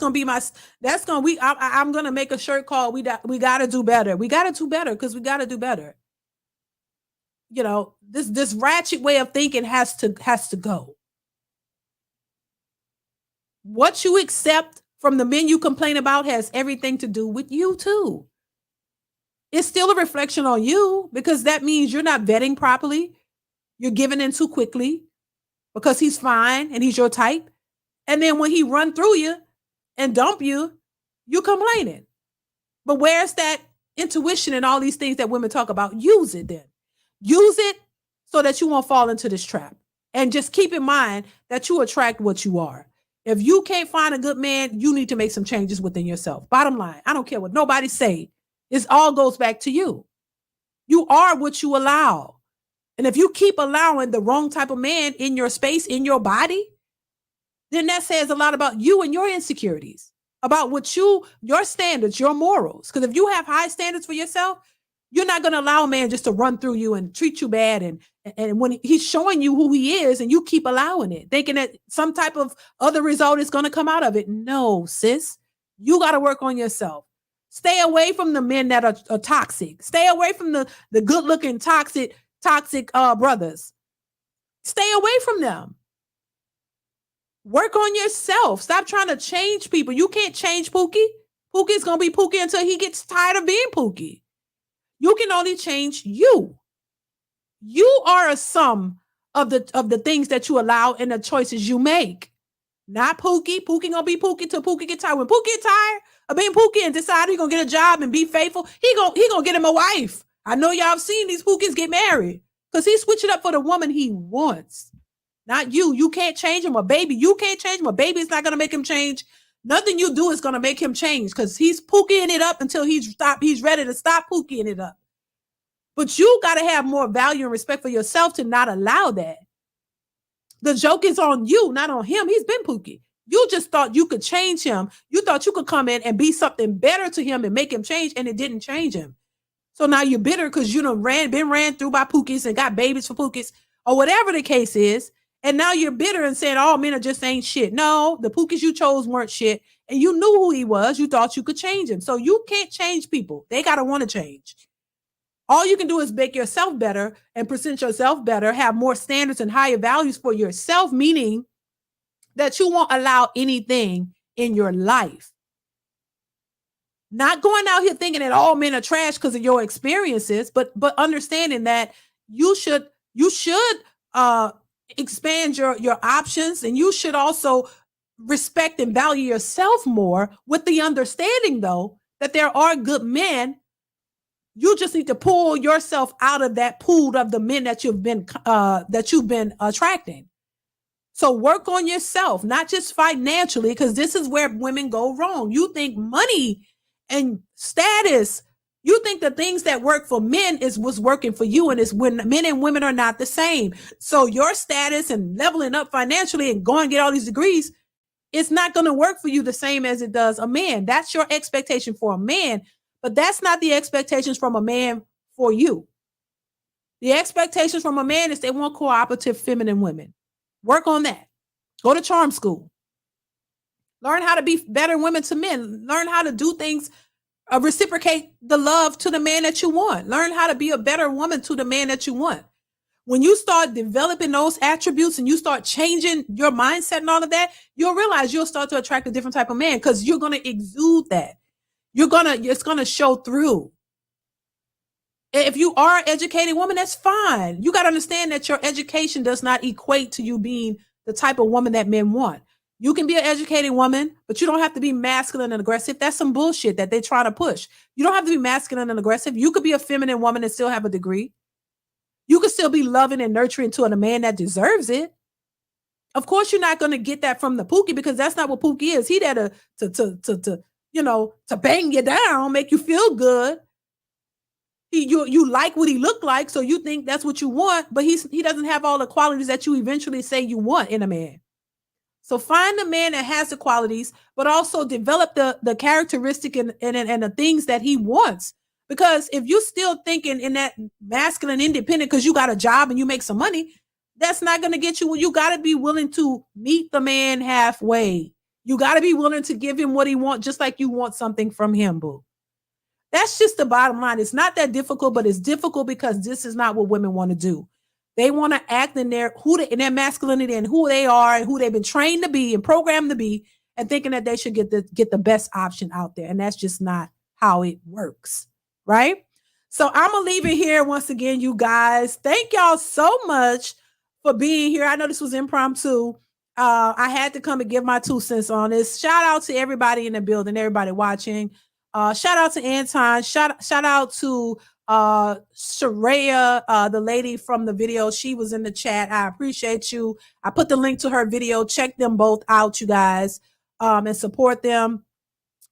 going to make a shirt called we got to do better. We got to do better because we got to do better. This ratchet way of thinking has to go. What you accept from the men you complain about has everything to do with you too. It's still a reflection on you because that means you're not vetting properly. You're giving in too quickly because he's fine and he's your type. And then when he run through you and dump you, you complaining. But where's that intuition and all these things that women talk about? Use it then. Use it so that you won't fall into this trap. And just keep in mind that you attract what you are. If you can't find a good man, you need to make some changes within yourself. Bottom line, I don't care what nobody say. It all goes back to you. You are what you allow. And if you keep allowing the wrong type of man in your space, in your body, then that says a lot about you and your insecurities, about what your standards, your morals. Because if you have high standards for yourself, you're not going to allow a man just to run through you and treat you bad. And when he's showing you who he is and you keep allowing it, thinking that some type of other result is going to come out of it. No, sis, you got to work on yourself. Stay away from the men that are toxic. Stay away from the good looking toxic brothers. Stay away from them. Work on yourself. Stop trying to change people. You can't change Pookie. Pookie's going to be Pookie until he gets tired of being Pookie. You can only change you. You are a sum of the things that you allow and the choices you make. Not Pookie. Pookie going to be Pookie till Pookie get tired. When Pookie get tired of being Pookie and decide he's going to get a job and be faithful, he gonna get him a wife. I know y'all have seen these Pookies get married because he switched it up for the woman he wants. Not you. You can't change him. A baby, you can't change him. A baby is not going to make him change. Nothing you do is going to make him change because he's pookieing it up until he's ready to stop pookieing it up. But you got to have more value and respect for yourself to not allow that. The joke is on you, not on him. He's been pookie. You just thought you could change him. You thought you could come in and be something better to him and make him change, and it didn't change him. So now you're bitter because you done been ran through by pookies and got babies for pookies or whatever the case is. And now you're bitter and saying, all men are just ain't shit. No, the pookies you chose weren't shit. And you knew who he was. You thought you could change him. So you can't change people. They got to want to change. All you can do is make yourself better and present yourself better, have more standards and higher values for yourself, meaning that you won't allow anything in your life, Not going out here thinking that all men are trash because of your experiences, but understanding that you should uh expand your options, and you should also respect and value yourself more, with the understanding though that there are good men. You just need to pull yourself out of that pool of the men that you've been attracting. So work on yourself, not just financially, because this is where women go wrong. You think money and status, you think the things that work for men is what's working for you, and it's when men and women are not the same. So your status and leveling up financially and going and get all these degrees, it's not going to work for you the same as it does a man. That's your expectation for a man, but that's not the expectations from a man for you. The expectations from a man is they want cooperative feminine women. Work on that. Go to charm school. Learn how to be better women to men. Learn how to do things, reciprocate the love to the man that you want. Learn how to be a better woman to the man that you want. When you start developing those attributes and you start changing your mindset and all of that, you'll realize you'll start to attract a different type of man, because you're going to exude that. It's going to show through. If you are an educated woman, that's fine. You got to understand that your education does not equate to you being the type of woman that men want. You can be an educated woman, but you don't have to be masculine and aggressive. That's some bullshit that they're trying to push. You don't have to be masculine and aggressive. You could be a feminine woman and still have a degree. You could still be loving and nurturing to a man that deserves it. Of course, you're not going to get that from the Pookie, because that's not what Pookie is. He there to bang you down, make you feel good. You like what he looked like, so you think that's what you want, but he doesn't have all the qualities that you eventually say you want in a man. So find a man that has the qualities, but also develop the characteristic and the things that he wants. Because if you're still thinking in that masculine independent because you got a job and you make some money, that's not going to get you. You got to be willing to meet the man halfway. You got to be willing to give him what he wants, just like you want something from him, boo. That's just the bottom line. It's not that difficult, but it's difficult because this is not what women want to do. They want to act in their masculinity and who they are and who they've been trained to be and programmed to be, and thinking that they should get the best option out there. And that's just not how it works, right? So I'm going to leave it here once again, you guys. Thank y'all so much for being here. I know this was impromptu. I had to come and give my 2 cents on this. Shout out to everybody in the building, everybody watching. Shout out to Anton. Shout out to Sharaya, the lady from the video. She was in the chat. I appreciate you. I put the link to her video. Check them both out, you guys, and support them.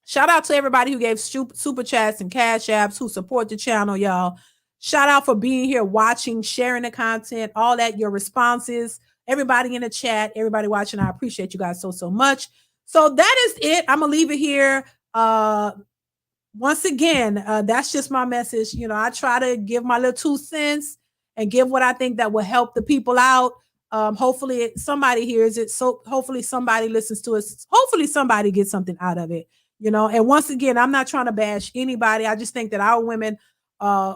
Shout out to everybody who gave super chats and cash apps, who support the channel, y'all. Shout out for being here, watching, sharing the content, all that, your responses, everybody in the chat, everybody watching. I appreciate you guys so much. So that is it. I'm going to leave it here. Once again, that's just my message. You know, I try to give my little 2 cents and give what I think that will help the people out. Hopefully somebody hears it. So hopefully somebody listens to us. Hopefully somebody gets something out of it, you know. And once again, I'm not trying to bash anybody. I just think that our women,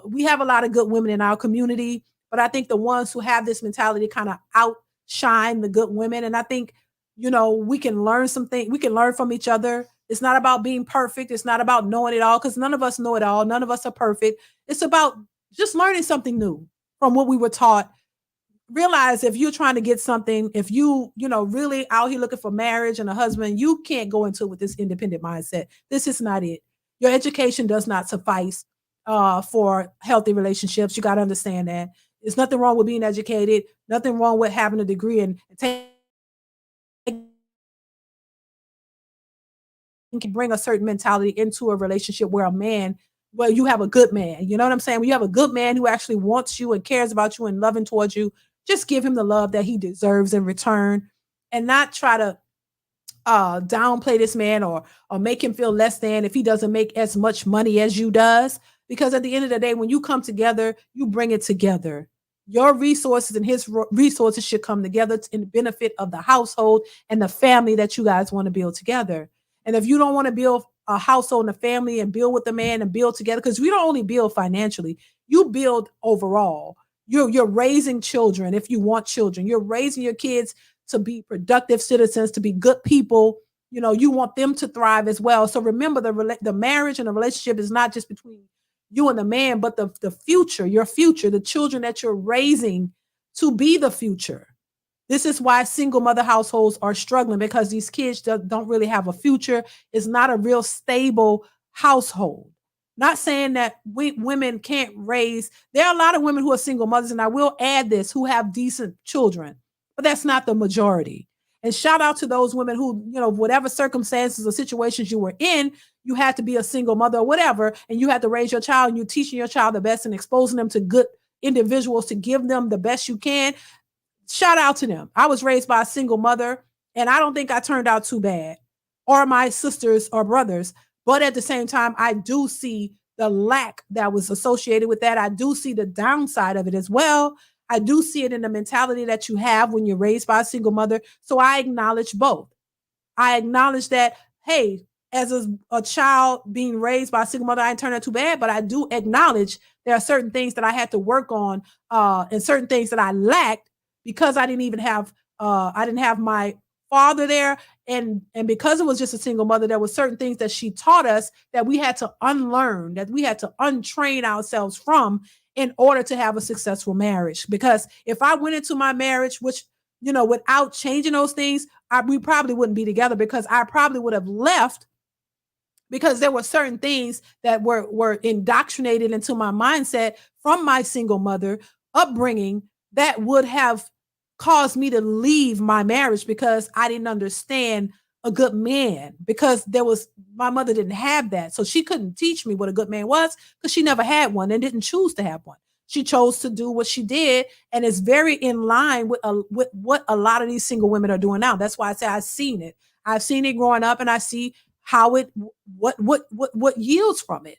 we have a lot of good women in our community, but I think the ones who have this mentality kind of outshine the good women. And I think, you know, we can learn something. We can learn from each other. It's not about being perfect. It's not about knowing it all, because none of us know it all. None of us are perfect. It's about just learning something new from what we were taught. Realize if you're trying to get something, if you really out here looking for marriage and a husband, you can't go into it with this independent mindset. This is not it. Your education does not suffice for healthy relationships. You got to understand that. There's nothing wrong with being educated. Nothing wrong with having a degree and can bring a certain mentality into a relationship where you have a good man. You know what I'm saying? When you have a good man who actually wants you and cares about you and loving towards you, just give him the love that he deserves in return, and not try to downplay this man or make him feel less than if he doesn't make as much money as you does. Because at the end of the day, when you come together, you bring it together. Your resources and his resources should come together in the benefit of the household and the family that you guys want to build together. And if you don't want to build a household and a family and build with the man and build together, because we don't only build financially, you build overall. You're raising children. If you want children, you're raising your kids to be productive citizens, to be good people, you know, you want them to thrive as well. So remember, the marriage and the relationship is not just between you and the man, but the future, your future, the children that you're raising to be the future. This is why single mother households are struggling, because these kids don't really have a future. It's not a real stable household. Not saying that women can't raise. There are a lot of women who are single mothers, and I will add this, who have decent children, but that's not the majority. And shout out to those women who, you know, whatever circumstances or situations you were in, you had to be a single mother or whatever, and you had to raise your child, and you're teaching your child the best and exposing them to good individuals to give them the best you can. Shout out to them. I was raised by a single mother, and I don't think I turned out too bad, or my sisters or brothers. But at the same time, I do see the lack that was associated with that. I do see the downside of it as well. I do see it in the mentality that you have when you're raised by a single mother. So I acknowledge both. I acknowledge that, hey, as a child being raised by a single mother, I didn't turn out too bad, but I do acknowledge there are certain things that I had to work on, and certain things that I lacked because I didn't have my father there. And because it was just a single mother, there were certain things that she taught us that we had to unlearn, that we had to untrain ourselves from in order to have a successful marriage. Because if I went into my marriage, which, you know, without changing those things, we probably wouldn't be together, because I probably would have left, because there were certain things that were indoctrinated into my mindset from my single mother upbringing that would have caused me to leave my marriage, because I didn't understand a good man, because my mother didn't have that. So she couldn't teach me what a good man was, because she never had one and didn't choose to have one. She chose to do what she did, and it's very in line with what a lot of these single women are doing now. That's why I say I've seen it. I've seen it growing up, and I see how what yields from it.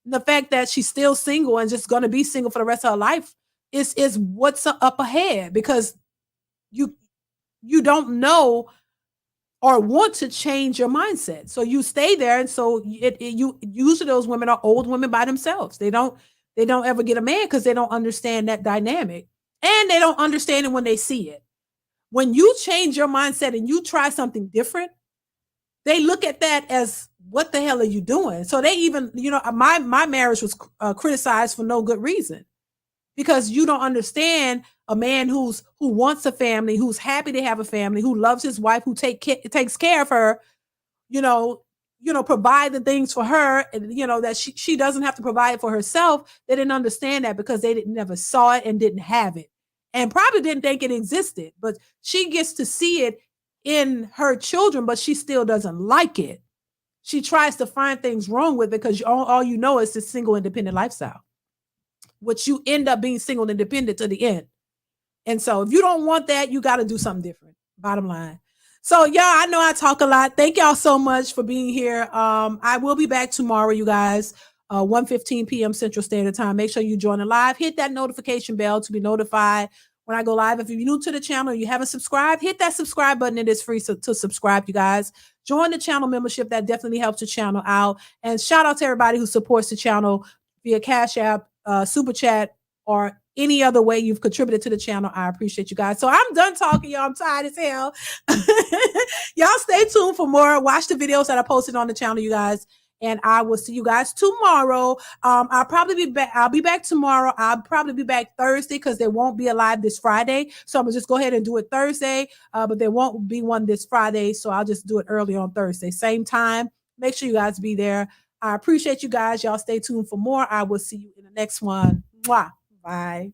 The fact that she's still single and just going to be single for the rest of her life is what's up ahead, because you don't know or want to change your mindset. So you stay there. And so you usually those women are old women by themselves. They don't ever get a man because they don't understand that dynamic, and they don't understand it when they see it. When you change your mindset and you try something different, they look at that as, what the hell are you doing? So they even, you know, my marriage was criticized for no good reason, because you don't understand a man who wants a family, who's happy to have a family, who loves his wife, who takes care of her, you know, provide the things for her, and you know that she doesn't have to provide for herself. They didn't understand that because they never saw it and didn't have it, and probably didn't think it existed. But she gets to see it in her children, but she still doesn't like it. She tries to find things wrong with it, because all you know is this single independent lifestyle, which you end up being single independent to the end. And so if you don't want that, you got to do something different, bottom line. So y'all, I know I talk a lot. Thank y'all so much for being here. I will be back tomorrow, you guys, 1:15 p.m. Central Standard Time. Make sure you join the live. Hit that notification bell to be notified when I go live. If you're new to the channel, you haven't subscribed, hit that subscribe button. It is free to subscribe, you guys. Join the channel membership. That definitely helps the channel out. And shout out to everybody who supports the channel via Cash App, Super Chat, or any other way you've contributed to the channel. I appreciate you guys. So I'm done talking, y'all. I'm tired as hell. Y'all stay tuned for more. Watch the videos that I posted on the channel, you guys. And I will see you guys tomorrow. I'll probably be back. I'll be back tomorrow. I'll probably be back Thursday, because there won't be a live this Friday. So I'm gonna just go ahead and do it Thursday. But there won't be one this Friday. So I'll just do it early on Thursday. Same time. Make sure you guys be there. I appreciate you guys. Y'all stay tuned for more. I will see you in the next one. Mwah. Bye.